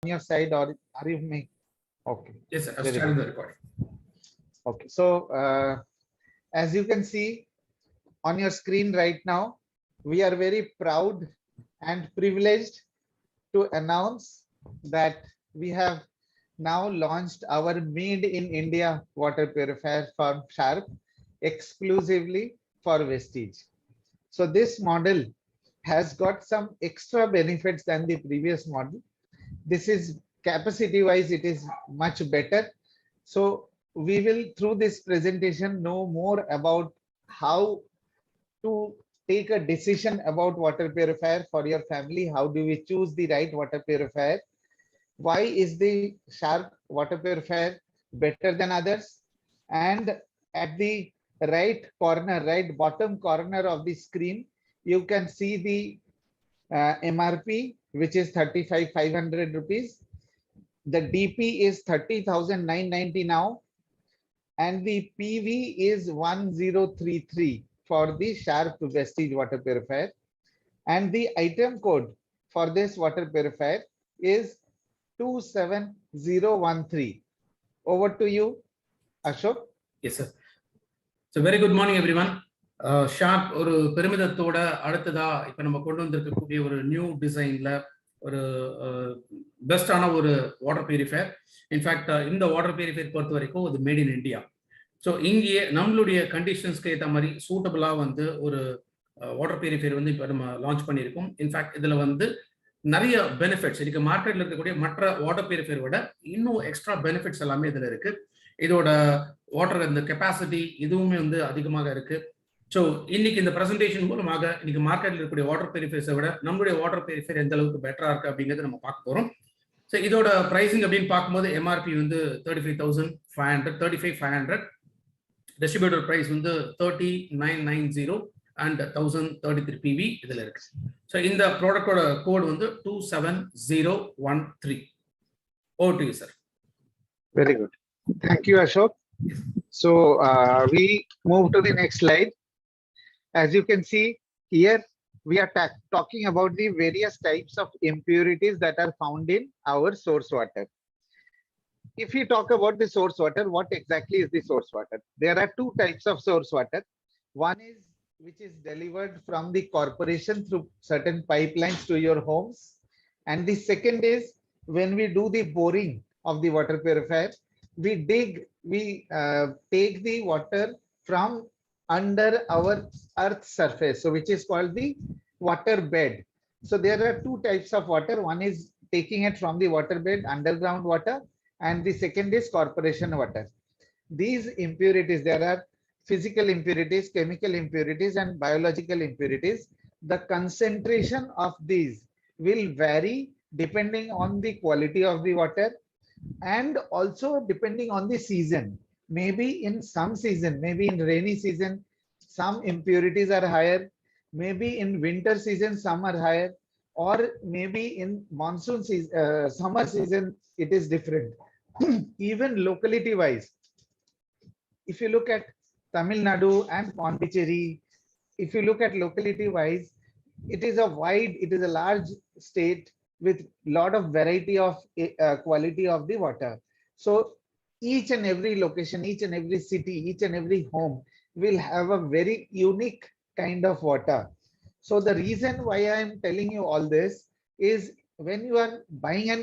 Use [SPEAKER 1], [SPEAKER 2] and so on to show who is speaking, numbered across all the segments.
[SPEAKER 1] your side, or are you making? Okay.
[SPEAKER 2] Yes, sir. I've started the recording.
[SPEAKER 1] Okay. So as you can see on your screen right now, we are very proud and privileged to announce that we have now launched our Made in India water purifier from Sharp exclusively for Vestige. So this model has got some extra benefits than the previous model. This is capacity wise, it is much better. So we will through this presentation know more about how to take a decision about water purifier for your family. How do we choose the right water purifier? Why is the Sharp water purifier better than others? And at the right corner, right bottom corner of the screen, you can see the MRP, which is 35,500 rupees. The DP is 30,990 now, and the PV is 1033 for the Sharp Vestige water purifier. And the item code for this water purifier is 27013. Over to you, Ashok.
[SPEAKER 2] Yes, sir. So very good morning, everyone. Sharp ஒரு பெருமிதத்தோட அடுத்ததா இப்ப நம்ம கொண்டு வந்திருக்கக்கூடிய ஒரு new டிசைன்ல ஒரு பெஸ்டான ஒரு வாட்டர் பியூரிஃபையர். இன்ஃபேக்ட் இந்த வாட்டர் பியூரிஃபையர் பொறுத்த வரைக்கும் இது மேட் இன் இந்தியா. ஸோ இங்கேயே நம்மளுடைய கண்டிஷன்ஸ்க்கு ஏற்ற மாதிரி சூட்டபிளாக வந்து ஒரு வாட்டர் பியூரிஃபையர் வந்து இப்போ நம்ம லான்ச் பண்ணியிருக்கோம். இன்ஃபேக்ட் இதில் வந்து நிறைய பெனிஃபிட்ஸ் இதுக்கு மார்க்கெட்டில் இருக்கக்கூடிய மற்ற வாட்டர் பியூரிஃபையர் விட இன்னும் எக்ஸ்ட்ரா பெனிஃபிட்ஸ் எல்லாமே இதில் இருக்கு. இதோட வாட்டர் இந்த கெப்பாசிட்டி இதுவுமே வந்து அதிகமாக இருக்கு. ஸோ இன்னைக்கு இந்த ப்ரெசன்டேஷன் மூலமாக இன்னைக்கு மார்க்கெட்டில் இருக்கக்கூடிய வாட்டர் பியூரிஃபையர்ஸை விட நம்மளுடைய வாட்டர் பியூரிஃபையர் எந்த அளவுக்கு பெட்டரா இருக்கு அப்படிங்கிறது நம்ம பார்க்க போறோம். ஸோ இதோட பிரைசிங் அப்படின்னு பார்க்கும்போது எம்ஆர்பி வந்து 35,500, டிஸ்ட்ரிபியூட்டர் பிரைஸ் வந்து 30,990 and 1033 PV இதுல இருக்கு. ஸோ இந்த ப்ராடக்டோட கோட் வந்து 27013. Over to you, sir.
[SPEAKER 1] Very good. Thank you, Ashok. So we move to the next slide. As you can see here, we are talking about the various types of impurities that are found in our source water. If we talk about the source water, what exactly is the source water? There are two types of source water. One is which is delivered from the corporation through certain pipelines to your homes. And the second is when we do the boring of the water purifier, we take the water from under our earth surface, so which is called the water bed. So there are two types of water. One is taking it from the water bed, underground water, and the second is corporation water. These impurities, there are physical impurities, chemical impurities, and biological impurities. The concentration of these will vary depending on the quality of the water and also depending on the season. Maybe in some season, maybe in rainy season, some impurities are higher. Maybe in winter season, some are higher, or maybe in monsoon season, summer season, it is different. Even locality wise, if you look at Tamil Nadu and Pondicherry, if you look at locality wise, it is a large state with lot of variety of quality of the water. So each and every location, each and every city, each and every home will have a very unique kind of water. So the reason why I am telling you all this is when you are buying an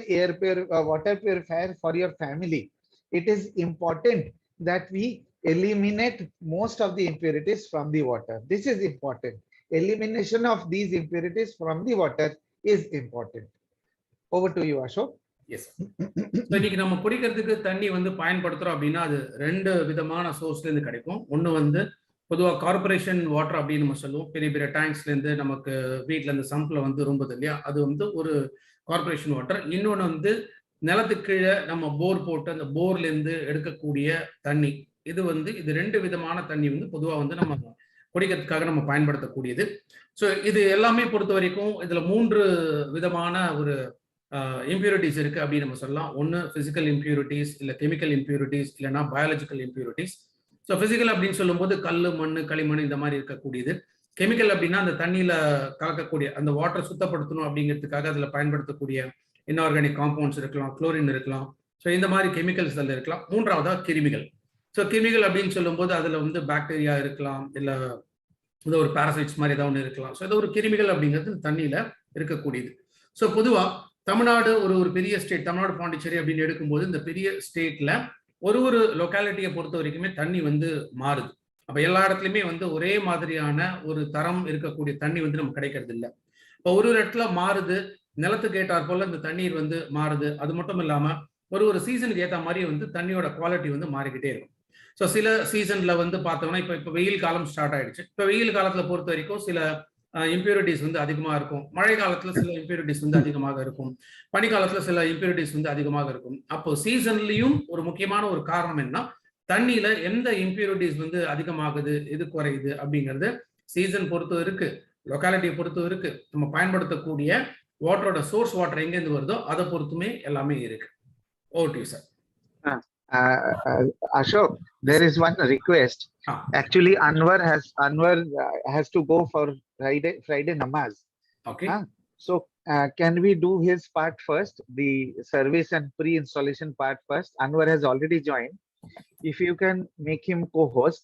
[SPEAKER 1] water purifier for your family, it is important that we eliminate most of the impurities from the water. This is important. Elimination of these impurities from the water is important. Over to you, Ashok.
[SPEAKER 2] Yes. So இன்னைக்கு நம்ம குடிக்கிறதுக்கு தண்ணி வந்து பயன்படுத்துறோம் அப்படின்னா அது ரெண்டு விதமான சோர்ஸ்ல இருந்து கிடைக்கும். ஒன்று வந்து பொதுவாக கார்பரேஷன் வாட்டர் அப்படின்னு நம்ம சொல்லுவோம். பெரிய பெரிய டேங்க்ஸ்ல இருந்து நமக்கு வீட்டில் இருந்து சம்பில் வந்து ரொம்பது இல்லையா, அது வந்து ஒரு கார்பரேஷன் வாட்டர். இன்னொன்று வந்து நிலத்துக்கு கீழே நம்ம போர் போட்டு அந்த போர்ல இருந்து எடுக்கக்கூடிய தண்ணி. இது ரெண்டு விதமான தண்ணி வந்து பொதுவாக வந்து நம்ம குடிக்கிறதுக்காக நம்ம பயன்படுத்தக்கூடியது. ஸோ இது எல்லாமே பொறுத்த வரைக்கும் இதுல 3 விதமான ஒரு இம்பியூரிட்டிஸ் இருக்கு அப்படின்னு நம்ம சொல்லலாம். ஒன்று பிசிக்கல் இம்பியூரிட்டிஸ், இல்லை கெமிக்கல் இம்பியூரிட்டிஸ், இல்லைன்னா பயாலஜிக்கல் இம்பியூரிட்டிஸ். ஸோ பிசிக்கல் அப்படின்னு சொல்லும்போது கல், மண், களிமண் இந்த மாதிரி இருக்கக்கூடியது. கெமிக்கல் அப்படின்னா அந்த தண்ணியில கலக்கக்கூடிய அந்த வாட்டர் சுத்தப்படுத்தணும் அப்படிங்கிறதுக்காக அதுல பயன்படுத்தக்கூடிய இன்ஆர்கானிக் காம்பவுண்ட்ஸ் இருக்கலாம், குளோரின் இருக்கலாம். ஸோ இந்த மாதிரி கெமிக்கல்ஸ் அதில் இருக்கலாம். மூன்றாவதா கிருமிகள். ஸோ கிருமிகள் அப்படின்னு சொல்லும்போது அதில் வந்து பாக்டீரியா இருக்கலாம், இல்லை இது ஒரு பாரசைட்ஸ் மாதிரி ஏதாவது ஒன்று இருக்கலாம். ஸோ இது ஒரு கிருமிகள் அப்படிங்கிறது தண்ணியில் இருக்கக்கூடியது. ஸோ பொதுவாக தமிழ்நாடு ஒரு பெரிய ஸ்டேட், தமிழ்நாடு பாண்டிச்சேரி அப்படின்னு எடுக்கும்போது இந்த பெரிய ஸ்டேட்ல ஒரு லொக்காலிட்டியை பொறுத்த வரைக்குமே தண்ணி வந்து மாறுது. அப்போ எல்லா இடத்துலையுமே வந்து ஒரே மாதிரியான ஒரு தரம் இருக்கக்கூடிய தண்ணி வந்து நமக்கு கிடைக்கிறது இல்லை. இப்போ ஒரு இடத்துல மாறுது, நிலத்துக்கு ஏற்றாற் போல இந்த தண்ணீர் வந்து மாறுது. அது மட்டும் இல்லாமல் ஒரு சீசனுக்கு ஏற்ற மாதிரி வந்து தண்ணியோட குவாலிட்டி வந்து மாறிக்கிட்டே இருக்கும். ஸோ சில சீசன்ல வந்து பார்த்தோம்னா இப்போ வெயில் காலம் ஸ்டார்ட் ஆயிடுச்சு. இப்போ வெயில் காலத்தில் பொறுத்த வரைக்கும் சில இம்பியூரிட்டிஸ் வந்து அதிகமாக இருக்கும். மழை காலத்தில் சில இம்பியூரிட்டிஸ் வந்து அதிகமாக இருக்கும். பனிக்காலத்தில் சில இம்பியூரிட்டிஸ் வந்து அதிகமாக இருக்கும். அப்போ சீசன்லையும் ஒரு முக்கியமான ஒரு காரணம் என்ன, தண்ணியில எந்த இம்பியூரிட்டிஸ் வந்து அதிகமாகுது, எது குறையுது அப்படிங்கிறது சீசன் பொறுத்து இருக்கு, லொக்காலிட்டியை பொறுத்து இருக்கு, நம்ம பயன்படுத்தக்கூடிய வாட்டரோட சோர்ஸ் வாட்டர் எங்கேருந்து வருதோ அதை பொறுத்துமே எல்லாமே இருக்கு. Over to you sir.
[SPEAKER 1] Ashok, there is one request. Actually, Anwar has to go for Friday namaz.
[SPEAKER 2] Okay.
[SPEAKER 1] So can we do his part first, the service and pre-installation part first? Anwar has already joined. If you can make him co-host,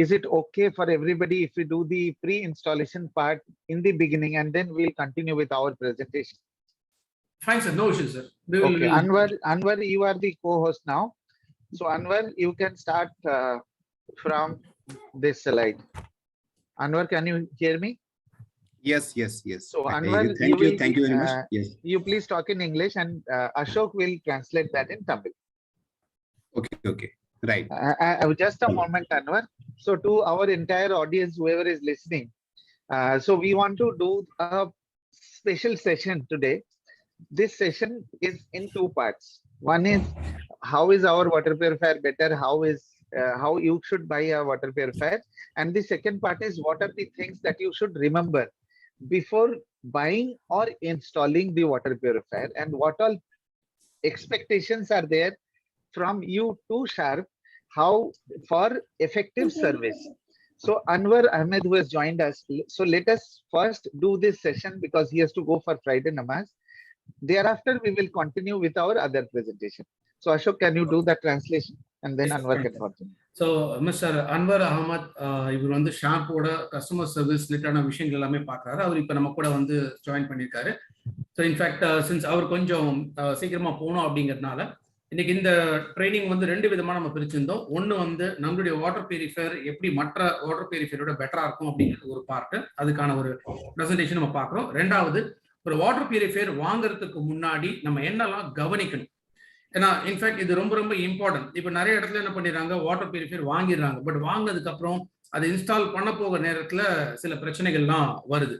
[SPEAKER 1] is it okay for everybody if we do the pre-installation part in the beginning and then we'll continue with our presentation?
[SPEAKER 2] Fine, sir. No issues, sir.
[SPEAKER 1] Okay, Anwar, you are the co-host now. So Anwar, you can start from this slide. Anwar, can you hear me?
[SPEAKER 3] Yes.
[SPEAKER 1] So Anwar,
[SPEAKER 3] thank you very much. Yes.
[SPEAKER 1] You please talk in English and Ashok will translate that in Tamil.
[SPEAKER 3] Okay. Right.
[SPEAKER 1] Just a moment, Anwar. So to our entire audience, whoever is listening, so we want to do a special session today. This session is in two parts. One is how is our water purifier better, how you should buy a water purifier, and the second part is what are the things that you should remember before buying or installing the water purifier, and what all expectations are there from you to Sharp, how for effective service. So Anwar Ahmed, who has joined us, so let us first do this session because he has to go for Friday namaz. Thereafter, we will continue with our other presentation. So Ashok, can you do the translation and then
[SPEAKER 2] Yes,
[SPEAKER 1] Anwar
[SPEAKER 2] fine,
[SPEAKER 1] can continue.
[SPEAKER 2] So Mr. Anwar Ahmed, இவர் வந்து ஷாம்போட customer service ரிலேட்டடான விஷயங்கள் எல்லாமே பார்க்குறாரு. அவர் இப்போ நம்ம கூட வந்து ஜாயின் பண்ணியிருக்காரு. ஸோ இன்ஃபேக்ட் சின்ஸ் அவர் கொஞ்சம் சீக்கிரமாக போகணும் அப்படிங்கிறதுனால இன்னைக்கு இந்த ட்ரைனிங் வந்து 2 விதமாக நம்ம பிரிச்சிருந்தோம். ஒன்று வந்து நம்மளுடைய வாட்டர் பியூரிஃபையர் எப்படி மற்ற வாட்டர் பியூரிஃபையரோட பெட்டராக இருக்கும் அப்படிங்கிறது ஒரு பார்ட்டு, அதுக்கான ஒரு ப்ரெசன்டேஷன் நம்ம பார்க்குறோம். ரெண்டாவது, ஒரு வாட்டர் பியூரிஃபையர் வாங்குறதுக்கு முன்னாடி நம்ம என்னெல்லாம் கவனிக்கணும், ஏன்னா இன்ஃபேக்ட் இது ரொம்ப இம்பார்ட்டன்ட். இப்போ நிறைய இடத்துல என்ன பண்ணிடுறாங்க, வாட்டர் பியூரிஃபையர் வாங்கிடுறாங்க, பட் வாங்கினதுக்கு அப்புறம் அதை இன்ஸ்டால் பண்ண போகிற நேரத்தில் சில பிரச்சனைகள்லாம் வருது.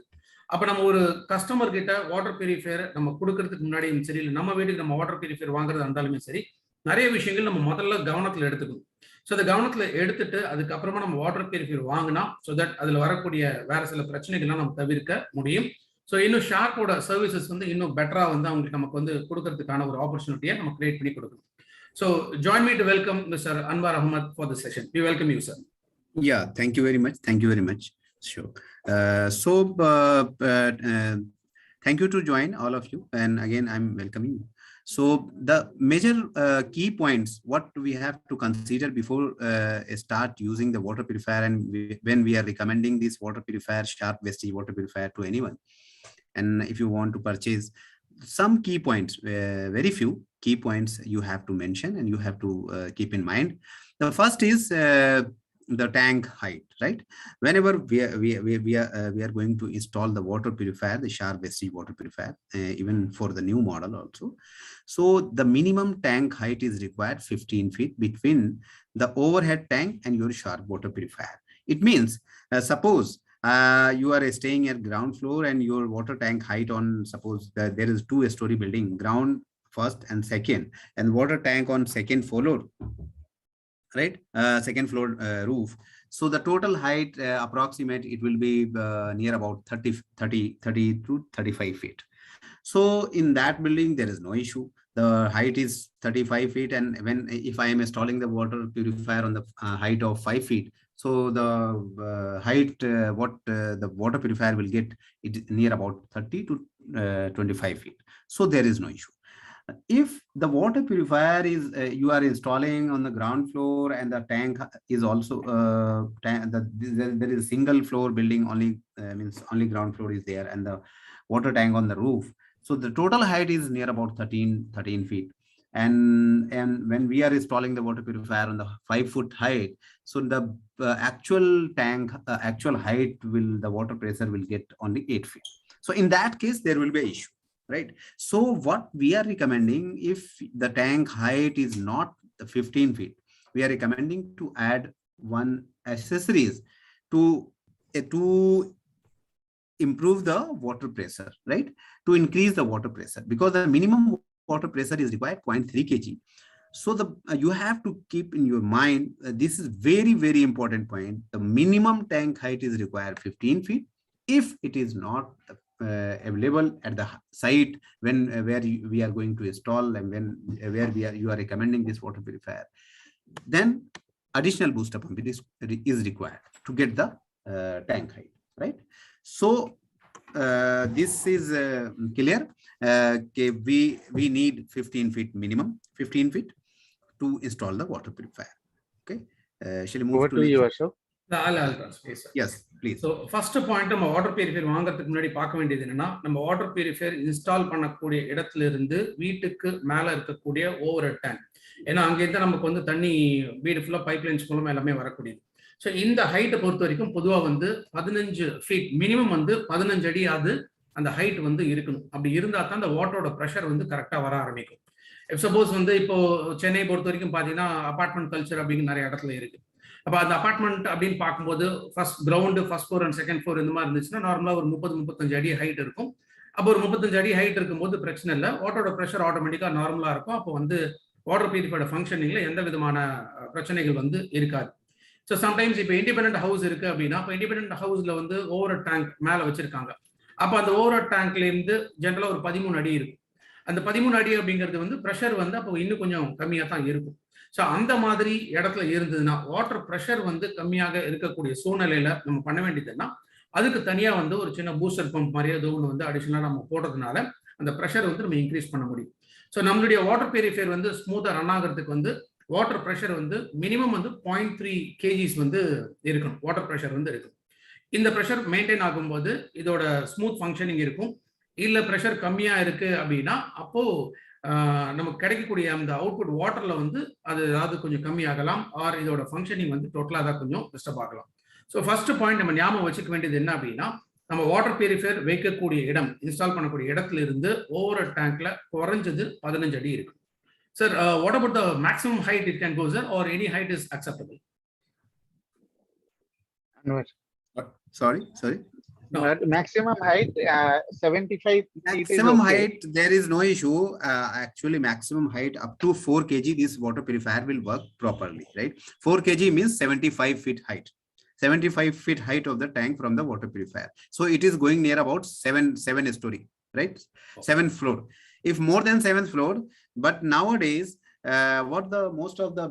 [SPEAKER 2] அப்போ நம்ம ஒரு கஸ்டமர் கிட்ட வாட்டர் பியூரிஃபையர் நம்ம கொடுக்கறதுக்கு முன்னாடியும் சரி, இல்லை நம்ம வீட்டுக்கு நம்ம வாட்டர் பியூரிஃபையர் வாங்குறதா இருந்தாலுமே சரி, நிறைய விஷயங்கள் நம்ம முதல்ல கவனத்தில் எடுத்துக்கணும். ஸோ அதை கவனத்தில் எடுத்துட்டு அதுக்கப்புறமா நம்ம வாட்டர் பியூரிஃபையர் வாங்கினா ஸோ தட் அதில் வரக்கூடிய வேற சில பிரச்சனைகள்லாம் நம்ம தவிர்க்க முடியும். ஸோ இன்னும் ஷார்ப்போட சர்வீசஸ் வந்து இன்னும் பெட்டரா வந்து அவங்களுக்கு நமக்கு வந்து கொடுக்கறதுக்கான ஒரு ஆப்பர்ச்சுனிட்டியை நம்ம கிரியேட் பண்ணி கொடுக்கணும். So join me to welcome mister Anwar Ahmed for the session. We welcome you sir.
[SPEAKER 3] Yeah, thank you very much. Sure. Thank you to join all of you, and again I'm welcoming you. So the major key points what we have to consider before start using the water purifier, and when we are recommending this water purifier, Sharp Vestige water purifier to anyone, and if you want to purchase, some key points, very few key points you have to mention and you have to keep in mind. The first is the tank height, right? Whenever we are going to install the water purifier, the Sharp Vestige water purifier, even for the new model also, so the minimum tank height is required 15 feet between the overhead tank and your Sharp water purifier. It means suppose you are staying at ground floor and your water tank height on, suppose there is 2-story building, ground first and second, and water tank on second floor, right? Second floor roof. So the total height approximate it will be near about 30 to 35 feet. So in that building there is no issue. The height is 35 feet, and if I am installing the water purifier on the height of 5 feet, so the height what the water purifier will get it near about 30 to 25 feet. So there is no issue. If the water purifier is you are installing on the ground floor and the tank is also there is a single floor building, only means only ground floor is there and the water tank on the roof, so the total height is near about 13 feet. And when we are installing the water purifier on the 5-foot height, so the actual tank actual height will, the water pressure will get only 8 feet. So in that case there will be an issue, right? So what we are recommending, if the tank height is not 15 feet, we are recommending to add one accessories to improve the water pressure, right? To increase the water pressure, because the minimum water pressure is required 0.3 kg. So you have to keep in your mind, this is very, very important point. The minimum tank height is required 15 feet. If it is not available at the site when where we are going to install and where you are recommending this water purifier, then additional booster pump is required to get the tank height, right? So this is clear. We need 15 feet minimum, 15 feet to install the water purifier. Okay, shall we move to
[SPEAKER 1] you, Ashok?
[SPEAKER 2] I'll translate.
[SPEAKER 3] Yes, please.
[SPEAKER 2] So first point, நம்ம water purifier வாங்குறதுக்கு முன்னாடி பார்க்க வேண்டியது என்னன்னா, நம்ம water purifier install பண்ணக்கூடிய இடத்துல இருந்து வீட்டுக்கு மேல இருக்கக்கூடிய ஓவர் ஹெட் டேங்க், ஏன்னா அங்கேருந்து நமக்கு வந்து தண்ணி வீடு ஃபுல்லா பைப் லைன்ஸ் மூலமா எல்லாமே வரக்கூடியது. ஸோ இந்த ஹைட்டை பொறுத்த வரைக்கும் பொதுவாக வந்து 15 ஃபீட் மினிமம் வந்து 15 அடியாவது அந்த ஹைட் வந்து இருக்கணும். அப்படி இருந்தால் தான் அந்த வாட்டரோட ப்ரெஷர் வந்து கரெக்டாக வர ஆரம்பிக்கும். சப்போஸ் வந்து இப்போ சென்னை பொறுத்த வரைக்கும் பார்த்தீங்கன்னா அபார்ட்மெண்ட் கல்ச்சர் அப்படின்னு நிறைய இடத்துல இருக்கு. அப்போ அந்த அபார்ட்மெண்ட் அப்படின்னு பார்க்கும்போது first ground, first floor and second floor இந்த மாதிரி இருந்துச்சுன்னா நார்மலாக ஒரு 30-35 அடி ஹைட் இருக்கும். அப்போ ஒரு 35 அடி ஹைட் இருக்கும்போது பிரச்சனை இல்லை, வாட்டரோட ப்ரெஷர் ஆட்டோமேட்டிக்காக நார்மலாக இருக்கும். அப்போ வந்து வாட்டர் பியூரிஃபையரோட ஃபங்க்ஷனிங்ல எந்த விதமான பிரச்சனைகள் வந்து இருக்காது. ஸோ சம்டைம்ஸ் இப்போ இண்டிபெண்டன்ட் ஹவுஸ் இருக்கு அப்படின்னா, இப்போ இண்டிபெண்டன்ட் ஹவுஸ்ல வந்து ஓவர் டேங்க் மேலே வச்சிருக்காங்க. அப்போ அந்த ஓவர் டேங்க்ல இருந்து ஜென்ரலாக ஒரு 13 அடி இருக்கும். அந்த 13 அடி அப்படிங்கிறது வந்து ப்ரெஷர் வந்து அப்போ இன்னும் கொஞ்சம் கம்மியாக தான் இருக்கும். ஸோ அந்த மாதிரி இடத்துல இருந்ததுன்னா, வாட்டர் ப்ரெஷர் வந்து கம்மியாக இருக்கக்கூடிய சூழ்நிலையில நம்ம பண்ண வேண்டியதுன்னா, அதுக்கு தனியாக வந்து ஒரு சின்ன பூஸ்டர் பம்ப் மாதிரி ஏதோ ஒன்று வந்து அடிஷனலாக நம்ம போடுறதுனால அந்த ப்ரெஷர் வந்து நம்ம இன்க்ரீஸ் பண்ண முடியும். ஸோ நம்மளுடைய வாட்டர் பியூரிஃபையர் வந்து ஸ்மூத்தாக ரன் ஆகிறதுக்கு வந்து வாட்டர் ப்ரெஷர் வந்து மினிமம் வந்து 0.3 kgs வந்து இருக்கணும், வாட்டர் ப்ரெஷர் வந்து இருக்கும். இந்த ப்ரெஷர் மெயின்டைன் ஆகும்போது இதோட ஸ்மூத் ஃபங்க்ஷனிங் இருக்கும். இல்லை ப்ரெஷர் கம்மியாக இருக்கு அப்படின்னா அப்போ நமக்கு கிடைக்கக்கூடிய அந்த அவுட்புட் வாட்டர்ல வந்து அது ஏதாவது கொஞ்சம் கம்மியாகலாம், ஆர் இதோட ஃபங்க்ஷனிங் வந்து டோட்டலாக தான் கொஞ்சம் டிஸ்டர்ப் ஆகலாம். ஸோ ஃபர்ஸ்ட் பாயிண்ட் நம்ம ஞாபகம் வச்சுக்க வேண்டியது என்ன அப்படின்னா, நம்ம வாட்டர் பியூரிஃபையர் வைக்கக்கூடிய இடம், இன்ஸ்டால் பண்ணக்கூடிய இடத்துல இருந்து ஓவர் டேங்க்ல குறைஞ்சது 15 அடி இருக்கு. Sir, what about the maximum height it can go, sir, or any height is acceptable?
[SPEAKER 3] Sorry.
[SPEAKER 1] No. Maximum height 75
[SPEAKER 3] maximum height there is no issue. Actually maximum height up to 4 kg this water purifier will work properly, right? 4 kg means 75 feet height. 75 feet height of the tank from the water purifier. So it is going near about 7 story, right? 7th floor. If more than 7th floor, but nowadays what the most of the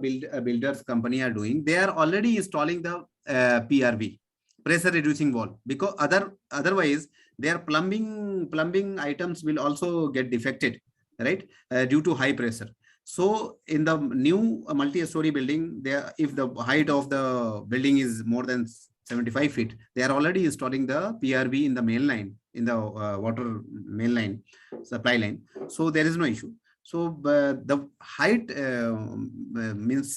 [SPEAKER 3] builders company are doing, they are already installing the PRV, pressure reducing valve, because otherwise their plumbing items will also get defected, right? Due to high pressure. So in the new multi-story building, if the height of the building is more than 75 feet, they are already installing the PRV in the main line, in the water main line, supply line. So there is no issue. So the height means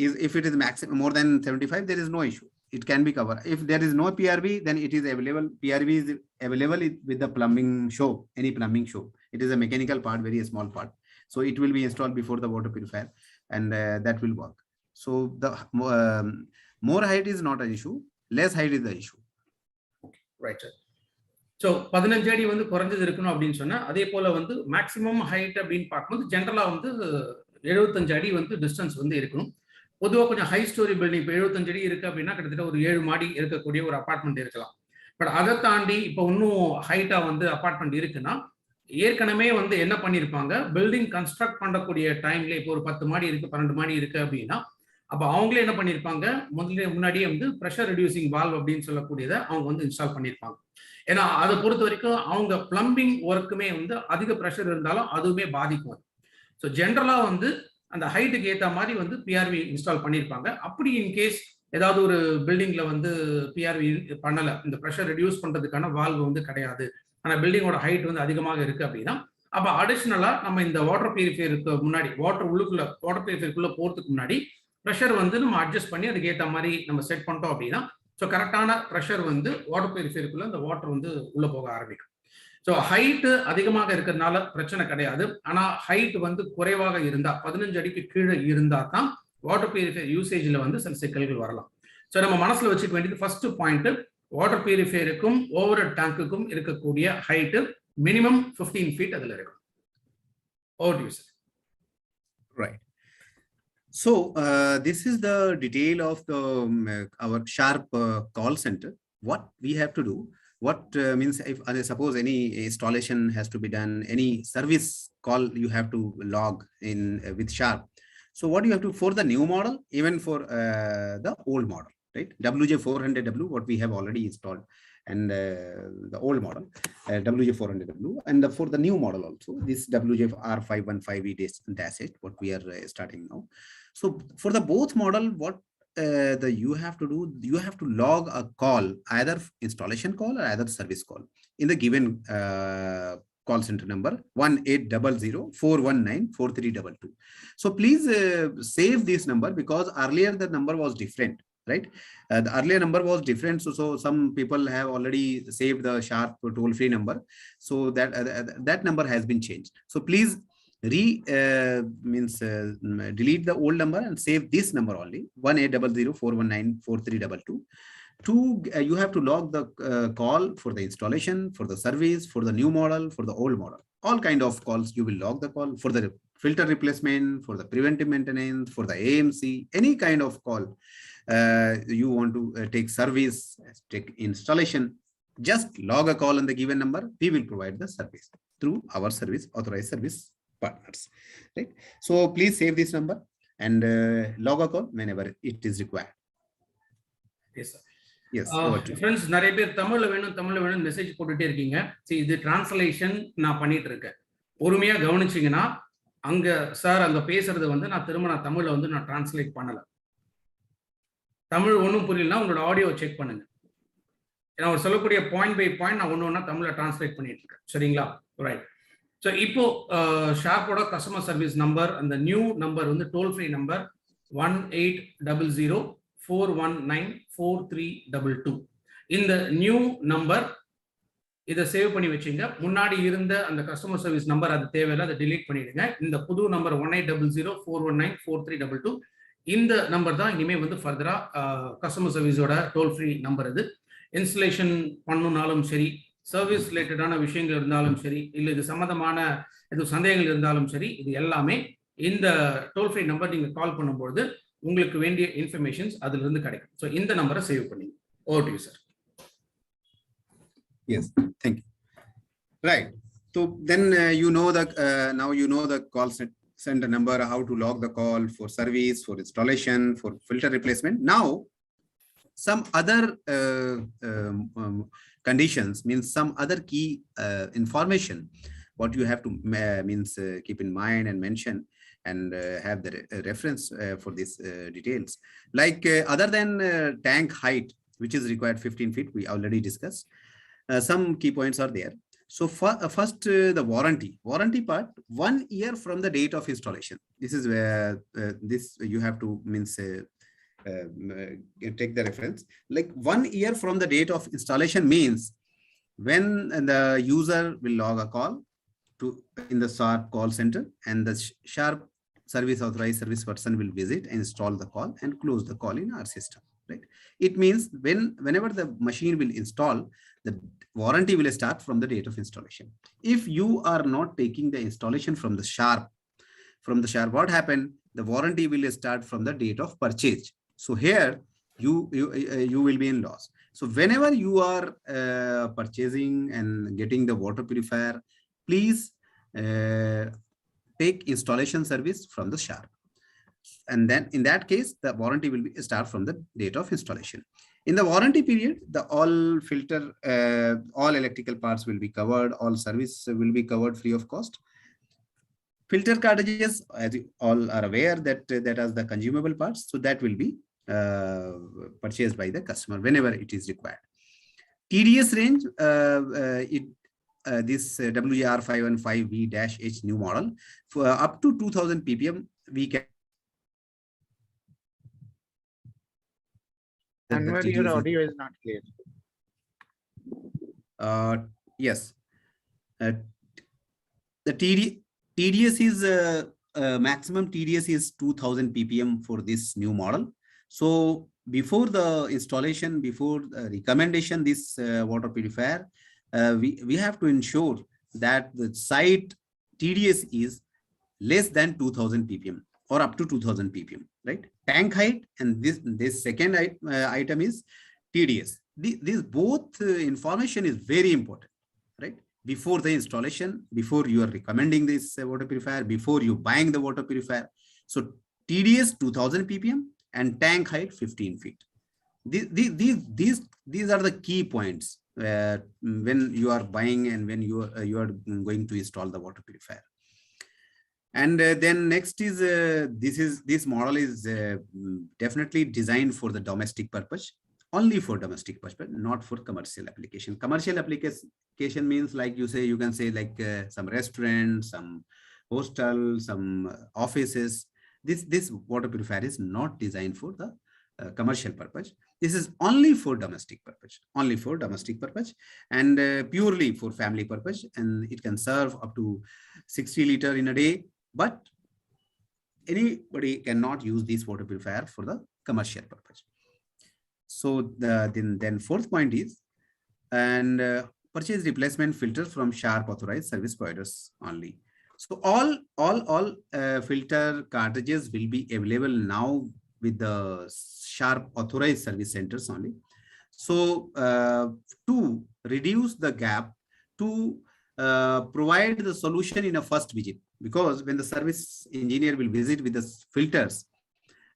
[SPEAKER 3] is if it is maximum more than 75, there is no issue. It can be covered. If there is no PRV, then it is available. PRV is available with the plumbing show, any plumbing show. It is a mechanical part, very small part. So it will be installed before the water purifier, and that will work. So the more height is not an issue. Less height is the issue.
[SPEAKER 2] Right, sir. So 15 அடி வந்து குறைஞ்சது இருக்கணும் அப்படின்னு சொன்னா, அதே போல வந்து maximum height அப்படின்னு பார்க்கும்போது ஜென்ரலா வந்து 75 அடி வந்து டிஸ்டன்ஸ் வந்து இருக்கணும். பொதுவாக கொஞ்சம் ஹை ஸ்டோரி பில்டிங், இப்போ 75 அடி இருக்கு அப்படின்னா கிட்டத்தட்ட ஒரு 7 மாடி இருக்கக்கூடிய ஒரு அபார்ட்மெண்ட் இருக்கலாம். பட் அதை தாண்டி இப்போ இன்னும் ஹைட்டா வந்து அபார்ட்மெண்ட் இருக்குன்னா, ஏற்கனவே வந்து என்ன பண்ணியிருப்பாங்க, பில்டிங் கன்ஸ்ட்ரக்ட் பண்ணக்கூடிய டைம்ல இப்போ ஒரு 10 மாடி இருக்கு, 12 மாடி இருக்கு அப்படின்னா அப்போ அவங்களே என்ன பண்ணியிருப்பாங்க, முன்னாடியே வந்து ப்ரெஷர் ரெடியூசிங் வால்வ் அப்படின்னு சொல்லக்கூடியதை அவங்க வந்து இன்ஸ்டால் பண்ணியிருப்பாங்க. ஏன்னா அதை பொறுத்த வரைக்கும் அவங்க பிளம்பிங் ஒர்க்குமே வந்து அதிக ப்ரெஷர் இருந்தாலும் அதுவுமே பாதிக்கும். ஸோ ஜென்ரலா வந்து அந்த ஹைட்டுக்கு ஏற்ற மாதிரி வந்து பிஆர்வி இன்ஸ்டால் பண்ணியிருப்பாங்க. அப்படி இன்கேஸ் ஏதாவது ஒரு பில்டிங்ல வந்து பிஆர்வி பண்ணல, இந்த ப்ரெஷர் ரெடியூஸ் பண்றதுக்கான வால்வு வந்து கிடையாது, ஆனா பில்டிங்கோட ஹைட் வந்து அதிகமாக இருக்கு அப்படின்னா, அப்ப அடிஷனலா நம்ம இந்த வாட்டர் பியூரிஃபையருக்கு முன்னாடி வாட்டர் பியூரிஃபையருக்குள்ள போறதுக்கு முன்னாடி ப்ரெஷர் வந்து நம்ம அட்ஜஸ்ட் பண்ணி அதுக்கு ஏற்ற மாதிரி நம்ம செட் பண்ணிட்டோம் அப்படின்னா, ஸோ கரெக்டான ப்ரெஷர் வந்து வாட்டர் பியூரிஃபையருக்குள்ள இந்த வாட்டர் வந்து உள்ள போக ஆரம்பிக்கும். ஸோ ஹைட்டு அதிகமாக இருக்கிறதுனால பிரச்சனை கிடையாது. ஆனா ஹைட் வந்து குறைவாக இருந்தா 15 அடிக்கு கீழே இருந்தா தான் வாட்டர் பியூரிஃபையர் யூசேஜ்ல வந்து சில சிக்கல்கள் வரலாம். ஸோ நம்ம மனசுல வச்சுக்க வேண்டியது ஃபர்ஸ்ட் பாயிண்ட், வாட்டர் பியூரிஃபையருக்கும் ஓவர் டேங்குக்கும் இருக்கக்கூடிய ஹைட்டு மினிமம் 15 ஃபீட் அதுல இருக்கும். Over to you, sir.
[SPEAKER 3] Right. So this is the detail of the our Sharp call center. What we have to do, what means if suppose any installation has to be done, any service call you have to log in with Sharp. So what you have to, for the new model, even for the old model, right? WJ400W, what we have already installed, and the old model, WJ400W, and for the new model also, this WJ-R515E-8, what we are starting now. So for the both model, what you have to do, you have to log a call, either installation call or either service call, in the given call center number 1800-419-4322. So please save this number, because earlier the number was different, right? The earlier number was different, so some people have already saved the Sharp toll-free number, so that number has been changed. So please delete the old number and save this number only, 1800-419-4322. You have to log the call for the installation, for the service, for the new model, for the old model. All kind of calls you will log the call for the filter replacement, for the preventive maintenance, for the AMC, any kind of call you want to take service, take installation. Just log a call on the given number. We will provide the service through our service authorized service partners, right? So please save this number and log a call whenever it is required.
[SPEAKER 2] Yes, sir.
[SPEAKER 3] Yes,
[SPEAKER 2] friends, நிறைய பேர் தமிழ்ல வேணும் message போட்டுட்டே இருக்கீங்க. சரி, இது translation நான் பண்ணிட்டு இருக்கேன். பொறுமையா கவனிச்சீங்கன்னா, அங்க சார் அங்க பேசுறது வந்து நான் தமிழ்ல வந்து நான் டிரான்ஸ்லேட் பண்ணல. தமிழ் ஒன்றும் புரியலன்னா உங்களோட ஆடியோ செக் பண்ணுங்க. ஏன்னா அவர் சொல்லக்கூடிய பாயிண்ட் பை பாயிண்ட் நான் ஒன்று ஒன்றா தமிழ்ல டிரான்ஸ்லேட் பண்ணிட்டு இருக்கேன். சரிங்களா? ரைட். ஸோ இப்போ ஷார்ப்போட கஸ்டமர் சர்வீஸ் நம்பர், அந்த நியூ நம்பர் வந்து டோல் ஃப்ரீ நம்பர் 1800-419-4322. இந்த நியூ நம்பர் இதை சேவ் பண்ணி வச்சுங்க. முன்னாடி இருந்த அந்த கஸ்டமர் சர்வீஸ் நம்பர் அது தேவையில்லை, அதை டிலீட் பண்ணிடுங்க. இந்த புது நம்பர் 1800-419-4322, இந்த நம்பர் தான் இனிமே வந்து ஃபர்தரா கஸ்டமர் சர்வீஸோட டோல் ஃப்ரீ நம்பர். இது இன்ஸ்டலேஷன் பண்ணணும்னாலும் சரி, சர்வீஸ் ரிலேட்டடான விஷயங்கள் இருந்தாலும் சரி, இல்லை இது சம்மந்தமான எதுவும் சந்தேகங்கள் இருந்தாலும் சரி, இது எல்லாமே இந்த டோல் ஃப்ரீ நம்பர் நீங்க கால் பண்ணும்போது உங்களுக்கு வேண்டிய இன்ஃபர்மேஷன்ஸ் அதுல இருந்து கிடைக்கும். ஸோ இந்த நம்பரை சேவ் பண்ணி. Over to you sir.
[SPEAKER 3] Yes, thank you. Right. So then you know the now you know the call center number, how to log the call for service, for installation, for filter replacement. Now some other conditions, means some other key information what you have to keep in mind and mention and have the reference for these details, like other than tank height, which is required 15 feet, we already discussed. Some key points are there. So first the warranty part, 1 year from the date of installation. This is where this you have to take the reference, like 1 year from the date of installation means when the user will log a call to in the Sharp call center, and the Sharp service authorized service person will visit, install the call and close the call in our system, right? It means whenever the machine will install, the warranty will start from the date of installation. If you are not taking the installation from the Sharp, what happened? The warranty will start from the date of purchase. So here you will be in loss. So whenever you are purchasing and getting the water purifier, please take installation service from the Sharp. And then in that case, the warranty will be start from the date of installation. In the warranty period, the all filter, all electrical parts will be covered, all service will be covered free of cost. Filter cartridges, as you all are aware, that that are the consumable parts, so that will be purchased by the customer whenever it is required. TDS range, this WR515V-H new model, for up to 2000 ppm, we can.
[SPEAKER 1] Anwar, your audio is not clear.
[SPEAKER 3] Yes. The TDS is maximum TDS is 2000 ppm for this new model. So before the installation, before recommendation, this water purifier, we have to ensure that the site TDS is less than 2000 ppm or up to 2000 ppm, right? Tank height and this second item is TDS. This both information is very important, right? Before the installation, before you are recommending this water purifier, before you buying the water purifier. So TDS 2000 ppm and tank height 15 feet. These are the key points when you are buying and when you are going to install the water purifier. And then next is this model is definitely designed for the domestic purpose, only for domestic purpose, not for commercial application. Commercial application means, like you can say like some restaurants, some hostels, some offices. This water purifier is not designed for the commercial purpose. This is only for domestic purpose, and purely for family purpose, and it can serve up to 60 liters in a day. But anybody cannot use this water purifier for the commercial purpose. So then fourth point is, and purchase replacement filters from Sharp authorized service providers only. So all filter cartridges will be available now with the Sharp authorized service centers only. So to reduce the gap, to provide the solution in a first visit, because when the service engineer will visit with the filters,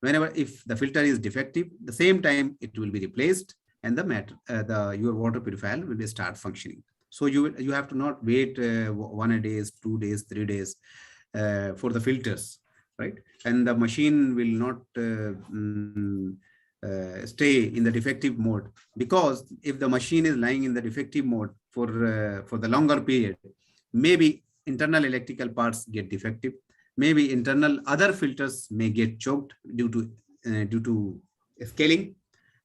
[SPEAKER 3] whenever if the filter is defective, the same time it will be replaced, and your water purifier will start functioning. So you have to not wait 1 day, 2 days, 3 days for the filters, right? And the machine will not stay in the defective mode, because if the machine is lying in the defective mode for the longer period, maybe internal electrical parts get defective, maybe internal other filters may get choked due to scaling.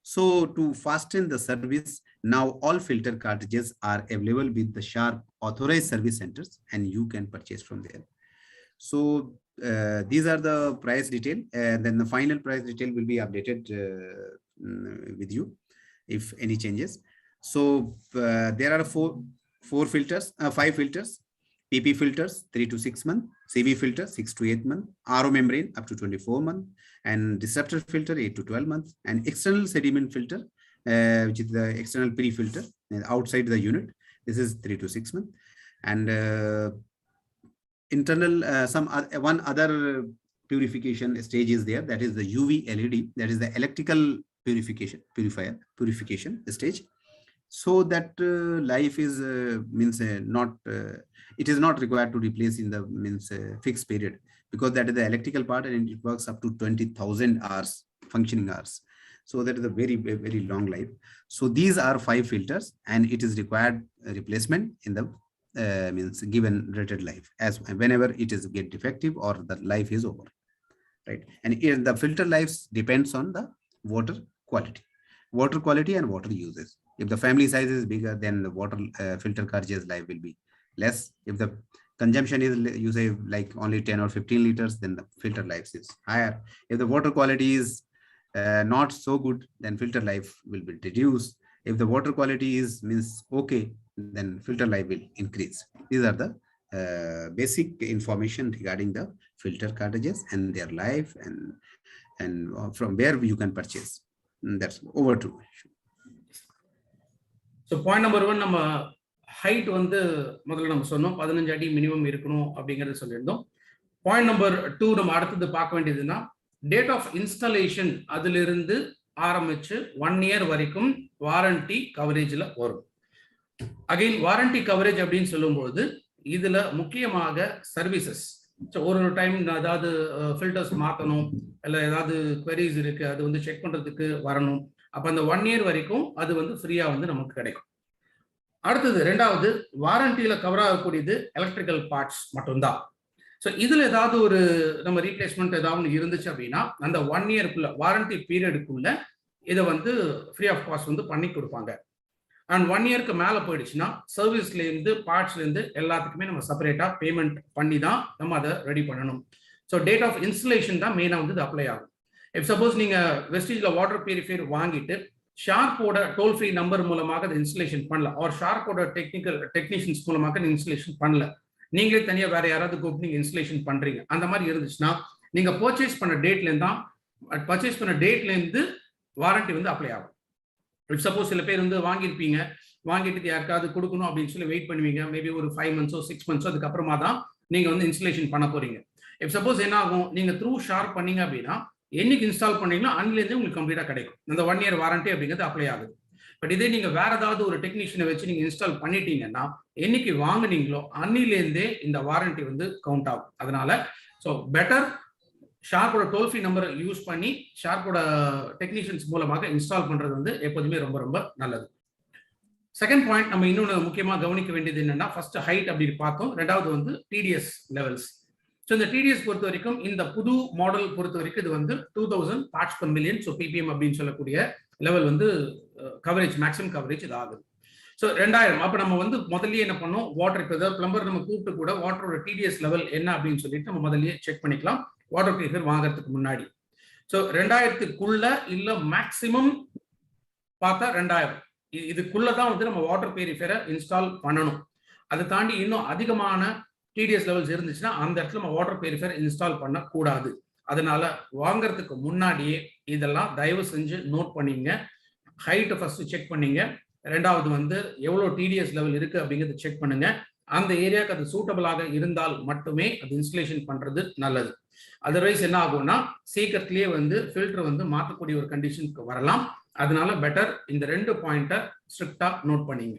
[SPEAKER 3] So to fasten the service, now all filter cartridges are available with the Sharp authorized service centers, and you can purchase from there. So these are the price detail, and then the final price detail will be updated with you if any changes. So there are five filters: PP filters 3 to 6 months, CB filter 6 to 8 months, RO membrane up to 24 months, and disruptor filter 8 to 12 months, and external sediment filter, which is the external pre-filter outside the unit. This is 3 to 6 months, and internal one other purification stage is there. That is the UV LED. That is the electrical purification stage. So that life is it is not required to replace in the fixed period, because that is the electrical part, and it works up to 20,000 hours functioning hours. So that is a very, very long life. So these are 5 filters, and it is required replacement in the given rated life, as whenever it is get defective or the life is over, right? And the filter lives depends on the water quality and water uses. If the family size is bigger, then the water filter cartridges life will be less. If the consumption is, you say, like only 10 or 15 liters, then the filter life is higher. If the water quality is not so good, then filter life will be reduced. If the water quality is okay, then filter life will increase. These are the basic information regarding the filter cartridges and their life, and from where you can purchase. That's over to.
[SPEAKER 2] So point number 1, நம்ம height வந்து முதல்ல நம்ம சொன்னோம் 15 அடி minimum இருக்கணும் அப்படிங்கறது சொல்லிருந்தோம். Point number 2 நம்ம அடுத்து பார்க்க வேண்டியதுன்னா, டேட் ஆஃப் இன்ஸ்டாலேஷன் அதிலிருந்து ஆரம்பிச்சு 1 year வரைக்கும் வாரண்டி கவரேஜ்ல வரும். அகைன் வாரண்டி கவரேஜ் அப்படின்னு சொல்லும்போது இதுல முக்கியமாக சர்வீசஸ், ஒரு டைம் ஏதாவது ஃபில்டர்ஸ் மாற்றணும், இல்லை ஏதாவது queries இருக்கு, அது வந்து செக் பண்றதுக்கு வரணும். அப்போ அந்த 1 year வரைக்கும் அது வந்து ஃப்ரீயா வந்து நமக்கு கிடைக்கும். அடுத்தது ரெண்டாவது, வாரண்டியில கவர் ஆகக்கூடியது எலக்ட்ரிக்கல் பார்ட்ஸ் மட்டும்தான். ஸோ இதுல ஏதாவது ஒரு நம்ம ரீப்ளேஸ்மெண்ட் ஏதாவது இருந்துச்சு அப்படின்னா அந்த 1 yearக்குள்ள வாரண்டி பீரியடுக்குள்ள இதை வந்து ஃப்ரீ ஆஃப் காஸ்ட் வந்து பண்ணி கொடுப்பாங்க. அண்ட் 1 yearக்கு மேலே போயிடுச்சுன்னா சர்வீஸ்லேருந்து பார்ட்ஸ்லேருந்து எல்லாத்துக்குமே நம்ம செப்பரேட்டாக பேமெண்ட் பண்ணி தான் நம்ம அதை ரெடி பண்ணணும். ஸோ டேட் ஆஃப் இன்ஸ்டலேஷன் தான் மெயினாக வந்து இது அப்ளை ஆகும். இப் சப்போஸ் நீங்கள் வெஸ்டீஜில் வாட்டர் பியூரிஃபையர் வாங்கிட்டு ஷார்ப்போட டோல் ஃப்ரீ நம்பர் மூலமாக அதை இன்ஸ்டலேஷன் பண்ணல, ஒரு ஷார்ப்போட டெக்னீஷியன்ஸ் மூலமாக இன்ஸ்டலேஷன் பண்ணல, நீங்களே தனியாக வேற யாராவது கூப்பிட்டு நீங்கள் இன்ஸ்டலேஷன் பண்ணுறீங்க, அந்த மாதிரி இருந்துச்சுன்னா நீங்கள் பர்ச்சேஸ் பண்ண டேட்லேருந்து வாரண்டி வந்து அப்ளை ஆகும். இப் சப்போஸ் சில பேர் வந்து வாங்கியிருப்பீங்க, வாங்கிட்டு யாருக்காவது கொடுக்கணும் அப்படின்னு சொல்லி வெயிட் பண்ணுவீங்க, மேபி ஒரு 5 months 6 months அதுக்கப்புறமா தான் நீங்கள் வந்து இன்ஸ்டலேஷன் பண்ண போறீங்க. இப் சப்போஸ் என்ன ஆகும், நீங்கள் த்ரூ ஷார்ப் பண்ணீங்க அப்படின்னா என்னைக்கு இன்ஸ்டால் பண்ணீங்கன்னா அன்னிலேருந்து உங்களுக்கு கம்ப்ளீட்டாக கிடைக்கும், அந்த 1 year வாரண்டி அப்படிங்கிறது அப்ளை ஆகுது. பட் இதே நீங்கள் வேற ஏதாவது ஒரு டெக்னீஷியனை வச்சு நீங்கள் இன்ஸ்டால் பண்ணிட்டீங்கன்னா என்னைக்கு வாங்கினீங்களோ அன்னிலேருந்தே இந்த வாரண்டி வந்து கவுண்ட் ஆகும். அதனால ஸோ பெட்டர் ஷார்ப்போட டோல் ஃப்ரீ நம்பரை யூஸ் பண்ணி ஷார்ப்போட டெக்னீஷியன்ஸ் மூலமாக இன்ஸ்டால் பண்றது வந்து எப்போதுமே ரொம்ப ரொம்ப நல்லது. செகண்ட் பாயிண்ட், நம்ம இன்னொன்று முக்கியமாக கவனிக்க வேண்டியது என்னன்னா, ஃபர்ஸ்ட் ஹைட் அப்படின்னு பார்த்தோம், ரெண்டாவது வந்து டிடிஎஸ் லெவல்ஸ். ஸோ இந்த டிடிஎஸ் பொறுத்த வரைக்கும் இந்த புது மாடல் பொறுத்த வரைக்கும் இது வந்து 2000 parts per million, so PPM அப்படின்னு சொல்லக்கூடிய லெவல் வந்து கவரேஜ், மேக்ஸிமம் கவரேஜ் இது ஆகுது. ஸோ 2000. அப்போ நம்ம வந்து முதல்லயே என்ன பண்ணோம், வாட்டர் இப்போ ஏதாவது பிளம்பர் நம்ம கூப்பிட்டு கூட வாட்டரோட டிடிஎஸ் லெவல் என்ன அப்படின்னு சொல்லிட்டு நம்ம முதல்லயே செக் பண்ணிக்கலாம் வாட்டர் பியூரிஃபையர் வாங்குறதுக்கு முன்னாடி. ஸோ 2000க்குள்ள இல்ல மேக்சிமம் பார்த்தா 2000 இதுக்குள்ளதான் வந்து நம்ம வாட்டர் பியூரிஃபையரை இன்ஸ்டால் பண்ணணும். அதை தாண்டி இன்னும் அதிகமான டிடிஎஸ் லெவல்ஸ் இருந்துச்சுன்னா அந்த இடத்துல நம்ம வாட்டர் பியூரிஃபையர் இன்ஸ்டால் பண்ணக்கூடாது. அதனால வாங்கறதுக்கு முன்னாடியே இதெல்லாம் தயவு செஞ்சு நோட் பண்ணிங்க. ஹைட்டை ஃபர்ஸ்ட் செக் பண்ணீங்க, ரெண்டாவது வந்து எவ்வளோ டிடிஎஸ் லெவல் இருக்கு அப்படிங்கிறத செக் பண்ணுங்க. அந்த ஏரியாவுக்கு அது சூட்டபிளாக இருந்தால் மட்டுமே அது இன்ஸ்டலேஷன் பண்றது நல்லது. அதர்வைஸ் என்ன ஆகும்னா சீக்கிரத்திலேயே வந்து ஃபில்டர் வந்து மாற்றக்கூடிய ஒரு கண்டிஷனுக்கு வரலாம். அதனால பெட்டர் இந்த 2 பாயிண்ட்டை ஸ்ட்ரிக்டா நோட் பண்ணிங்க.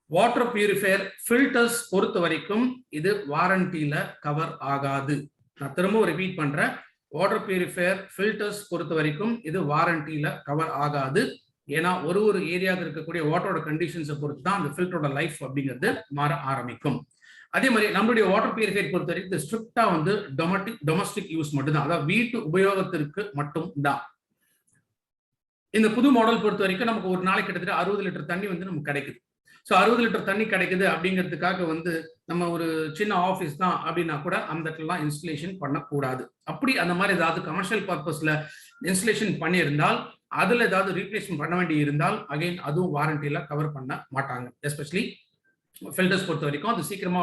[SPEAKER 2] வாட்டர் பியூரிஃபையர் ஃபில்டர்ஸ் பொறுத்த வரைக்கும் இது வாரண்டியில கவர் ஆகாது. நான் திரும்பவும் ரிப்பீட் பண்றேன், வாட்டர் பியூரிஃபையர் ஃபில்டர்ஸ் பொறுத்த வரைக்கும் இது வாரண்டியில கவர் ஆகாது. ஏன்னா ஒரு ஏரியாவுக்கு இருக்கக்கூடிய வாட்டரோட கண்டிஷன்ஸை பொறுத்து தான் அந்த ஃபில்டரோட லைஃப் அப்படிங்கிறது மாற ஆரம்பிக்கும். அதே மாதிரி நம்மளுடைய வாட்டர் பியூரிஃபையர் பொறுத்த வரைக்கும் இது ஸ்ட்ரிக்டா வந்து டொமஸ்டிக் யூஸ் மட்டும்தான், அதாவது வீட்டு உபயோகத்திற்கு மட்டும் தான். இந்த புது மாடல் பொறுத்த வரைக்கும் நமக்கு ஒரு நாளைக்கு கிட்டத்தட்ட 60 லிட்டர் தண்ணி வந்து நமக்கு கிடைக்குது. ஸோ 60 லிட்டர் தண்ணி கிடைக்குது அப்படிங்கிறதுக்காக வந்து நம்ம ஒரு சின்ன ஆஃபீஸ் தான் அப்படின்னா கூட அந்த இடத்துலலாம் இன்ஸ்டலேஷன் பண்ணக்கூடாது. அப்படி அந்த மாதிரி ஏதாவது கமர்ஷியல் பர்பஸ்ல இன்ஸ்டலேஷன் பண்ணியிருந்தால் அதுல ஏதாவது ரீப்ளேஸ்மெண்ட் பண்ண வேண்டி இருந்தால் அகைன் அதுவும் வாரண்டியில கவர் பண்ண மாட்டாங்க. எஸ்பெஷலி ஃபில்டர்ஸ் பொறுத்த வரைக்கும் அது சீக்கிரமா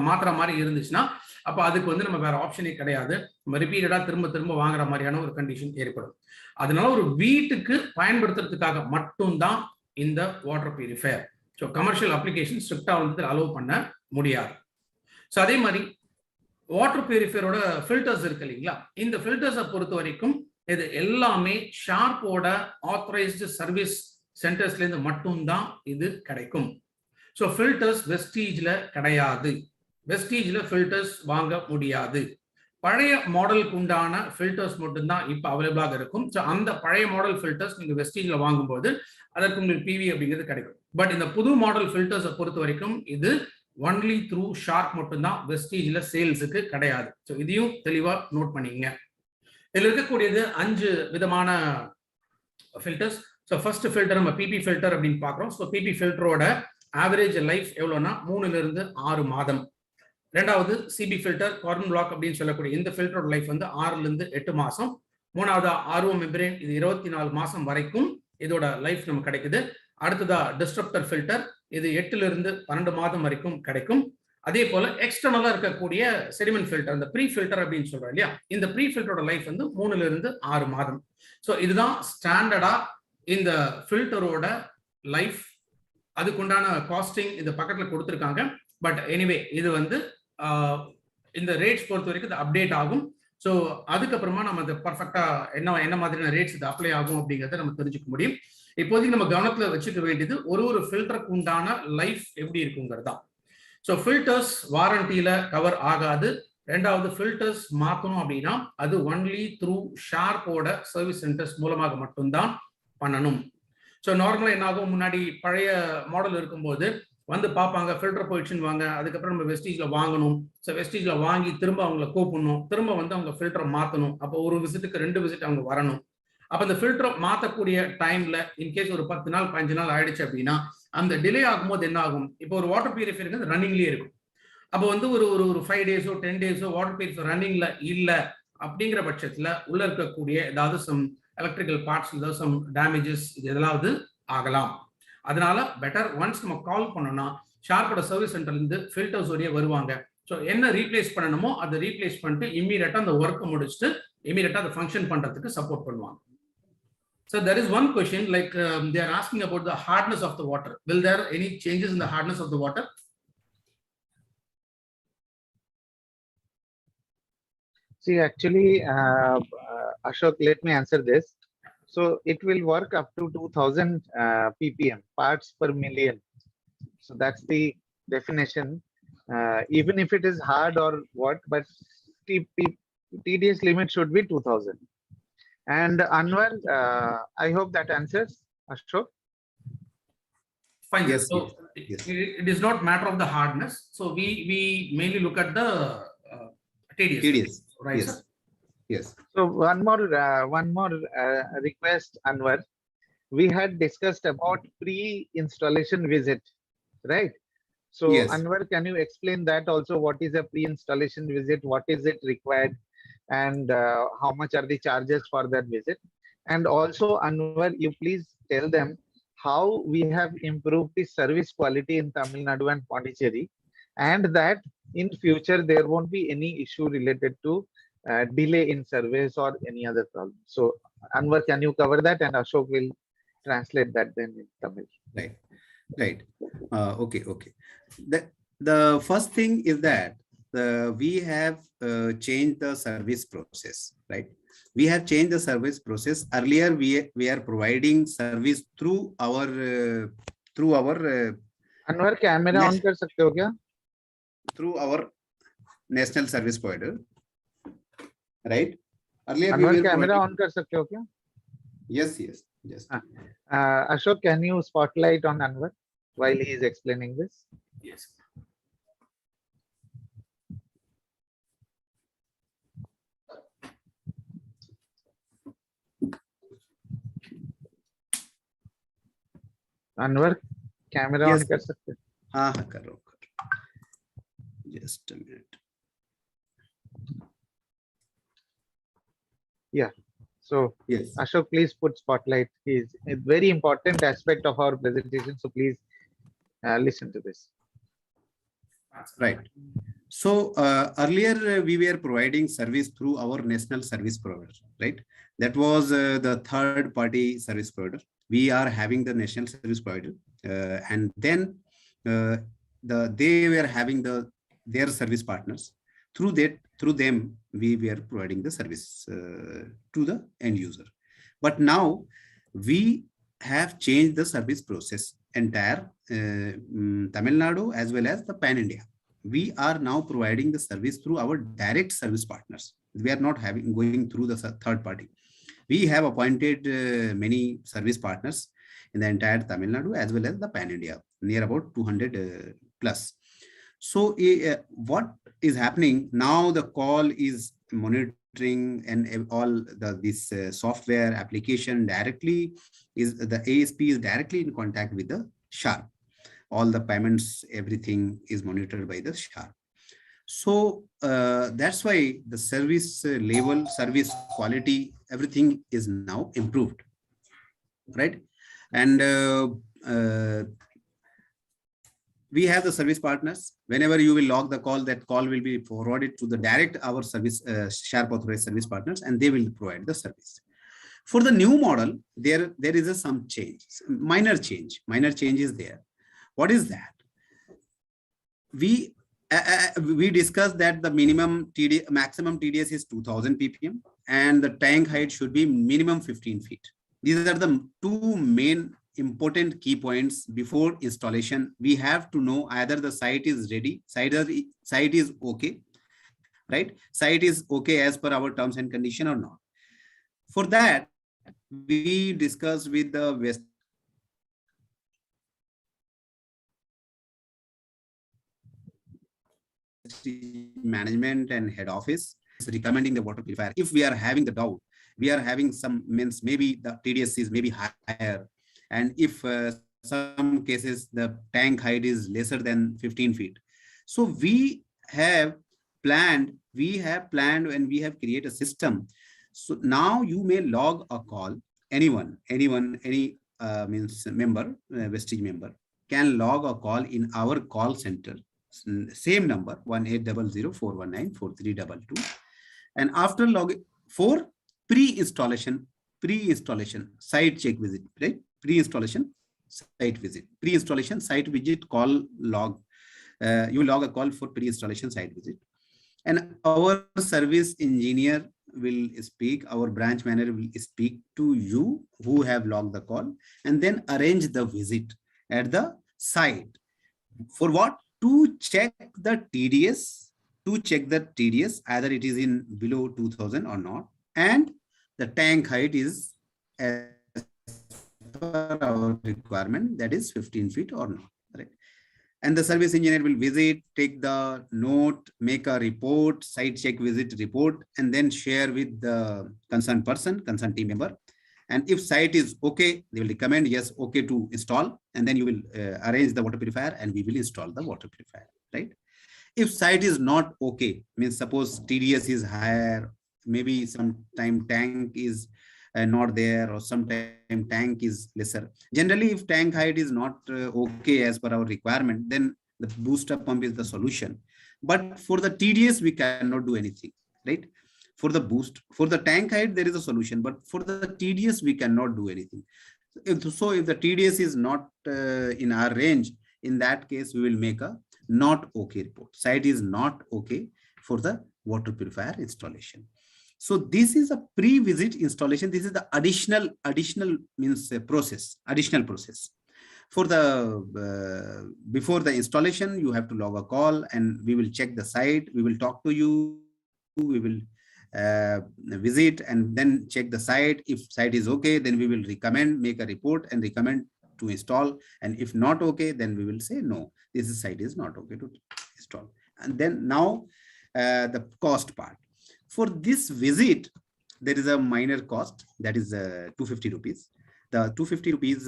[SPEAKER 2] மாத்துற மாதிரி இருந்துச்சுன்னா அப்போ அதுக்கு வந்து நம்ம வேற ஆப்ஷனே கிடையாது, நம்ம ரிப்பீட்டடா திரும்ப வாங்குற மாதிரியான ஒரு கண்டிஷன் ஏற்படும். அதனால ஒரு வீட்டுக்கு பயன்படுத்துறதுக்காக மட்டும்தான் இந்த water purifier. So commercial application ஸ்ட்ரிக்டா வந்து அலோவ் பண்ண முடியாது. ஸோ அதே மாதிரி வாட்டர் பியூரிஃபையரோட ஃபில்டர்ஸ் இருக்கு இல்லைங்களா, இந்த ஃபில்டர்ஸை பொறுத்த வரைக்கும் இது எல்லாமே ஷார்ப்போட ஆத்தரைஸ்டு சர்வீஸ் சென்டர்ஸ்லேருந்து மட்டும்தான் இது கிடைக்கும். ஸோ ஃபில்டர்ஸ் வெஸ்டீஜ்ல கிடையாது, வெஸ்டீஜ்ல ஃபில்டர்ஸ் வாங்க முடியாது. பழைய மாடலுக்கு உண்டான ஃபில்டர்ஸ் மட்டும்தான் இப்போ அவைலபிளாக இருக்கும். ஸோ அந்த பழைய மாடல் ஃபில்டர்ஸ் நீங்கள் வெஸ்டீஜில் வாங்கும்போது அதற்கு உங்களுக்கு பிவி அப்படிங்கிறது கிடைக்கும். பட் இந்த புது மாடல் ஃபில்டர்ஸை பொறுத்த வரைக்கும் இது ஒன்லி த்ரூ ஷார்ப் மட்டும்தான், வெஸ்டீஜில் சேல்ஸுக்கு கிடையாது. ஸோ இதையும் தெளிவாக நோட் பண்ணிங்க. இதில் இருக்கக்கூடியது 5 விதமான ஃபில்டர்ஸ். ஸோ ஃபர்ஸ்ட் ஃபில்டர் நம்ம பிபி ஃபில்டர் அப்படின்னு பார்க்குறோம். ஸோ பிபி ஃபில்டரோட ஆவரேஜ் லைஃப் எவ்வளோன்னா 3 to 6 மாதம். ரெண்டாவது சிபி ஃபில்டர் கார்பன் பிளாக் அப்படின்னு சொல்லக்கூடிய இந்த ஃபில்டரோட லைஃப் வந்து 6 to 8 மாசம். மூணாவது ஆர்ஓ மெம்பரேன், இது 24 மாசம் வரைக்கும் இதோட லைஃப் நமக்கு கிடைக்குது. அடுத்ததா டிஸ்ட்ரப்டர் ஃபில்டர், இது 8 to 12 மாதம் வரைக்கும் கிடைக்கும். அதே போல எக்ஸ்டர்னலா இருக்கக்கூடிய செடிமெண்ட் ஃபில்டர், இந்த ப்ரீ ஃபில்டர் அப்படின்னு சொல்றோம் இல்லையா, இந்த ப்ரீ ஃபில்டரோட லைஃப் வந்து 3 to 6 மாதம். ஸோ இதுதான் ஸ்டாண்டர்டா இந்த ஃபில்டரோட லைஃப். அதுக்குண்டான காஸ்டிங் இந்த பக்கத்துல கொடுத்துருக்காங்க. பட் எனிவே இது வந்து இந்த ரேட்ஸ் பொறுத்த வரைக்கும் இது அப்டேட் ஆகும். ஸோ அதுக்கப்புறமா நம்ம அதை பர்ஃபெக்டா என்ன மாதிரியான ரேட்ஸ் இது அப்ளை ஆகும் அப்படிங்கிறத நம்ம தெரிஞ்சுக்க முடியும். இப்போதைக்கு நம்ம கவனத்துல வச்சுக்க வேண்டியது ஒரு ஃபில்டருக்கு உண்டான லைஃப் எப்படி இருக்குங்கிறது தான். ஸோ ஃபில்டர்ஸ் வாரண்டியில கவர் ஆகாது. ரெண்டாவது ஃபில்டர்ஸ் மாற்றணும் அப்படின்னா அது ஒன்லி த்ரூ ஷார்ப்போட சர்வீஸ் சென்டர்ஸ் மூலமாக மட்டும்தான் பண்ணணும். ஸோ நார்மலாக என்ன ஆகும், முன்னாடி பழைய மாடல் இருக்கும்போது வந்து பார்ப்பாங்க, ஃபில்டர் போயிடுச்சுன்னு வாங்க, அதுக்கப்புறம் நம்ம வெஸ்டீஜில் வாங்கணும். ஸோ வெஸ்டீஜில் வாங்கி திரும்ப அவங்கள கூப்பிடணும், திரும்ப வந்து அவங்க ஃபில்டரை மாற்றணும். அப்போ ஒரு விசிட்டுக்கு 2 விசிட் அவங்க வரணும். அப்போ அந்த ஃபில்டரை மாற்றக்கூடிய டைம்ல இன்கேஸ் ஒரு 10 நாள் 15 நாள் ஆயிடுச்சு அப்படின்னா அந்த டிலே ஆகும்போது என்ன ஆகும், இப்போ ஒரு வாட்டர் பியூரிஃபையர் ரன்னிங்லேயே இருக்கும். அப்போ வந்து ஒரு 5 டேஸோ 10 டேஸோ வாட்டர் பியூரிஃபையர் ரன்னிங்ல இல்லை அப்படிங்கிற பட்சத்தில் உள்ள இருக்கக்கூடிய ஏதாவது சம் எலக்ட்ரிக்கல் பார்ட்ஸ், ஏதாவது சம் டேமேஜஸ் இது எதாவது ஆகலாம். அதனால பெட்டர் ஒன்ஸ் நம்ம கால் பண்ணோம்னா ஷார்ப்போட சர்வீஸ் சென்டர்ல இருந்து ஃபில்டர்ஸ் வழியே வருவாங்க. ஸோ என்ன ரீப்ளேஸ் பண்ணணுமோ அதை ரீப்ளேஸ் பண்ணிட்டு இம்மீடியட்டா அந்த ஒர்க்கை முடிச்சுட்டு இம்மீடியட்டா அதை ஃபங்க்ஷன் பண்றதுக்கு சப்போர்ட் பண்ணுவாங்க. So there is one question like they are asking about the hardness of the water. Will there any changes in the hardness of the water?
[SPEAKER 1] See, actually, Ashok, let me answer this. So it will work up to 2000 ppm, parts per million. So that's the definition. Even if it is hard or what, but TDS limit should be 2000. And Anwar, I hope that answers Ashok.
[SPEAKER 2] Fine.
[SPEAKER 3] Yes,
[SPEAKER 2] So
[SPEAKER 3] yes.
[SPEAKER 2] it is not matter of the hardness. So we mainly look at the TDS. Right,
[SPEAKER 3] Yes.
[SPEAKER 2] sir?
[SPEAKER 3] Yes.
[SPEAKER 1] So one more request, Anwar. We had discussed about pre-installation visit, right? So
[SPEAKER 3] Yes.
[SPEAKER 1] Anwar, can you explain that also? What is a pre-installation visit? What is it required? And how much are the charges for that visit? And also, Anwar, you please tell them how we have improved the service quality in Tamil Nadu and Pondicherry, and that in future there won't be any issue related to delay in service or any other problem. So Anwar, can you cover that, and Ashok will translate that then in Tamil.
[SPEAKER 3] Right. Okay. The first thing is that we have changed the service process, right? We have changed the service process. Earlier, we are providing service through our
[SPEAKER 1] Anwar, camera on कर सकते हो क्या?
[SPEAKER 3] Through our national service provider, right? Earlier,
[SPEAKER 1] Anwar,
[SPEAKER 3] we were
[SPEAKER 1] camera
[SPEAKER 3] providing...
[SPEAKER 1] on कर सकते हो क्या?
[SPEAKER 3] Yes.
[SPEAKER 1] Ashok, can you spotlight on Anwar while he is explaining this?
[SPEAKER 2] Yes.
[SPEAKER 1] Anwar, camera
[SPEAKER 3] Yes.
[SPEAKER 1] on कर सकते हो?
[SPEAKER 3] हाँ कर रहा हूँ. Just a minute.
[SPEAKER 1] Yeah. So
[SPEAKER 3] Yes.
[SPEAKER 1] Ashok, please put spotlight. Is a very important aspect of our presentation. So please listen to this.
[SPEAKER 3] Right. So earlier we were providing service through our national service provider, right? That was the third party service provider. We are having the national service provider, and then they were having their service partners. Through them, we were providing the service to the end user. But now we have changed the service process entire Tamil Nadu as well as the pan India. We are now providing the service through our direct service partners. We are not going through the third party. We have appointed many service partners in the entire Tamil Nadu as well as the pan India, near about 200 plus. So what is happening now? The call is monitoring and all this software application directly is the ASP is directly in contact with the Sharp. All the payments, everything is monitored by the Sharp. So that's why the service level, service quality, everything is now improved, right? And we have the service partners. Whenever you will log the call, that call will be forwarded to the direct our service Sharp authorized service partners, and they will provide the service. For the new model, there is some change, minor change is there. What is that? We, we discussed that the maximum TDS is 2000 ppm and the tank height should be minimum 15 feet. These are the two main important key points before installation. We have to know either the site is ready, site is okay, right? Site is okay as per our terms and condition or not. For that, we discussed with the management and head office recommending the water purifier. If we are having the doubt, we are having some means maybe the TDS is maybe higher, and if some cases the tank height is lesser than 15 feet. So we have planned and we have created a system. So now you may log a call, any means member, Vestige member can log a call in our call center, same number 1800-419-4322, and after login for pre-installation site check visit, right? Pre-installation site visit call log. You log a call for pre-installation site visit, and our service engineer will speak, our branch manager will speak to you who have logged the call, and then arrange the visit at the site. For what? To check the TDS, either it is in below 2000 or not, and the tank height is as per our requirement, that is 15 feet or not, right? And the service engineer will visit, take the note, make a report, site check visit report, and then share with the concerned team member. And if site is okay, they will recommend yes, okay to install, and then you will arrange the water purifier and we will install the water purifier, right? If site is not okay, means suppose TDS is higher, maybe sometime tank is not there, or sometime tank is lesser. Generally, if tank height is not okay as per our requirement, then the booster pump is the solution. But for the TDS, we cannot do anything, right? For the tank height, there is a solution, but for the TDS, we cannot do anything. If the TDS is not in our range, in that case, we will make a not okay report. Site is not okay for the water purifier installation. So this is a pre-visit installation. This is the additional means additional process. For the before the installation, you have to log a call and we will check the site. We will talk to you. We will visit and then check the site. If site is okay, then we will make a report and recommend to install. And if not okay, then we will say no, this site is not okay to install. And then now the cost part. For this visit, there is a minor cost, that is 250 rupees. The 250 rupees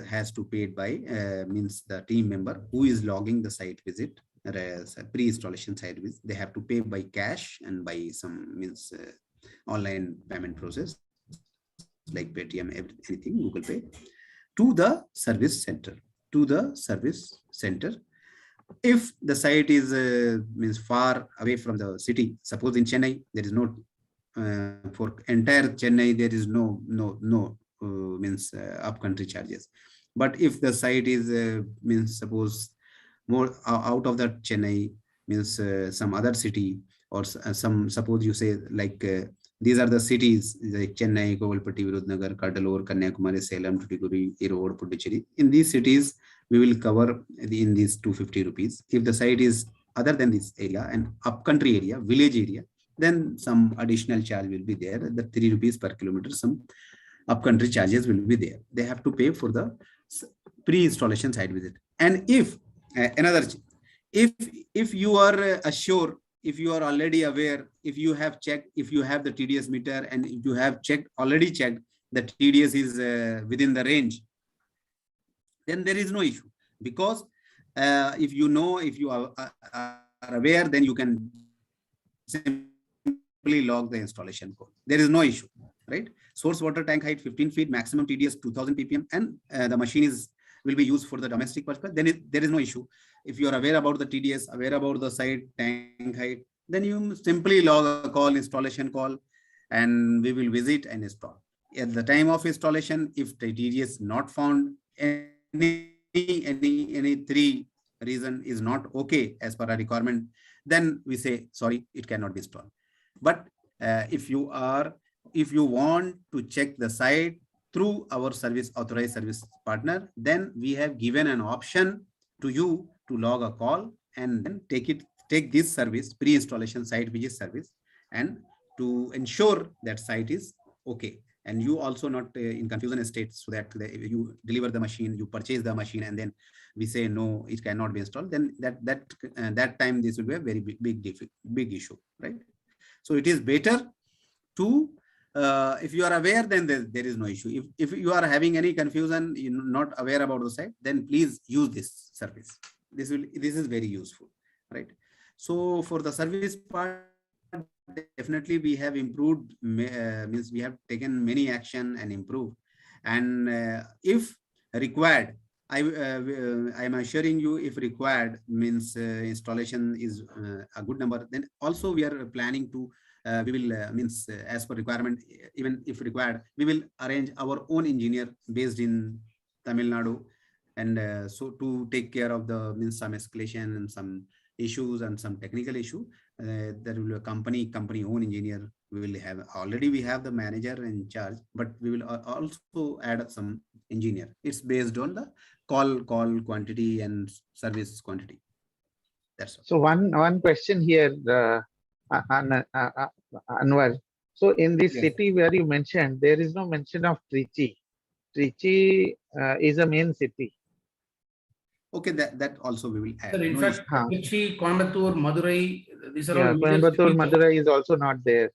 [SPEAKER 3] has to be paid by means the team member who is logging the site visit, pre-installation site visit. They have to pay by cash and by some means online payment process like Paytm, anything, Google Pay, to the service center. If the site is means far away from the city, suppose in Chennai, there is no for entire Chennai, there is no means upcountry charges. But if the site is means suppose more out of that Chennai, means some other city, or some, suppose you say like these are the cities like Chennai, Kovalpatti, Virudhunagar, Cuddalore, Kanyakumari, Salem, Tuticorin, Erode, Puducherry. In these cities, we will cover in these 250 rupees. If the site is other than this area and upcountry area, village area, then some additional charge will be there. The 3 rupees per kilometer, some upcountry charges will be there. They have to pay for the pre-installation site visit. And if if you are assured, if you are already aware, if you have checked, if you have the TDS meter and if you have already checked the TDS is within the range, then there is no issue. Because if you know, if you are aware, then you can simply log the installation code. There is no issue, right? Source water tank height 15 feet, maximum TDS 2000 ppm, and the machine will be used for the domestic purpose. Then there is no issue. If you are aware about the TDS, aware about the site tank height, then you simply log a call, installation call, and we will visit and install. At the time of installation, if the TDS not found, any 3 reason is not okay as per our requirement, then we say, sorry, it cannot be installed. But if you want to check the site through our authorized service partner, then we have given an option to you to log a call and then take this service, pre-installation site visit service, and to ensure that site is okay. And you also not in confusion state, so that you deliver the machine, you purchase the machine, and then we say no, it cannot be installed. Then that time this will be a very big issue, right? So it is better to if you are aware, then there is no issue. If you are having any confusion, you're not aware about the site, then please use this service. This is very useful, right? So for the service part, definitely we have improved, means we have taken many action and improved. And if required, I am assuring you, if required, means installation is a good number, then also we are planning to we will means as per requirement, even if required, we will arrange our own engineer based in Tamil Nadu, and so to take care of the means some escalation and some issues and some technical issue. There will be a company own engineer. We will have, already we have the manager in charge, but we will also add some engineer. It's based on the call quantity and service quantity. That's all.
[SPEAKER 1] So one question here, Anwar. So in this city where you mentioned, there is no mention of Trichy. Trichy is a main city.
[SPEAKER 3] Okay, that also we will add.
[SPEAKER 2] Sir, in fact, Trichy, Coimbatore, Madurai, these are all
[SPEAKER 1] Coimbatore, Madurai is also not there.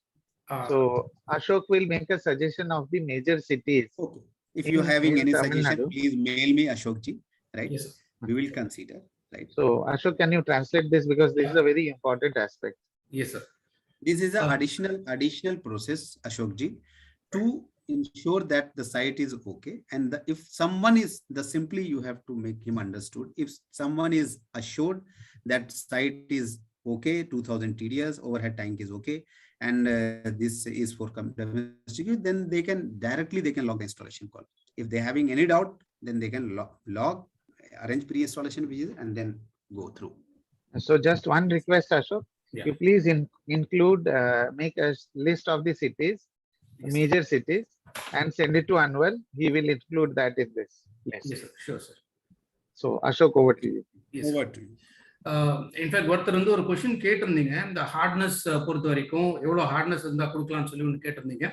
[SPEAKER 1] So Ashok will make a suggestion of the major cities.
[SPEAKER 3] Okay. If you are having any suggestion, please mail me, Ashokji, right? Yes. We will consider, right?
[SPEAKER 1] So Ashok, can you translate this, because this is a very important aspect?
[SPEAKER 2] Yes, sir.
[SPEAKER 3] This is an additional process, Ashokji, to ensure that the site is okay. And if someone is, simply you have to make him understood. If someone is assured that site is okay, 2000 TDS, overhead tank is okay, and this is for domestic, then they can directly log the installation call. If they're having any doubt, then they can log, arrange pre-installation visit, and then go through.
[SPEAKER 1] So just one request, Ashok. You please include, make a list of the cities, major cities, and send it to Anwar. He will include that in this.
[SPEAKER 2] Yes, sir. Sure, sir.
[SPEAKER 1] So Ashok, over to you.
[SPEAKER 2] Yes, over to you. In fact ஒருத்தர் வந்து ஒரு question கேட்டிருந்தீங்க, இந்த hardness பொறுத்த வரைக்கும் எவ்வளோ hardness இருந்தால் கொடுக்கலாம்னு சொல்லி ஒன்று கேட்டிருந்தீங்க.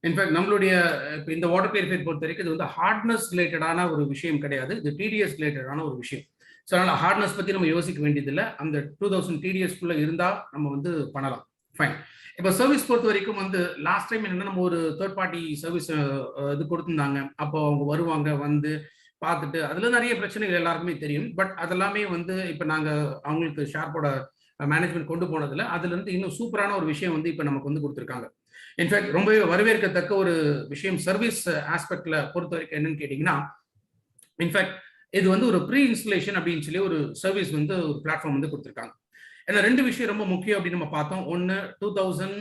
[SPEAKER 2] இன்ஃபேக்ட் நம்மளுடைய இப்போ இந்த வாட்டர் பியூரிஃபையர் பொறுத்த வரைக்கும் இது வந்து ஹார்ட்னஸ் ரிலேட்டடான ஒரு விஷயம் கிடையாது, இது டிடிஎஸ் ரிலேட்டடான ஒரு விஷயம். ஸோ அதனால் ஹார்ட்னஸ் பற்றி நம்ம யோசிக்க வேண்டியதில்லை. அந்த 2000 டிடிஎஸ்க்குள்ளே இருந்தால் நம்ம வந்து பண்ணலாம். ஃபைன். இப்போ சர்வீஸ் பொறுத்த வரைக்கும் வந்து லாஸ்ட் டைம் என்னென்னா, நம்ம ஒரு தேர்ட் பார்ட்டி சர்வீஸ் இது கொடுத்துருந்தாங்க. அப்போ அவங்க வருவாங்க, வந்து பார்த்துட்டு அதில் நிறைய பிரச்சனைகள் எல்லாருக்குமே தெரியும். பட் அதெல்லாமே வந்து இப்போ நாங்கள் அவங்களுக்கு ஷார்ப்போட மேனேஜ்மெண்ட் கொண்டு போனதில் அதுலேருந்து இன்னும் சூப்பரான ஒரு விஷயம் வந்து இப்போ நமக்கு வந்து கொடுத்துருக்காங்க. இன்ஃபேக்ட் ரொம்பவே வரவேற்கத்தக்க ஒரு விஷயம் சர்வீஸ் ஆஸ்பெக்ட்ல பொறுத்த வரைக்கும் என்னன்னு கேட்டிங்கன்னா, இன்ஃபேக்ட் இது வந்து ஒரு ப்ரீ இன்ஸ்டலேஷன் அப்படின்னு சொல்லி ஒரு சர்வீஸ் வந்து ஒரு பிளாட்ஃபார்ம் வந்து கொடுத்துருக்காங்க. ஏன்னா ரெண்டு விஷயம் ரொம்ப முக்கியம் அப்படின்னு நம்ம பார்த்தோம். ஒன்று 2000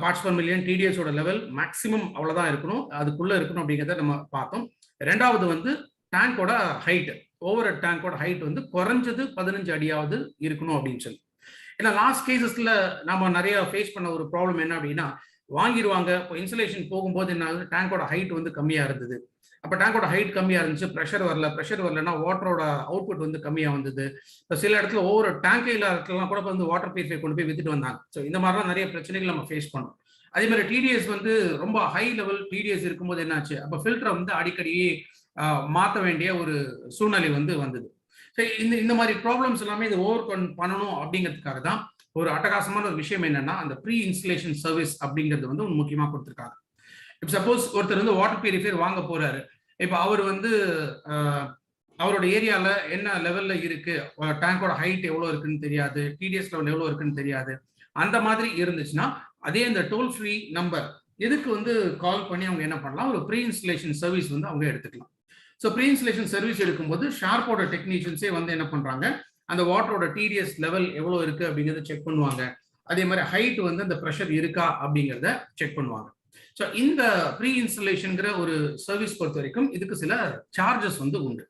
[SPEAKER 2] பார்ட்ஸ் பர் மில்லியன் டிடிஎஸோட லெவல் மேக்ஸிமம் அவ்வளோதான் இருக்கணும், அதுக்குள்ளே இருக்கணும் அப்படிங்கிறத நம்ம பார்த்தோம். ரெண்டாவது வந்து டேங்கோட ஹைட், ஓவர் டேங்கோட ஹைட் வந்து குறைஞ்சது 15 அடியாவது இருக்கணும் அப்படின்னு சொல்லி. ஏன்னா லாஸ்ட் கேசஸ்ல நம்ம நிறைய ஃபேஸ் பண்ண ஒரு ப்ராப்ளம் என்ன அப்படின்னா, வாங்கிடுவாங்க, இப்போ இன்சுலேஷன் போகும்போது என்ன ஆகுது, டேங்கோட ஹைட் வந்து கம்மியாக இருந்தது. அப்போ டேங்கோட ஹைட் கம்மியாக இருந்துச்சு, ப்ரெஷர் வரலன்னா வாட்டரோட அவுட்புட் வந்து கம்மியாக வந்தது. இப்போ சில இடத்துல ஒவ்வொரு டேங்க் இல்லாத இடத்துலலாம் கூட வந்து வாட்டர் பியூரிஃபை கொண்டு போய் வித்துட்டு வந்தாங்க. ஸோ இந்த மாதிரிலாம் நிறைய பிரச்சனைகள் நம்ம ஃபேஸ் பண்ணோம். அதே மாதிரி டிடிஎஸ் வந்து ரொம்ப ஹை லெவல் டிடிஎஸ் இருக்கும்போது என்னாச்சு, அப்போ ஃபில்டரை வந்து அடிக்கடி மாற்ற வேண்டிய ஒரு சூழ்நிலை வந்து வந்தது. ஸோ இந்த மாதிரி ப்ராப்ளம்ஸ் எல்லாமே இது ஓவர் கம் பண்ணணும் அப்படிங்கிறதுக்காக தான் ஒரு அட்டகாசமான ஒரு விஷயம் என்னன்னா, அந்த ப்ரீ இன்ஸ்டலேஷன் சர்வீஸ் அப்படிங்கிறது வந்து ஒன்று முக்கியமாக கொடுத்துருக்காங்க. இப்போ சப்போஸ் ஒருத்தர் வந்து வாட்டர் பியூரிஃபையர் வாங்க போறாரு, இப்போ அவர் வந்து அவரோட ஏரியாவில் என்ன லெவலில் இருக்கு, டேங்கோட ஹைட் எவ்வளோ இருக்குன்னு தெரியாது, டிடிஎஸ் லெவல் எவ்வளோ இருக்குன்னு தெரியாது. அந்த மாதிரி இருந்துச்சுன்னா அதே இந்த டோல் ஃப்ரீ நம்பர் இதுக்கு வந்து கால் பண்ணி அவங்க என்ன பண்ணலாம், ஒரு ப்ரீ இன்ஸ்டலேஷன் சர்வீஸ் வந்து அவங்க எடுத்துக்கலாம். ஸோ ப்ரீ இன்ஸ்டலேஷன் சர்வீஸ் எடுக்கும்போது ஷார்ப்போட டெக்னீஷியன்ஸே வந்து என்ன பண்ணுறாங்க, அந்த வாட்டரோட டிடிஎஸ் லெவல் எவ்வளோ இருக்குது அப்படிங்கிறத செக் பண்ணுவாங்க. அதே மாதிரி ஹைட் வந்து அந்த ப்ரெஷர் இருக்கா அப்படிங்கிறத செக் பண்ணுவாங்க. ஸோ இந்த ப்ரீ இன்ஸ்டலேஷனுங்கிற ஒரு சர்வீஸ் பொறுத்த வரைக்கும் இதுக்கு சில சார்ஜஸ் வந்து உண்டு.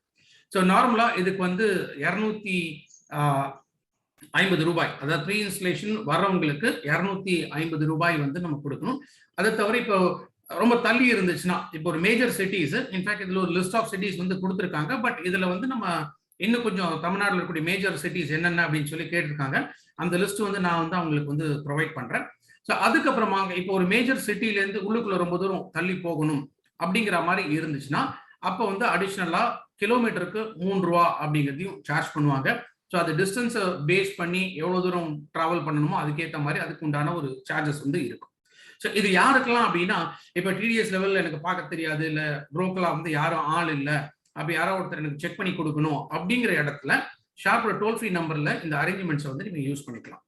[SPEAKER 2] ஸோ நார்மலா இதுக்கு வந்து 250 ரூபாய், அதாவது ப்ரீ இன்ஸ்டலேஷன் வர்றவங்களுக்கு 250 ரூபாய் வந்து நம்ம கொடுக்கணும். அதை தவிர இப்போ ரொம்ப தள்ளி இருந்துச்சுன்னா, இப்போ ஒரு மேஜர் சிட்டிஸ், இன்ஃபேக்ட் இதுல ஒரு லிஸ்ட் ஆஃப் சிட்டிஸ் வந்து கொடுத்துருக்காங்க. பட் இதுல வந்து நம்ம இன்னும் கொஞ்சம் தமிழ்நாட்டில் இருக்கக்கூடிய மேஜர் சிட்டிஸ் என்னென்ன அப்படின்னு சொல்லி கேட்டிருக்காங்க. அந்த லிஸ்ட் வந்து நான் வந்து அவங்களுக்கு வந்து ப்ரொவைட் பண்றேன். ஸோ அதுக்கப்புறமா இப்போ ஒரு மேஜர் சிட்டிலேருந்து உள்ளுக்குள்ள ரொம்ப தூரம் தள்ளி போகணும் அப்படிங்கிற மாதிரி இருந்துச்சுன்னா, அப்போ வந்து அடிஷ்னலா கிலோமீட்டருக்கு 3 ரூபா அப்படிங்கிறதையும் சார்ஜ் பண்ணுவாங்க. ஸோ அது டிஸ்டன்ஸை பேஸ் பண்ணி எவ்வளோ தூரம் டிராவல் பண்ணணுமோ அதுக்கேற்ற மாதிரி அதுக்கு உண்டான ஒரு சார்ஜஸ் வந்து இருக்கும். ஸோ இது யாருக்கெல்லாம் அப்படின்னா, இப்போ டிடிஎஸ் லெவலில் எனக்கு பார்க்க தெரியாது, இல்லை புரோக்கலாக வந்து யாரும் ஆள் இல்லை, அப்படி யாரோ ஒருத்தர் எனக்கு செக் பண்ணி கொடுக்கணும் அப்படிங்கிற இடத்துல ஷார்ப்போட டோல் ஃப்ரீ நம்பர்ல இந்த அரேஞ்ச்மெண்ட்ஸை வந்து நீங்க யூஸ் பண்ணிக்கலாம்.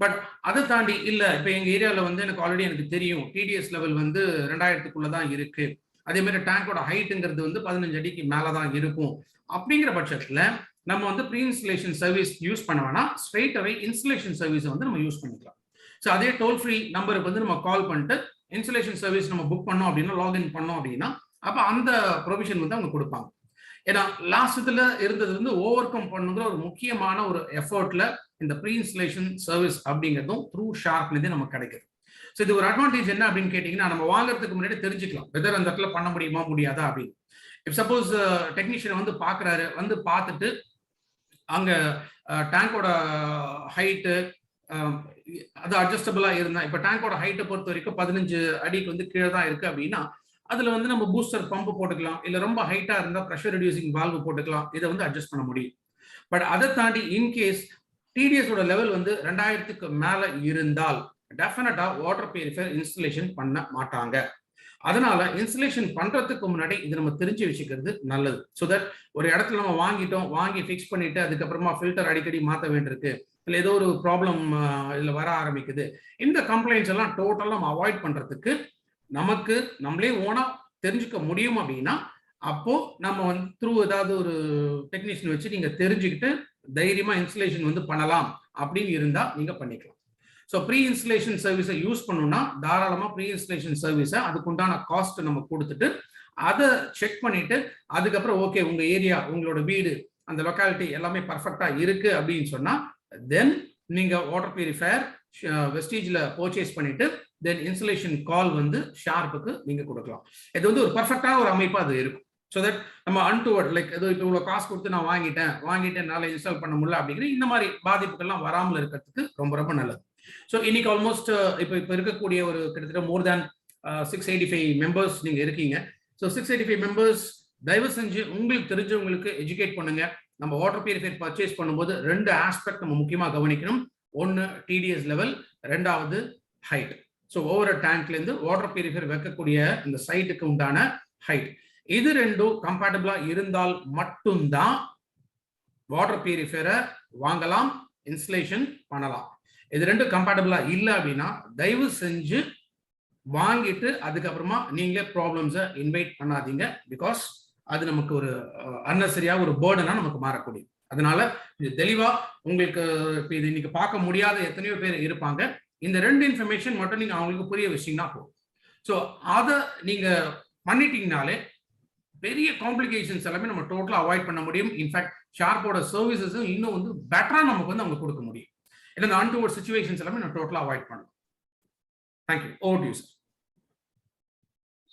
[SPEAKER 2] பட் அதை தாண்டி இல்லை, இப்போ எங்க ஏரியாவில் வந்து எனக்கு ஆல்ரெடி எனக்கு தெரியும் டிடிஎஸ் லெவல் வந்து 2000க்குள்ள தான் இருக்கு, அதே மாதிரி டேங்கோட ஹைட்டுங்கிறது வந்து 15 அடிக்கு மேலே தான் இருக்கும் அப்படிங்கிற பட்சத்தில் நம்ம வந்து ப்ரீ இன்ஸ்டலேஷன் சர்வீஸ் யூஸ் பண்ண வேணா, ஸ்ட்ரெயிட் அவே இன்ஸ்டலேஷன் சர்வீஸை வந்து நம்ம யூஸ் பண்ணிக்கலாம். ஸோ அதே டோல் ஃப்ரீ நம்பருக்கு வந்து நம்ம கால் பண்ணிட்டு இன்ஸ்டலேஷன் சர்வீஸ் நம்ம புக் பண்ணோம் அப்படின்னா, லாகின் பண்ணோம் அப்படின்னா, அப்போ அந்த ப்ரொவிஷன் வந்து அவங்க கொடுப்பாங்க. ஏன்னா லாஸ்ட் இதுல இருந்தது வந்து ஓவர் கம் பண்ணுங்கிற ஒரு முக்கியமான ஒரு எஃபர்ட்ல இந்த ப்ரீ இன்ஸ்டலேஷன் சர்வீஸ் அப்படிங்கிறதும் த்ரூ ஷார்ப்லேருந்து நமக்கு கிடைக்குது. ஸோ இது ஒரு அட்வான்டேஜ் என்ன அப்படின்னு கேட்டீங்கன்னா, நம்ம வாங்குறதுக்கு முன்னாடி தெரிஞ்சுக்கலாம் வெதர் அந்த இடத்துல பண்ண முடியுமா முடியாதா அப்படின்னு. இப் சப்போஸ் டெக்னீஷியன் வந்து பார்க்குறாரு, வந்து பார்த்துட்டு அங்க டேங்கோட ஹைட்டு அது அட்ஜஸ்டபிளா இருந்தா, இப்போ டேங்கோட ஹைட்டை பொறுத்த வரைக்கும் 15 அடிக்கு வந்து கீழே தான் இருக்கு அப்படின்னா, அதுல வந்து நம்ம பூஸ்டர் பம்ப் போட்டுக்கலாம், இல்ல ரொம்ப ஹைட்டா இருந்தா ப்ரெஷர் ரெடியூசிங் வால்வு போட்டுக்கலாம், இதை வந்து அட்ஜஸ்ட் பண்ண முடியும். பட் அதை தாண்டி இன்கேஸ் டிடிஎஸோட லெவல் வந்து 2000க்கு மேல இருந்தால் டெஃபினட்டா வாட்டர் பியூரிஃபையர் இன்ஸ்டலேஷன் பண்ண மாட்டாங்க. அதனால இன்ஸ்டலேஷன் பண்றதுக்கு முன்னாடி இது நம்ம தெரிஞ்சு வச்சுக்கிறது நல்லது. ஸோ தட் ஒரு இடத்துல நம்ம வாங்கிட்டோம், வாங்கி ஃபிக்ஸ் பண்ணிட்டு அதுக்கப்புறமா ஃபில்டர் அடிக்கடி மாற்ற வேண்டியிருக்கு, இல்லை ஏதோ ஒரு ப்ராப்ளம் இதுல வர ஆரம்பிக்குது, இந்த கம்ப்ளைண்ட்ஸ் எல்லாம் டோட்டலாக நம்ம அவாய்ட் பண்றதுக்கு நமக்கு நம்மளே ஓனா தெரிஞ்சுக்க முடியும் அப்படின்னா, அப்போ நம்ம வந்து த்ரூ ஏதாவது ஒரு டெக்னீஷியன் வச்சு நீங்க தெரிஞ்சுக்கிட்டு தைரியமா இன்ஸ்டலேஷன் வந்து பண்ணலாம் அப்படின்னு இருந்தா நீங்க பண்ணிக்கலாம். ஸோ ப்ரீ இன்ஸ்டலேஷன் சர்வீஸை யூஸ் பண்ணணும்னா தாராளமா ப்ரீ இன்ஸ்டலேஷன் சர்வீஸை அதுக்குண்டான காஸ்ட் நம்ம கொடுத்துட்டு அதை செக் பண்ணிட்டு அதுக்கப்புறம் ஓகே உங்க ஏரியா உங்களோட வீடு அந்த லொக்காலிட்டி எல்லாமே பர்ஃபெக்டா இருக்கு அப்படின்னு சொன்னா தென் நீங்க வாட்டர் பியூரிஃபையர் வெஸ்டீஜ்ல பர்ச்சேஸ் பண்ணிட்டு தென் இன்ஸ்டலேஷன் கால் வந்து ஷார்ப்புக்கு நீங்க கொடுக்கலாம். இது வந்து ஒரு பர்ஃபெக்டான ஒரு அமைப்பா அது இருக்கும். ஸோ தட் நம்ம அன்டுவர்ட் லைக் ஏதோ இப்போ இவ்வளோ காசு கொடுத்து நான் வாங்கிட்டேன் என்னால் இன்ஸ்டால் பண்ண முடியல அப்படிங்கிற இந்த மாதிரி பாதிப்புகள்லாம் வராமல் இருக்கிறதுக்கு ரொம்ப ரொம்ப நல்லது. ஸோ இன்னைக்கு ஆல்மோஸ்ட் இப்போ இருக்கக்கூடிய ஒரு கிட்டத்தட்ட மோர் தேன் 685 மெம்பர்ஸ் நீங்க இருக்கீங்க. ஸோ 685 மெம்பர்ஸ் தயவு செஞ்சு உங்களுக்கு தெரிஞ்சவங்களுக்கு எஜுகேட் பண்ணுங்க. நம்ம வாட்டர் பியூரிஃபையர் பர்ச்சேஸ் பண்ணும்போது 2 ஆஸ்பெக்ட் நம்ம முக்கியமாக கவனிக்கணும். ஒன்று டிடிஎஸ் லெவல், ரெண்டாவது ஹைட். ஸோ ஒவ்வொரு டேங்க்ல இருந்து வாட்டர் பியூரிஃபையர் வைக்கக்கூடிய இந்த சைட்டுக்கு உண்டான ஹைட், இது ரெண்டும் கம்பேட்டபிளா இருந்தால் மட்டும்தான் வாட்டர் பியூரிஃபையரை வாங்கலாம், இன்ஸ்டலேஷன் பண்ணலாம். இது ரெண்டும் கம்பேட்டபிளா இல்லை அப்படின்னா தயவு செஞ்சு வாங்கிட்டு அதுக்கப்புறமா நீங்களே ப்ராப்ளம்ஸை இன்வைட் பண்ணாதீங்க. பிகாஸ் அது நமக்கு ஒரு அன்னெசரியா ஒரு பேர்டனா நமக்கு மாறக்கூடியது. அதனால இது தெளிவா உங்களுக்கு இது இன்னைக்கு பார்க்க முடியாத எத்தனையோ பேர் இருப்பாங்க. இந்த 2 இன்ஃபர்மேஷன் மட்டும் நீங்க அவங்களுக்கு புரிய வச்சீங்கன்னா போதும். ஸோ அதை நீங்க பண்ணிட்டீங்கனாலே பெரிய காம்ப்ளிகேஷன்ஸ் எல்லாமே நம்ம டோட்டலா அவாய்ட் பண்ண முடியும். இன்ஃபேக்ட் ஷார்ப்போட சர்வீசஸும் இன்னும் வந்து பெட்டரா நமக்கு வந்து அவங்க கொடுக்க முடியும். ஏன்னா இந்த அன்டுவர்ட் சிச்சுவேஷன்ஸ் எல்லாமே நம்ம டோட்டலா அவாய்ட் பண்ணணும். Thank you. Over to you sir.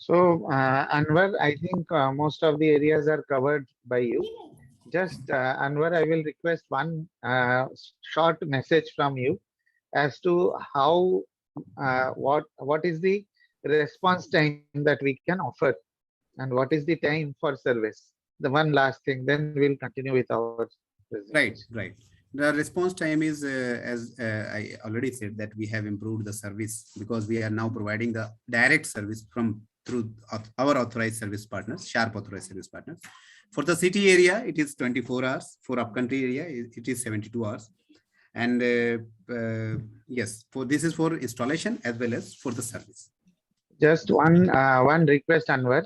[SPEAKER 1] So, Anwar, I think most of the areas are covered by you. Just, Anwar, I will request one short message from you as to how, what is the response time that we can offer and what is the time for service. The one last thing, then we'll continue with our presentation.
[SPEAKER 3] Right. The response time is, as I already said, that we have improved the service because we are now providing the direct service through our authorized service partners, Sharp authorized service partners. For the city area, it is 24 hours. For upcountry area, it is 72 hours. And yes, this is for installation as well as for the service.
[SPEAKER 1] Just one request, Anwar.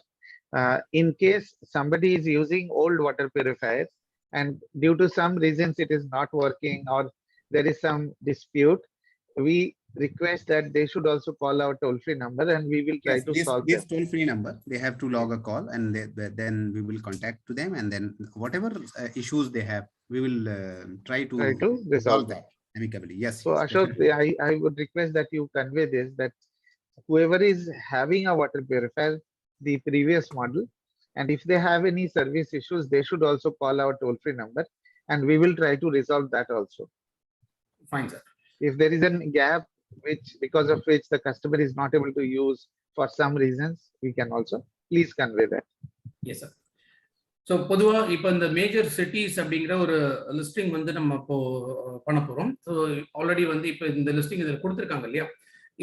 [SPEAKER 1] In case somebody is using old water purifiers and due to some reasons it is not working or there is some dispute, we request that they should also call our toll-free number, and we will try to solve
[SPEAKER 3] this
[SPEAKER 1] them.
[SPEAKER 3] toll-free number. They have to log a call, and then we will contact to them, and then whatever issues they have, we will try to
[SPEAKER 1] resolve
[SPEAKER 3] that amicably. Yes.
[SPEAKER 1] So Ashok, I would request that you convey this, that whoever is having a water purifier, the previous model, and if they have any service issues, they should also call our toll-free number, and we will try to resolve that also.
[SPEAKER 2] Fine, sir.
[SPEAKER 1] If there is a gap because of which the customer is not able to use for some reasons, we can also please convey that.
[SPEAKER 2] Yes, sir. So பொதுவாக இப்போ இந்த major cities அப்படிங்கிற ஒரு listing வந்து நம்ம இப்போ பண்ண போகிறோம். ஸோ ஆல்ரெடி வந்து இப்போ இந்த லிஸ்டிங் இதில் கொடுத்துருக்காங்க இல்லையா,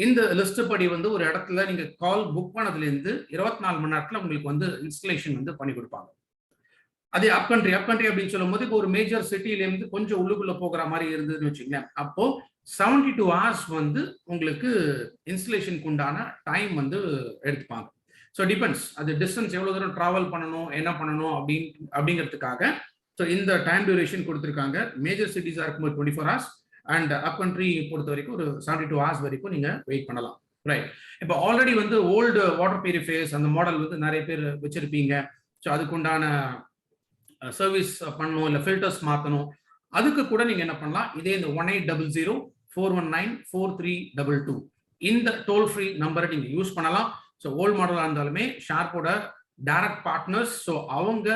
[SPEAKER 2] இந்த லிஸ்ட் படி வந்து ஒரு இடத்துல நீங்கள் கால் புக் பண்ணதுலேருந்து 24 மணி நேரத்தில் உங்களுக்கு வந்து இன்ஸ்டலேஷன் வந்து பண்ணி கொடுப்பாங்க. அதே அப் கண்ட்ரி அப்படின்னு சொல்லும் போது இப்போ ஒரு மேஜர் சிட்டிலேருந்து கொஞ்சம் உள்ளுக்குள்ள போகிற மாதிரி இருந்ததுன்னு வச்சுக்கோங்களேன், அப்போ 72 hours வந்து உங்களுக்கு இன்ஸ்டலேஷனுக்கு உண்டான டைம் வந்து எடுத்துப்பாங்க. ஸோ டிபெண்ட்ஸ், அது டிஸ்டன்ஸ் எவ்வளோ தூரம் ட்ராவல் பண்ணணும், என்ன பண்ணணும் அப்படிங்கிறதுக்காக ஸோ இந்த டைம் டியூரேஷன் கொடுத்துருக்காங்க. மேஜர் சிட்டிஸாக இருக்கும்போது 24 hours, அண்ட் அப் கண்ட்ரி பொறுத்த வரைக்கும் ஒரு 72 hours வரைக்கும் நீங்கள் வெயிட் பண்ணலாம். ரைட். இப்போ ஆல்ரெடி வந்து ஓல்டு வாட்டர் பியூரிஃபையர்ஸ் அந்த மாடல் வந்து நிறைய பேர் வச்சிருப்பீங்க. ஸோ அதுக்குண்டான சர்வீஸ் பண்ணணும், இல்லை ஃபில்டர்ஸ் மாற்றணும், அதுக்கு கூட நீங்கள் என்ன பண்ணலாம், இதே இந்த 1800-419-4322 இந்த டோல் ஃப்ரீ நம்பரை நீங்கள் யூஸ் பண்ணலாம். ஸோ ஓல்டு மாடலாக இருந்தாலுமே ஷார்ப்போட டைரக்ட் பார்ட்னர்ஸ், ஸோ அவங்க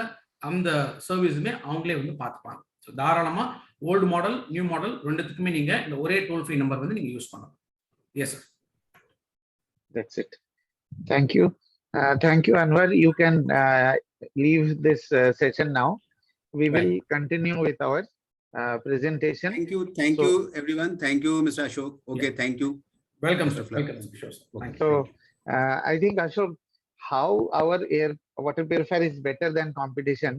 [SPEAKER 2] அந்த சர்வீஸுமே அவங்களே வந்து பார்த்துப்பாங்க. ஸோ தாராளமாக ஓல்டு மாடல் நியூ மாடல் ரெண்டுத்துக்குமே நீங்கள் இந்த ஒரே டோல் ஃப்ரீ நம்பர் வந்து நீங்கள் யூஸ் பண்ணலாம். Yes sir.
[SPEAKER 1] That's it. Thank you. Thank you, Anwar. You can leave this session now. We will continue with our presentation.
[SPEAKER 3] Thank you, everyone. Thank you, Mr. Ashok. Okay, thank you.
[SPEAKER 2] Welcome, sir. Welcome, sir. Thank you.
[SPEAKER 1] So, I think, Ashok, how our water purifier is better than competition.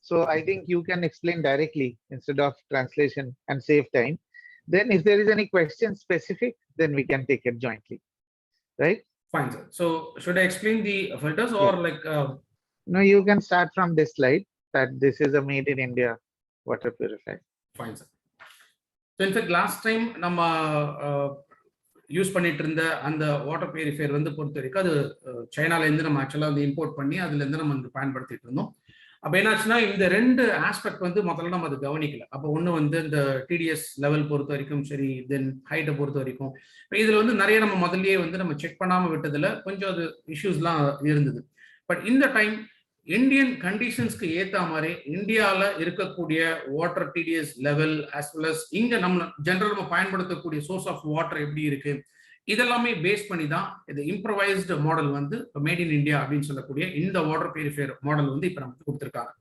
[SPEAKER 1] So I think you can explain directly instead of translation and save time. Then if there is any question specific, then we can take it jointly. Right?
[SPEAKER 2] Fine, sir. So should I explain the filters or like...
[SPEAKER 1] No, you can start from this slide that this is a made in India water purifier.
[SPEAKER 2] Fine, sir. So in fact, last time நம்ம use பண்ணிட்டு இருந்த அந்த water purifier வந்து பொறுத்த வரைக்கும் அது சைனாலேருந்து நம்ம ஆக்சுவலாக வந்து இம்போர்ட் பண்ணி அதுலேருந்து நம்ம வந்து பயன்படுத்திட்டு இருந்தோம். அப்போ என்னாச்சுன்னா இந்த ரெண்டு ஆஸ்பெக்ட் வந்து முதல்ல நம்ம அது கவனிக்கல. அப்போ ஒன்று வந்து இந்த டிடிஎஸ் லெவல் பொறுத்த வரைக்கும் சரி, தென் ஹைட்டை பொறுத்த வரைக்கும் இப்போ இதில் வந்து நிறைய நம்ம முதல்லயே வந்து நம்ம செக் பண்ணாமல் விட்டதில் கொஞ்சம் அது இஷ்யூஸ்லாம் இருந்தது. பட் இந்த டைம் இந்தியன் கண்டிஷன்ஸ்க்கு ஏற்ற மாதிரி இந்தியாவில் இருக்கக்கூடிய water TDS level as well as இங்கே நம்ம ஜென்ரல் நம்ம பயன்படுத்தக்கூடிய சோர்ஸ் ஆஃப் வாட்டர் எப்படி இருக்கு, இதெல்லாமே பேஸ் பண்ணி தான் இது இம்ப்ரவைஸ்டு மாடல் வந்து மேட் இன் இந்தியா அப்படின்னு சொல்லக்கூடிய இந்த வாட்டர் பியூரிஃபையர் மாடல் வந்து இப்போ நமக்கு கொடுத்துருக்காங்க.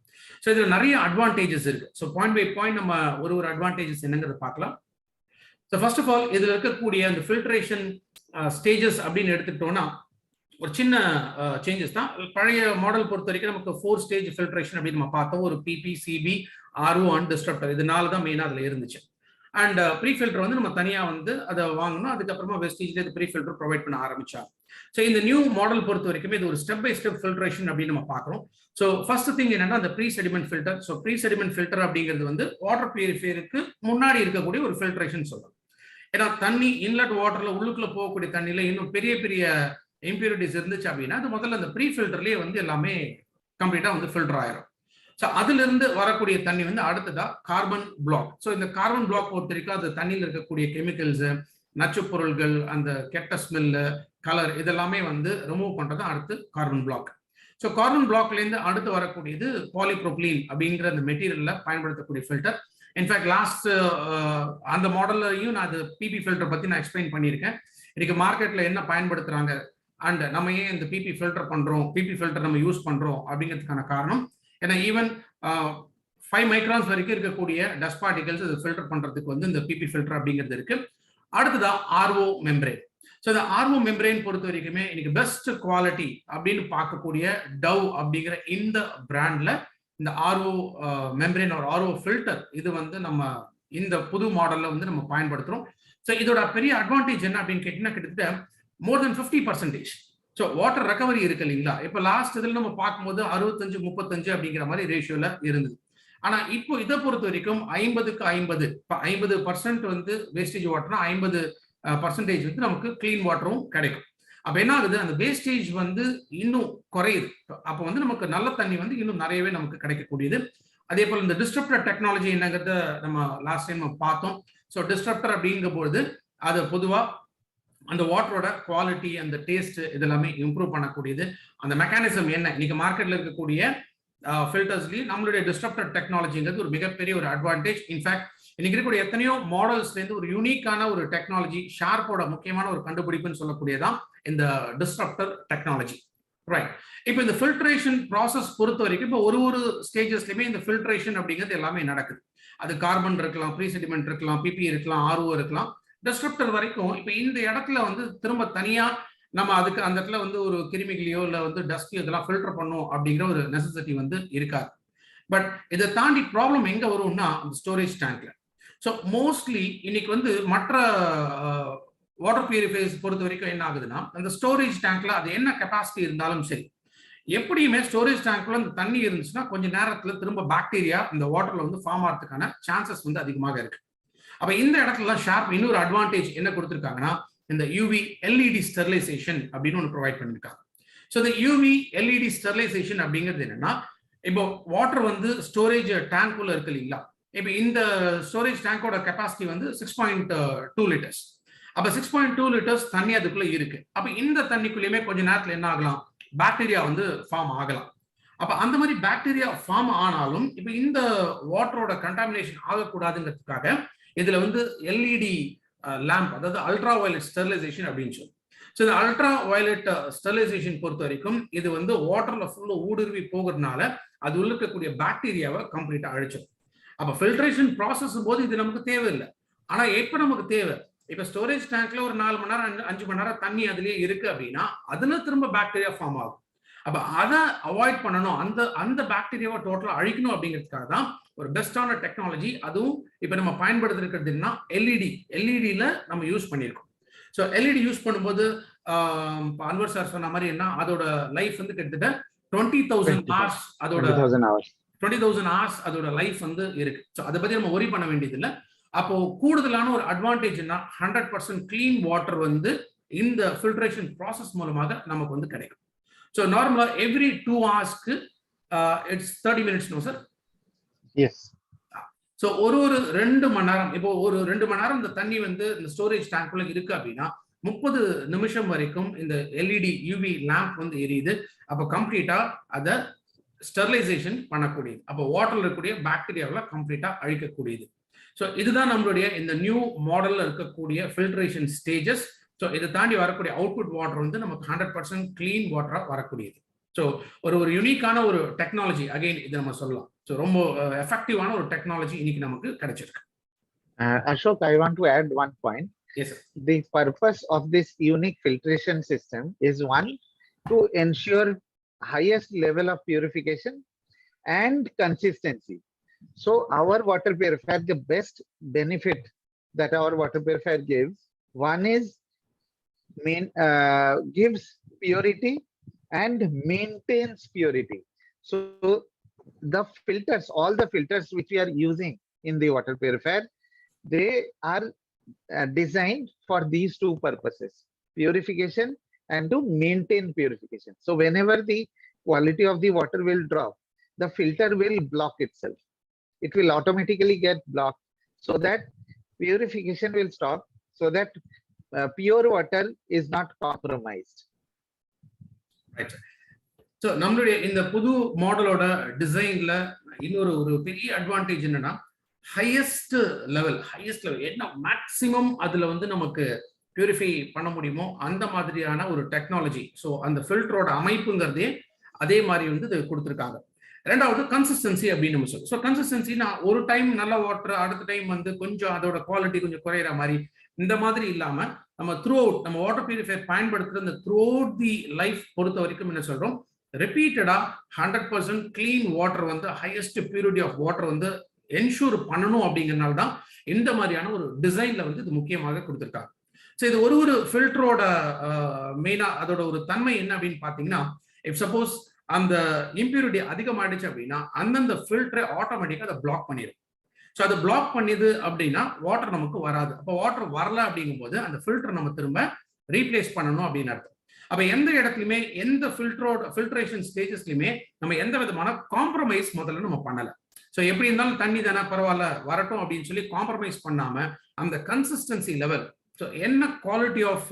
[SPEAKER 2] ஸோ இதில் நிறைய அட்வான்டேஜஸ் இருக்கு. ஸோ பாயிண்ட் பை பாயிண்ட் நம்ம ஒரு அட்வான்டேஜஸ் என்னங்கிறத பார்க்கலாம். ஸோ ஃபர்ஸ்ட் ஆஃப் ஆல் இதில் இருக்கக்கூடிய அந்த ஃபில்ட்ரேஷன் ஸ்டேஜஸ் அப்படின்னு எடுத்துக்கிட்டோம்னா ஒரு சின்ன சேஞ்சஸ் தான். பழைய மாடல் பொறுத்த வரைக்கும் நமக்கு 4 ஸ்டேஜ் ஃபில்ட்ரேஷன் அப்படின்னு நம்ம பார்த்தோம். ஒரு பிபி, சிபி, ஆர்ஓ அண்ட் டிஸ்ட்ரப்டர், இது 4 தான் மெயினாக அதில் இருந்துச்சு. அண்ட் ப்ரீ ஃபில்டர் வந்து நம்ம தனியாக வந்து அதை வாங்கணும். அதுக்கப்புறமா வெஸ்டீஜ்ல இது ப்ரீ ஃபில்டர் ப்ரொவைட் பண்ண ஆரம்பிச்சாங்க. ஸோ இந்த நியூ மாடல் பொறுத்த வரைக்குமே இது ஒரு ஸ்டெப் பை ஸ்டெப் ஃபில்ட்ரேஷன் அப்படின்னு நம்ம பார்க்குறோம். ஸோ ஃபர்ஸ்ட் திங் என்னன்னா அந்த pre sediment filter. So pre sediment filter அப்படிங்கிறது வந்து வாட்டர் பியூரிஃபையருக்கு முன்னாடி இருக்கக்கூடிய ஒரு ஃபில்ட்ரேஷன் சொல்றோம். ஏன்னா தண்ணி இன்லெட் வாட்டர்ல உள்ளுக்குள்ள போகக்கூடிய தண்ணியில இன்னும் பெரிய பெரிய இம்பியூரிட்டிஸ் இருந்துச்சு அப்படின்னா அது முதல்ல அந்த ப்ரீ ஃபில்டர்லேயே வந்து எல்லாமே கம்ப்ளீட்டா வந்து ஃபில்டர் ஆயிரும். ஸோ அதுல இருந்து வரக்கூடிய தண்ணி வந்து அடுத்ததா கார்பன் பிளாக். ஸோ இந்த கார்பன் பிளாக் பொறுத்த வரைக்கும் அது தண்ணியில் இருக்கக்கூடிய கெமிக்கல்ஸ், நச்சு பொருள்கள், அந்த கெட்ட ஸ்மெல்லு, கலர், இதெல்லாமே வந்து ரிமூவ் பண்றது அடுத்து கார்பன் பிளாக். ஸோ கார்பன் பிளாக்ல இருந்து அடுத்து வரக்கூடியது பாலிப்ரோப்ளீன் அப்படிங்கிற அந்த மெட்டீரியல்ல பயன்படுத்தக்கூடிய ஃபில்டர். இன்ஃபேக்ட் லாஸ்ட் அந்த மாடல்லையும் நான் அது பிபி ஃபில்டர் பத்தி நான் எக்ஸ்பிளைன் பண்ணியிருக்கேன். இன்னைக்கு மார்க்கெட்ல என்ன பயன்படுத்துறாங்க அண்ட் நம்ம ஏன் இந்த பிபி ஃபில்டர் பண்றோம், பிபி ஃபில்டர் நம்ம யூஸ் பண்றோம் அப்படிங்கிறதுக்கான காரணம் ஏன்னா ஈவன் 5 மைக்ரான்ஸ் வரைக்கும் இருக்கக்கூடிய டஸ்ட் பார்ட்டிகல்ஸ் இது ஃபில்டர் பண்றதுக்கு வந்து இந்த பிபி ஃபில்டர் அப்படிங்கிறது இருக்கு. அடுத்ததா ஆர்ஓ மெம்பரேன். ஸோ இந்த ஆர்ஓ மெம்பரேன் பொறுத்த வரைக்குமே இன்னைக்கு பெஸ்ட் குவாலிட்டி அப்படின்னு பார்க்கக்கூடிய டவ் அப்படிங்கிற இந்த பிராண்ட்ல இந்த ஆர்ஓ மெம்பரேன் ஒரு ஆர்ஓ ஃபில்டர் இது வந்து நம்ம இந்த புது மாடல்ல வந்து நம்ம பயன்படுத்துறோம். ஸோ இதோட பெரிய அட்வான்டேஜ் என்ன அப்படின்னு கேட்டீங்கன்னா கிட்டத்தட்ட மோர் தென் 50%. ஸோ வாட்டர் ரெக்கவரி இருக்கு இல்லைங்களா. இப்போ லாஸ்ட் இதில் நம்ம பார்க்கும்போது 65-35 அப்படிங்கிற மாதிரி ரேஷியோல இருந்தது. ஆனா இப்போ இதை பொறுத்த வரைக்கும் 50-50 இப்போ 50% வந்து வேஸ்டேஜ் வாட்டர்னா 50 பர்சன்டேஜ் வந்து நமக்கு கிளீன் வாட்டரும் கிடைக்கும். அப்ப என்ன ஆகுது, அந்த வேஸ்டேஜ் வந்து இன்னும் குறையுது. அப்போ வந்து நமக்கு நல்ல தண்ணி வந்து இன்னும் நிறையவே நமக்கு கிடைக்கக்கூடியது. அதே போல இந்த டிஸ்ட்ரப்டர் டெக்னாலஜி என்னங்கிறத நம்ம லாஸ்ட் டைம் பார்த்தோம். ஸோ டிஸ்ட்ரப்டர் அப்படிங்கும்போது அது பொதுவா அந்த வாட்டரோட குவாலிட்டி, அந்த டேஸ்ட் இதெல்லாமே இம்ப்ரூவ் பண்ணக்கூடியது. அந்த மெக்கானிசம் என்ன, இன்னைக்கு மார்க்கெட்ல இருக்கக்கூடிய ஃபில்டர்ஸ்லயும் நம்மளுடைய டிஸ்ட்ரப்டர் டெக்னாலஜிங்கிறது ஒரு மிகப்பெரிய ஒரு அட்வான்டேஜ். இன்ஃபேக்ட் இன்னைக்கு இருக்கக்கூடிய எத்தனையோ மாடல்ஸ்ல இருந்து ஒரு யூனிக்கான ஒரு டெக்னாலஜி, ஷார்ப்போட முக்கியமான ஒரு கண்டுபிடிப்புன்னு சொல்லக்கூடியதான் இந்த டிஸ்ட்ரப்டர் டெக்னாலஜி. ரைட். இப்போ இந்த ஃபில்ட்ரேஷன் ப்ராசஸ் பொறுத்த வரைக்கும் இப்போ ஒரு ஸ்டேஜஸ்லயுமே இந்த ஃபில்ட்ரேஷன் அப்படிங்கிறது எல்லாமே நடக்குது. அது கார்பன் இருக்கலாம், ப்ரீ செடிமெண்ட் இருக்கலாம், பிபி இருக்கலாம், ஆர்ஓ இருக்கலாம், டிஸ்ட்ரப்டர் வரைக்கும். இப்போ இந்த இடத்துல வந்து திரும்ப தனியா நம்ம அதுக்கு அந்த இடத்துல வந்து ஒரு கிருமிகளையோ இல்லை வந்து டஸ்டையோ இதெல்லாம் ஃபில்டர் பண்ணும் அப்படிங்கிற ஒரு நெசசிட்டி வந்து இருக்காது. பட் இதை தாண்டி ப்ராப்ளம் எங்க வரும்னா அந்த ஸ்டோரேஜ் டேங்க்ல. ஸோ மோஸ்ட்லி இன்னைக்கு வந்து மற்ற வாட்டர் பியூரிஃபையர்ஸ் பொறுத்த வரைக்கும் என்ன ஆகுதுன்னா, அந்த ஸ்டோரேஜ் டேங்க்ல அது என்ன கெப்பாசிட்டி இருந்தாலும் சரி, எப்படியுமே ஸ்டோரேஜ் டேங்க்ல அந்த தண்ணி இருந்துச்சுன்னா கொஞ்ச நேரத்துல திரும்ப பாக்டீரியா இந்த வாட்டர்ல வந்து ஃபார்ம் ஆகிறதுக்கான சான்சஸ் வந்து அதிகமாக இருக்கு. அப்ப இந்த இடத்துல ஷார்ப் இன்னொரு அட்வான்டேஜ் என்ன கொடுத்துருக்காங்கன்னா, இந்த யூவி எல்இடி ஸ்டெரிலைசேஷன் அப்படின்னு ஒன்று ப்ரொவைட் பண்ணிருக்காங்க. ஸோ இந்த யூவி எல்இடி ஸ்டெரிலைசேஷன் அப்படிங்கிறது என்னன்னா, இப்போ வாட்டர் வந்து ஸ்டோரேஜ் டேங்க்குள்ள இருக்கு இல்லைங்களா, இப்போ இந்த ஸ்டோரேஜ் டேங்கோட கெப்பாசிட்டி வந்து 6.2 லிட்டர்ஸ். அப்ப 6.2 லிட்டர்ஸ் தண்ணி அதுக்குள்ள இருக்கு. அப்ப இந்த தண்ணிக்குள்ளேயுமே கொஞ்ச நேரத்துல என்ன ஆகலாம், பாக்டீரியா வந்து ஃபார்ம் ஆகலாம். அப்ப அந்த மாதிரி பாக்டீரியா ஃபார்ம் ஆனாலும் இப்ப இந்த வாட்டரோட கண்டாமினேஷன் ஆகக்கூடாதுங்கிறதுக்காக இதுல வந்து எல்இடி லேம்ப், அதாவது அல்ட்ரா வயலட் ஸ்டெரிலைசேஷன் அப்படின்னு சொல்லி. ஸோ இந்த அல்ட்ரா வயலட் ஸ்டெரிலைசேஷன் பொறுத்த வரைக்கும் இது வந்து வாட்டர்ல ஃபுல்லா ஊடுருவி போகிறதுனால அது உள்ள இருக்கக்கூடிய பாக்டீரியாவை கம்ப்ளீட்டா அழிச்சிடும். அப்ப ஃபில்ட்ரேஷன் ப்ராசஸ் போது இது நமக்கு தேவையில்லை. ஆனா எப்ப நமக்கு தேவை, இப்ப ஸ்டோரேஜ் டேங்க்ல ஒரு 4 மணி நேரம் 5 மணி நேரம் தண்ணி அதுலயே இருக்கு அப்படின்னா அதுல திரும்ப பாக்டீரியா ஃபார்ம் ஆகும். அப்ப அதை அவாய்ட் பண்ணணும், அந்த பாக்டீரியாவை டோட்டலா அழிக்கணும் அப்படிங்கிறதுக்காக தான் ஒரு பெஸ்டான டெக்னாலஜி. அதுவும் இப்ப நம்ம பயன்படுத்திருக்கிறதுனா எல்இடியில நம்ம யூஸ் பண்ணியிருக்கோம். ஸோ எல்இடி யூஸ் பண்ணும்போது அன்வர் சார் சொன்ன மாதிரி என்ன, அதோட லைஃப் வந்து கிட்டத்தட்ட 20,000 hours, அதோட 20,000 hours அதோட லைஃப் வந்து இருக்கு. ஸோ அதை பத்தி நம்ம ஒரி பண்ண வேண்டியது இல்லை. அப்போ கூடுதலான ஒரு அட்வான்டேஜ்னா 100% கிளீன் வாட்டர் வந்து இந்த ஃபில்ட்ரேஷன் ப்ராசஸ் மூலமாக நமக்கு வந்து கிடைக்கும். ஸோ நார்மலா every 2 hours it's 30 minutes no sir?
[SPEAKER 1] Yes.
[SPEAKER 2] So ஒரு 2 மணி நேரம், இப்போ ஒரு 2 மணி நேரம் இந்த தண்ணி வந்து இந்த ஸ்டோரேஜ் டேங்க்குள்ள இருக்கு அப்படின்னா 30 நிமிஷம் வரைக்கும் இந்த எல்இடி யூவி லேம்ப் வந்து எரியுது. அப்போ கம்ப்ளீட்டா அதை ஸ்டெரிலைசேஷன் பண்ணக்கூடியது. அப்போ வாட்டர்ல இருக்கக்கூடிய பாக்டீரியாவை கம்ப்ளீட்டா அழிக்கக்கூடியது. ஸோ இதுதான் நம்மளுடைய இந்த நியூ மாடல்ல இருக்கக்கூடிய ஃபில்ட்ரேஷன் ஸ்டேஜஸ். ஸோ இதை தாண்டி வரக்கூடிய அவுட்புட் வாட்டர் வந்து நமக்கு 100% கிளீன் வாட்டரா வரக்கூடியது. ஸோ ஒரு யூனிக்கான ஒரு டெக்னாலஜி, அகைன் இது நம்ம சொல்லலாம். ஸோ ரொம்ப எஃபெக்டிவான ஒரு டெக்னாலஜி இன்னைக்கு நமக்கு கிடைச்சிருக்கு.
[SPEAKER 1] Ashok, I want to add one point.
[SPEAKER 2] Yes, sir.
[SPEAKER 1] The purpose of this unique filtration system is one, to ensure highest level of purification and consistency. So our water purifier, the best benefit that our water purifier gives, one is gives purity and maintains purity. So the filters, all the filters which we are using in the water purifier, they are designed for these two purposes: purification and to maintain purification. So whenever the quality of the water will drop, the filter will block itself. It will automatically get blocked so that purification will stop, so that pure water is not compromised.
[SPEAKER 2] Right. So நம்மளுடைய இந்த புது மாடலோட டிசைன்ல இன்னொரு பெரிய advantage என்னன்னா, highest level என்ன maximum அதுல வந்து நமக்கு பியூரிஃபை பண்ண முடியுமோ அந்த மாதிரியான ஒரு டெக்னாலஜி. ஸோ அந்த ஃபில்டரோட அமைப்புங்கிறதே அதே மாதிரி வந்து இது கொடுத்துருக்காங்க. ரெண்டாவது கன்சிஸ்டன்சி அப்படின்னு நம்ம சொல்லுவோம். ஸோ கன்சிஸ்டன்சினா ஒரு டைம் நல்ல வாட்டர், அடுத்த டைம் வந்து கொஞ்சம் அதோட குவாலிட்டி கொஞ்சம் குறையிற மாதிரி, இந்த மாதிரி இல்லாம நம்ம த்ரூ அவுட் நம்ம வாட்டர் பியூரிஃபையர் பயன்படுத்துற இந்த த்ரூ அவுட் தி லைஃப் பொறுத்த வரைக்கும் என்ன சொல்றோம், ரிப்பீட்டடா 100% கிளீன் வாட்டர் வந்து ஹையஸ்ட் பியூரிட்டி ஆஃப் வாட்டர் வந்து என்ஷூர் பண்ணணும். அப்படிங்கிறதுனால தான் இந்த மாதிரியான ஒரு டிசைன்ல வந்து இது முக்கியமாக கொடுத்துருக்காங்க. ஸோ இது ஒரு ஃபில்டரோட மெயினா அதோட ஒரு தன்மை என்ன அப்படின்னு பாத்தீங்கன்னா, இப் சப்போஸ் அந்த இம்பியூரிட்டி அதிகமாயிடுச்சு அப்படின்னா அந்தந்த ஃபில்டரை ஆட்டோமேட்டிக்கா அதை பிளாக் பண்ணிடும். ஸோ அது பிளாக் பண்ணிது அப்படின்னா வாட்டர் நமக்கு வராது. அப்போ வாட்டர் வரல அப்படிங்கும்போது அந்த ஃபில்டர் நம்ம திரும்ப ரீப்ளேஸ் பண்ணணும் அப்படின்னு அர்த்தம். அப்ப எந்த இடத்துலையுமே எந்த ஃபில்ட்ரேஷன் ஸ்டேஜஸ்லையுமே நம்ம எந்த விதமான காம்ப்ரமைஸ் முதல்ல நம்ம பண்ணல. ஸோ எப்படி இருந்தாலும் தண்ணி தானே பரவாயில்ல வரட்டும் அப்படின்னு சொல்லி காம்ப்ரமைஸ் பண்ணாம அந்த கன்சிஸ்டன்சி லெவல், ஸோ என்ன quality of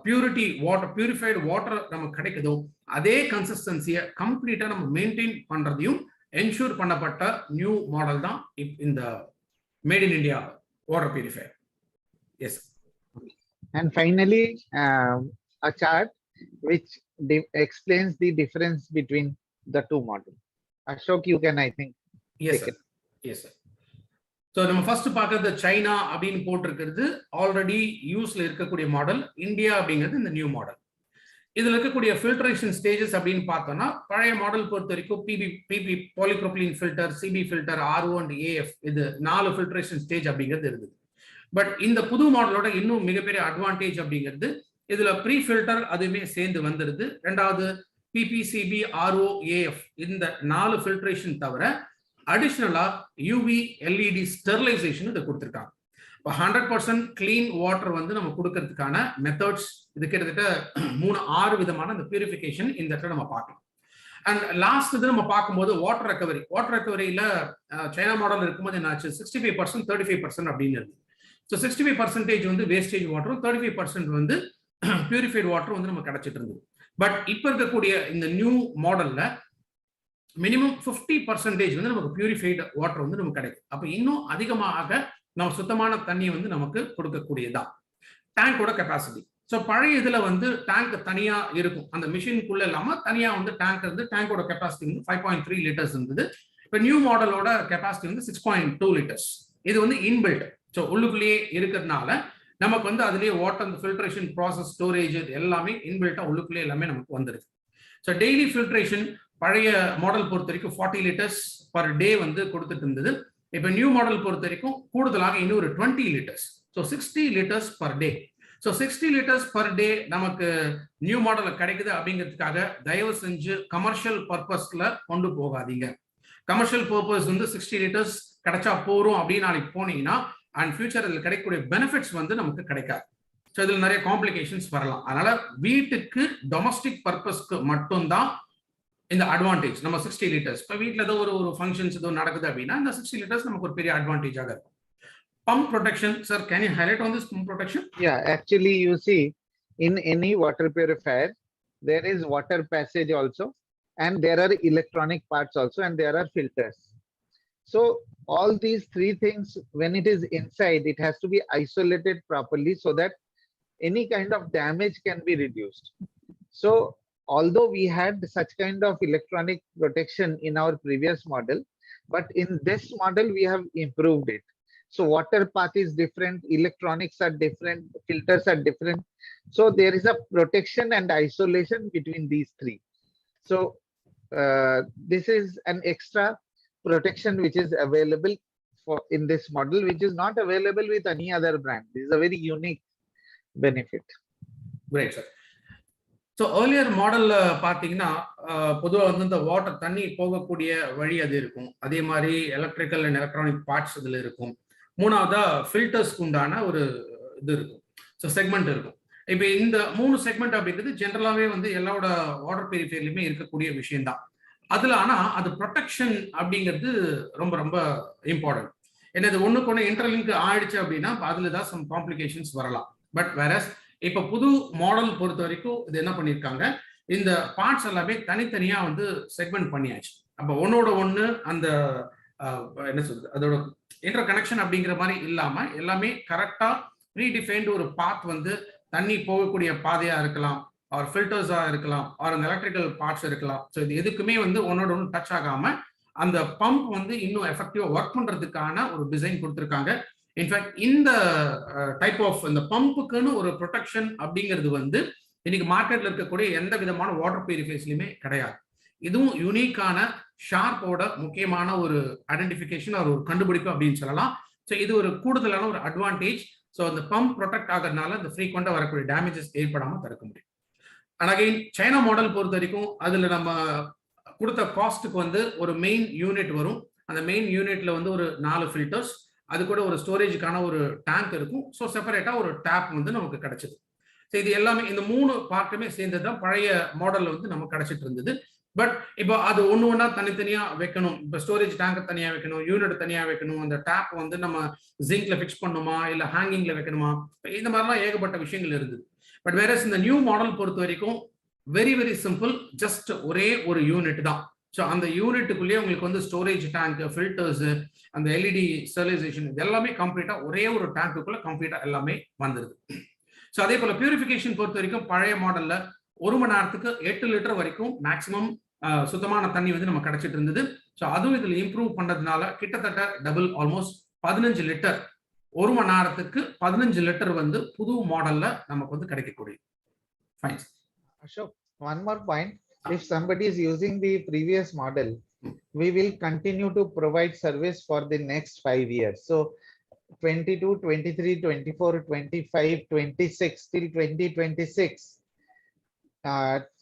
[SPEAKER 2] purity water, purified water நமக்கு கிடைக்குதோ அதே கன்சிஸ்டன்சியை கம்ப்ளீட்டா நம்ம மெயின்டைன் பண்றதையும் என்ஷூர் பண்ணப்பட்ட நியூ மாடல் தான் இந்த made in India water purifier. Yes.
[SPEAKER 1] And finally, a chart which explains the difference between the two models. Ashok, you can, I think.
[SPEAKER 2] Yes, sir. Yes, sir. So நம்ம first பார்க்கறது China அப்படின்னு போட்டிருக்கிறது already யூஸ்ல இருக்கக்கூடிய model. India அப்படிங்கிறது இந்த new model. இதுல இருக்கக்கூடிய filtration stages அப்படின்னு பார்த்தோம்னா பழைய மாடல் பொறுத்த வரைக்கும் PP polypropylene filter, CB filter, RO and AF, இது 4 ஃபில்ட்ரேஷன் ஸ்டேஜ் அப்படிங்கிறது இருந்தது. பட் இந்த புது மாடலோட இன்னும் மிகப்பெரிய அட்வான்டேஜ் அப்படிங்கிறது இதுல ப்ரீ ஃபில்டர் அதுவுமே சேர்ந்து வந்துருது. ரெண்டாவது பிபிசிபி, ஆர்ஓ, ஏஎஃப் இந்த 4 ஃபில்ட்ரேஷன் தவிர அடிஷனலா யூவி எல்இடி ஸ்டெர்லைசேஷன் இதை கொடுத்துருக்காங்க. இப்போ 100% கிளீன் வாட்டர் வந்து நம்ம கொடுக்கறதுக்கான மெத்தட்ஸ் இது கிட்டத்தட்ட 3-6 விதமான அந்த பியூரிஃபிகேஷன் இந்த இடத்துல நம்ம பார்க்கலாம். அண்ட் லாஸ்ட் இது நம்ம பார்க்கும்போது வாட்டர் ரெக்கவரியில சைனா மாடல் இருக்கும்போது என்னாச்சு 65%, 35% அப்படின்னு இருக்கு. ஸோ 65% வந்து வேஸ்டேஜ் வாட்டரும் 35% வந்து பியூரிஃபைடு வாட்டர் வந்து நம்ம கிடைச்சிட்டு இருந்தது. பட் இப்போ இருக்கக்கூடிய இந்த நியூ மாடல்ல மினிமம் 50% வந்து நமக்கு பியூரிஃபைடு வாட்டர் வந்து நமக்கு கிடைக்கும். அப்போ இன்னும் அதிகமாக நம்ம சுத்தமான தண்ணியை வந்து நமக்கு கொடுக்கக்கூடியதான். டேங்கோட கெப்பாசிட்டி, ஸோ பழைய இதுல வந்து டேங்க் தனியா இருக்கும், அந்த மிஷினுக்குள்ள இல்லாம தனியா வந்து டேங்க் இருந்து டேங்கோட கெப்பாசிட்டி வந்து 5.3 லிட்டர்ஸ் இருந்தது. இப்போ நியூ மாடலோட கெப்பாசிட்டி வந்து 6.2 லிட்டர்ஸ். இது வந்து இன்பில்ட், ஸோ உள்ளுக்குள்ளேயே இருக்கிறதுனால நமக்கு வந்து அதுலேயே வாட்டர் அந்த ஃபில்ட்ரேஷன் ப்ராசஸ், ஸ்டோரேஜ் எல்லாமே இன்பில்ட்டா உள்ளுக்குள்ளே எல்லாமே நமக்கு வந்துருது. ஸோ டெய்லி ஃபில்ட்ரேஷன் பழைய மாடல் பொறுத்த வரைக்கும் 40 லிட்டர்ஸ் பர் டே வந்து கொடுத்துட்டு இருந்தது. இப்போ நியூ மாடல் பொறுத்த வரைக்கும் கூடுதலாக இன்னொரு 20 litres, so 60 litres per day. So 60 litres per day நமக்கு நியூ மாடல் கிடைக்குது அப்படிங்கிறதுக்காக தயவு செஞ்சு கமர்ஷியல் பர்பஸ்ல கொண்டு போகாதீங்க. கமர்ஷியல் பர்பஸ் வந்து 60 லிட்டர்ஸ் கிடைச்சா போறோம் அப்படின்னு நாளைக்கு போனீங்கன்னா அண்ட் ஃபியூச்சர் இதில் கிடைக்கக்கூடிய பெனிஃபிட்ஸ் வந்து நமக்கு கிடைக்காது. ஸோ இதில் நிறைய காம்ப்ளிகேஷன்ஸ் வரலாம். அதனால வீட்டுக்கு டொமஸ்டிக் பர்பஸ்க்கு மட்டும்தான் இந்த அட்வான்டேஜ். நம்ம 60 லிட்டர்ஸ் இப்போ வீட்டில் ஏதோ ஒரு ஃபங்க்ஷன்ஸ் ஏதோ நடக்குது அப்படின்னா இந்த 60 லிட்டர்ஸ் நமக்கு ஒரு பெரிய அட்வான்டேஜாக இருக்கும். Pump protection, sir, can you highlight on this pump protection?
[SPEAKER 1] Yeah, actually, you see, in any water purifier, there is water passage also, and there are electronic parts also, and there are filters. So all these 3 things, when it is inside, it has to be isolated properly so that any kind of damage can be reduced. So although we had such kind of electronic protection in our previous model, but in this model, we have improved it. So water path is different, electronics are different, filters are different. So there is a protection and isolation between these 3. So this is an extra protection which is available for in this model, which is not available with any other brand. This is a very unique benefit.
[SPEAKER 2] Great, sir. So earlier மாடல்ல பார்த்தீங்கன்னா பொதுவாக வந்து இந்த water தண்ணி போகக்கூடிய வழி அது இருக்கும். அதே மாதிரி எலக்ட்ரிக்கல் அண்ட் எலக்ட்ரானிக் பார்ட்ஸ் இதில் இருக்கும். 3வதா ஃபில்டர்ஸ்க்கு உண்டான ஒரு இது இருக்கும், ஸோ செக்மெண்ட் இருக்கும். இப்போ இந்த 3 செக்மெண்ட் அப்படிங்கிறது ஜென்ரலாகவே வந்து எல்லாரோட வாட்டர் பியூரிஃபையர்லையுமே இருக்கக்கூடிய விஷயம்தான். அதில் ஆனால் அது ப்ரொடெக்ஷன் அப்படிங்கிறது ரொம்ப ரொம்ப இம்பார்ட்டன்ட். ஏன்னா இது ஒன்றுக்கு ஒன்று இன்டர்லிங்க் ஆயிடுச்சு அப்படின்னா அதில் தான் சம் காம்ப்ளிகேஷன்ஸ் வரலாம். பட் வேறஸ் இப்போ புது மாடல் பொறுத்த வரைக்கும் இது என்ன பண்ணியிருக்காங்க, இந்த பார்ட்ஸ் எல்லாமே தனித்தனியா வந்து செக்மெண்ட் பண்ணியாச்சு. அப்போ ஒன்னோட ஒன்று அந்த என்ன சொல்றது அதோட இன்டர் கனெக்ஷன் அப்படிங்கிற மாதிரி இல்லாம எல்லாமே கரெக்டா ப்ரீடிஃபைன்டு ஒரு பாத் வந்து தண்ணி போகக்கூடிய பாதையா இருக்கலாம், ஆர் ஃபில்டர்ஸா இருக்கலாம், ஆர் அந்த எலக்ட்ரிக்கல் பார்ட்ஸ் இருக்கலாம். ஸோ இது எதுக்குமே வந்து ஒன்னோட ஒன்று டச் ஆகாம அந்த பம்ப் வந்து இன்னும் எஃபெக்டிவா ஒர்க் பண்றதுக்கான ஒரு டிசைன் கொடுத்துருக்காங்க. இன்ஃபேக்ட் இந்த டைப் ஆஃப் இந்த பம்புக்குன்னு ஒரு ப்ரொடெக்ஷன் அப்படிங்கிறது வந்து இன்னைக்கு மார்க்கெட்ல இருக்கக்கூடிய எந்த விதமான வாட்டர் பியூரிஃபையர்ஸ்லையுமே கிடையாது. இதுவும் யூனிக்கான ஷார்ப்போட முக்கியமான ஒரு ஐடென்டிஃபிகேஷன், ஒரு கண்டுபிடிப்பு அப்படின்னு சொல்லலாம். ஸோ இது ஒரு கூடுதலான ஒரு அட்வான்டேஜ். ஸோ அந்த பம்ப் ப்ரொடெக்ட் ஆகிறதுனால இந்த ஃப்ரீக்வெண்டா வரக்கூடிய டேமேஜஸ் ஏற்படாமல் தடுக்க முடியும். அண்ட் அகைன் சைனா மாடல் பொறுத்த வரைக்கும் அதுல நம்ம கொடுத்த காஸ்ட்டுக்கு வந்து ஒரு மெயின் யூனிட் வரும். அந்த மெயின் யூனிட்ல வந்து ஒரு 4 ஃபில்டர்ஸ், அது கூட ஒரு ஸ்டோரேஜுக்கான ஒரு டேங்க் இருக்கும். ஸோ செப்பரேட்டா ஒரு டேப் வந்து நமக்கு கிடைச்சது. ஸோ இது எல்லாமே இந்த 3 பார்ட்டுமே சேர்ந்தது தான் பழைய மாடல்ல வந்து நமக்கு கிடைச்சிட்டு இருந்தது. பட் இப்போ அது ஒன்று ஒன்றா தனித்தனியா வைக்கணும். இப்போ ஸ்டோரேஜ் டேங்க் தனியா வைக்கணும், யூனிட் தனியா வைக்கணும், அந்த டேப் வந்து நம்ம ஜிங்க்ல ஃபிக்ஸ் பண்ணணுமா இல்லை ஹேங்கிங்ல வைக்கணுமா, இந்த மாதிரிலாம் ஏகப்பட்ட விஷயங்கள் இருந்தது. பட் வேற இந்த நியூ மாடல் பொறுத்த வரைக்கும் வெரி வெரி சிம்பிள், ஜஸ்ட் ஒரே ஒரு யூனிட் தான். ஸோ அந்த யூனிட்டுக்குள்ளேயே உங்களுக்கு வந்து ஸ்டோரேஜ் டேங்க், ஃபில்டர்ஸ், அந்த எல்இடி ஸ்டெரிலைசேஷன் இது எல்லாமே கம்ப்ளீட்டா ஒரே ஒரு டேங்க்குள்ள கம்ப்ளீட்டா எல்லாமே வந்துருது. ஸோ அதே போல பியூரிஃபிகேஷன் பொறுத்த வரைக்கும் பழைய மாடல்ல 1 மணி நேரத்துக்கு 8 லிட்டர் வரைக்கும் மேக்சிமம் சுத்தமான தண்ணி வந்து நம்ம கிடைச்சிட்டு இருந்தது. ஸோ அதுவும் இதில் இம்ப்ரூவ் பண்ணதுனால கிட்டத்தட்ட டபுள், ஆல்மோஸ்ட் 15 லிட்டர், 1 மணி நேரத்துக்கு 15 லிட்டர் வந்து புது மாடல்ல நமக்கு வந்து கிடைக்கக்கூடிய. Fine.
[SPEAKER 1] Ashok, one more point. If somebody is using the previous model, we will continue to provide service for the next 5 years. So 22, 23, 24, 25, 26 till 2026.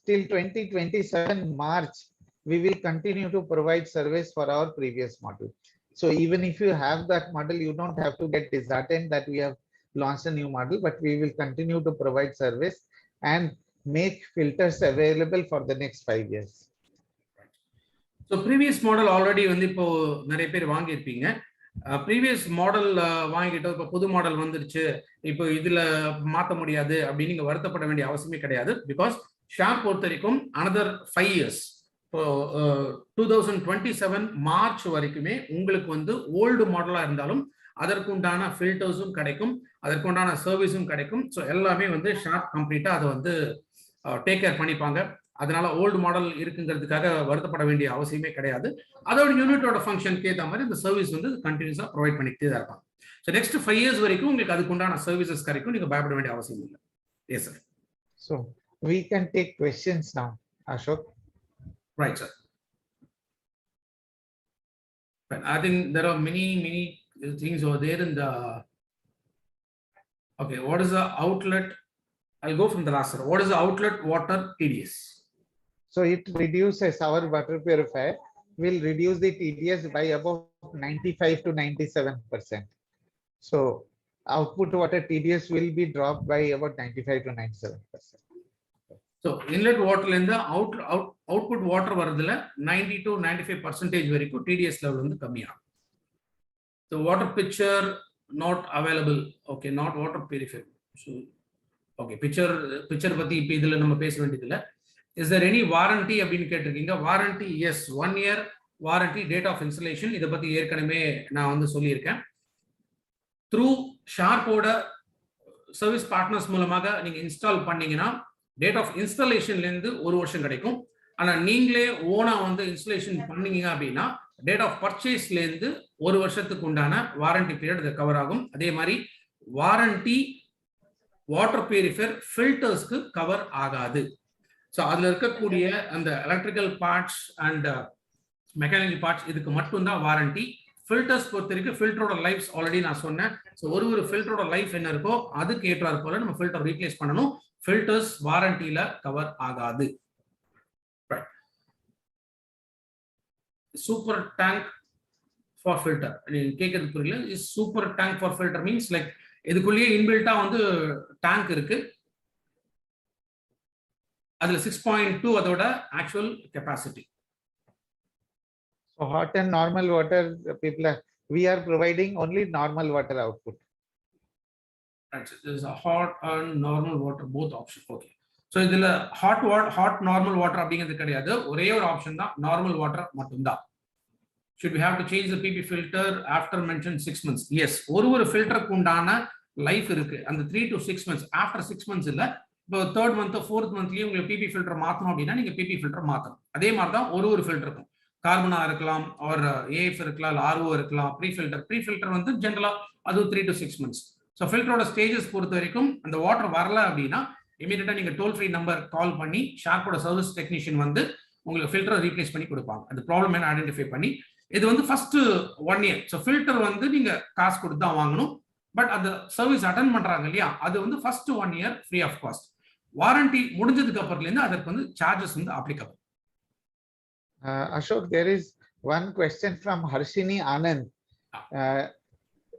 [SPEAKER 1] Till 2027 March, we will continue to provide service for our previous model. So even if you have that model, you don't have to get disheartened that we have launched a new model, but we will continue to provide service and make filters available for the next 5 years.
[SPEAKER 2] So previous model already வந்து இப்போ நிறைய பேர் வாங்கியிருப்பீங்க. Previous model வாங்கிட்டோம், இப்போ புது model வந்துருச்சு, இப்போ இதுல மாற்ற முடியாது அப்படின்னு நீங்க வருத்தப்பட வேண்டிய அவசியமே கிடையாது. பிகாஸ் ஷாப் பொறுத்த வரைக்கும் another 5 years, இப்போ 2027 மார்ச் வரைக்குமே உங்களுக்கு வந்து ஓல்டு மாடலா இருந்தாலும் அதற்குண்டான ஃபில்டர்ஸும் கிடைக்கும், அதற்குண்டான சர்வீஸும் கிடைக்கும். ஸோ எல்லாமே வந்து ஷாப் கம்ப்ளீட்டா அதை வந்து டேக் கேர் பண்ணிப்பாங்க. அதனால ஓல்டு மாடல் இருக்குங்கிறதுக்காக வருத்தப்பட வேண்டிய அவசியமே கிடையாது. அதோட யூனிட்டோட ஃபங்க்ஷனுக்கு ஏற்ற மாதிரி இந்த சர்வீஸ் வந்து கண்டினியூஸா ப்ரொவைட் பண்ணிக்கிட்டே தான் இருப்பாங்க. ஸோ நெக்ஸ்ட் 5 years வரைக்கும் உங்களுக்கு அதுக்குண்டான சர்வீசஸ் கிடைக்கும், நீங்க பயப்பட வேண்டிய அவசியம் இல்லை. Yes sir.
[SPEAKER 1] So we can take questions now, Ashok.
[SPEAKER 2] Right, sir. But I think there are many things over there in the. Okay, what is the outlet? I'll go from the last, sir. What is the outlet water TDS?
[SPEAKER 1] So it reduces our water purifier, will reduce the TDS by about 95 to 97%. So output water TDS will be dropped by about 95 to 97%.
[SPEAKER 2] So inlet water in the output water varudhula 90 to 95% வரைக்கும் TDS level வந்து கம்மியாகும். So water pitcher not available. Okay, not water purifier. So okay, pitcher பத்தி இப்போ இதுல நம்ம பேச வேண்டியது இல்ல. Is there any warranty அப்படின்னு கேட்டிருக்கீங்க. Warranty yes, 1 year warranty, date of installation இதை பத்தி ஏற்கனவே நான் வந்து சொல்லியிருக்கேன். த்ரூ ஷார்ப்போட சர்வீஸ் பார்ட்னர்ஸ் மூலமாக நீங்க இன்ஸ்டால் பண்ணீங்கன்னா டேட் ஆஃப் இன்ஸ்டாலேஷன்ல இருந்து 1 வருஷம் கிடைக்கும். ஆனா நீங்களே ஓனா வந்து இன்ஸ்டலேஷன் பண்ணீங்க அப்படின்னா டேட் ஆஃப் பர்ச்சேஸ்ல இருந்து 1 வருஷத்துக்கு உண்டான வாரண்டி பீரியட் இது கவர் ஆகும். அதே மாதிரி வாரண்டி வாட்டர் பியூரிஃபையர் ஃபில்டர்ஸ்க்கு கவர் ஆகாது. ஸோ அதுல இருக்கக்கூடிய அந்த electrical parts and mechanical parts இதுக்கு மட்டும்தான் வாரண்டி. ஃபில்டர்ஸ் பொறுத்த வரைக்கும் ஃபில்டரோட லைஃப்ஸ் ஆல்ரெடி நான் சொன்னேன். ஸோ ஒரு ஃபில்டரோட லைஃப் என்ன இருக்கோ அதுக்கு ஏற்றாறு போல நம்ம ஃபில்டர் ரீப்ளேஸ் பண்ணணும். ஃபில்டர்ஸ் வாரண்டியில கவர் ஆகாது. சூப்பர் டேங்க் ஃபார் ஃபில்டர் நீங்க கேட்கறது புரியல. Is super tank for filter means like இதுக்குள்ளேயே இன்பில்ட்டா வந்து டேங்க் இருக்கு, அதுல 6.2 அதோட actual capacity.
[SPEAKER 1] So hot and normal water, people are, we are providing only normal water output.
[SPEAKER 2] Right, so there is a hot and normal water, both option. Okay, so இதுல hot normal water அப்படிங்கிறது கிடையாது, ஒரே ஒரு option தான், normal water மட்டும்தான். Should we have to change the PP filter after mentioned 6 months? Yes, ஒரு ஃபில்டருக்கு உண்டான life இருக்கு. அந்த 3 to 6 months, ஆஃப்டர் 6 months இல்ல, இப்போ 3rd month 4th monthலயே உங்களுக்கு PP ஃபில்டர் மாத்தணும் அப்படின்னா நீங்க PP ஃபில்டர் மாத்தணும். அதே மாதிரி தான் ஒரு ஃபில்டருக்கும் கார்பனா இருக்கலாம், ஆர் ஏஎஃப் இருக்கலாம், ஆர்ஓ இருக்கலாம். ப்ரீ ஃபில்டர் வந்து ஜென்ரலா அது 3 to 6 months. ஸோ ஃபில்டரோட ஸ்டேஜஸ் பொறுத்த வரைக்கும் அந்த வாட்டர் வரல அப்படின்னா இமீடியட்டா நீங்க டோல் ஃப்ரீ நம்பர் கால் பண்ணி ஷார்ப்போட சர்வீஸ் டெக்னீஷியன் வந்து உங்களுக்கு ஃபில்டரை ரீப்ளேஸ் பண்ணி கொடுப்பாங்க. அந்த ப்ராப்ளம் என்ன ஐடென்டிஃபை பண்ணி. இது வந்து ஃபர்ஸ்ட் 1 year. ஸோ ஃபில்டர் வந்து நீங்க காசு கொடுத்து தான் வாங்கணும். பட் அந்த சர்வீஸ் அட்டன் பண்றாங்க இல்லையா, அது வந்து first 1 year free of cost. Warranty முடிஞ்சதுக்கு அப்புறத்துல இருந்து அதற்கு வந்து சார்ஜஸ் வந்து applicable.
[SPEAKER 1] Ashok, there is One question from Harshini Anand.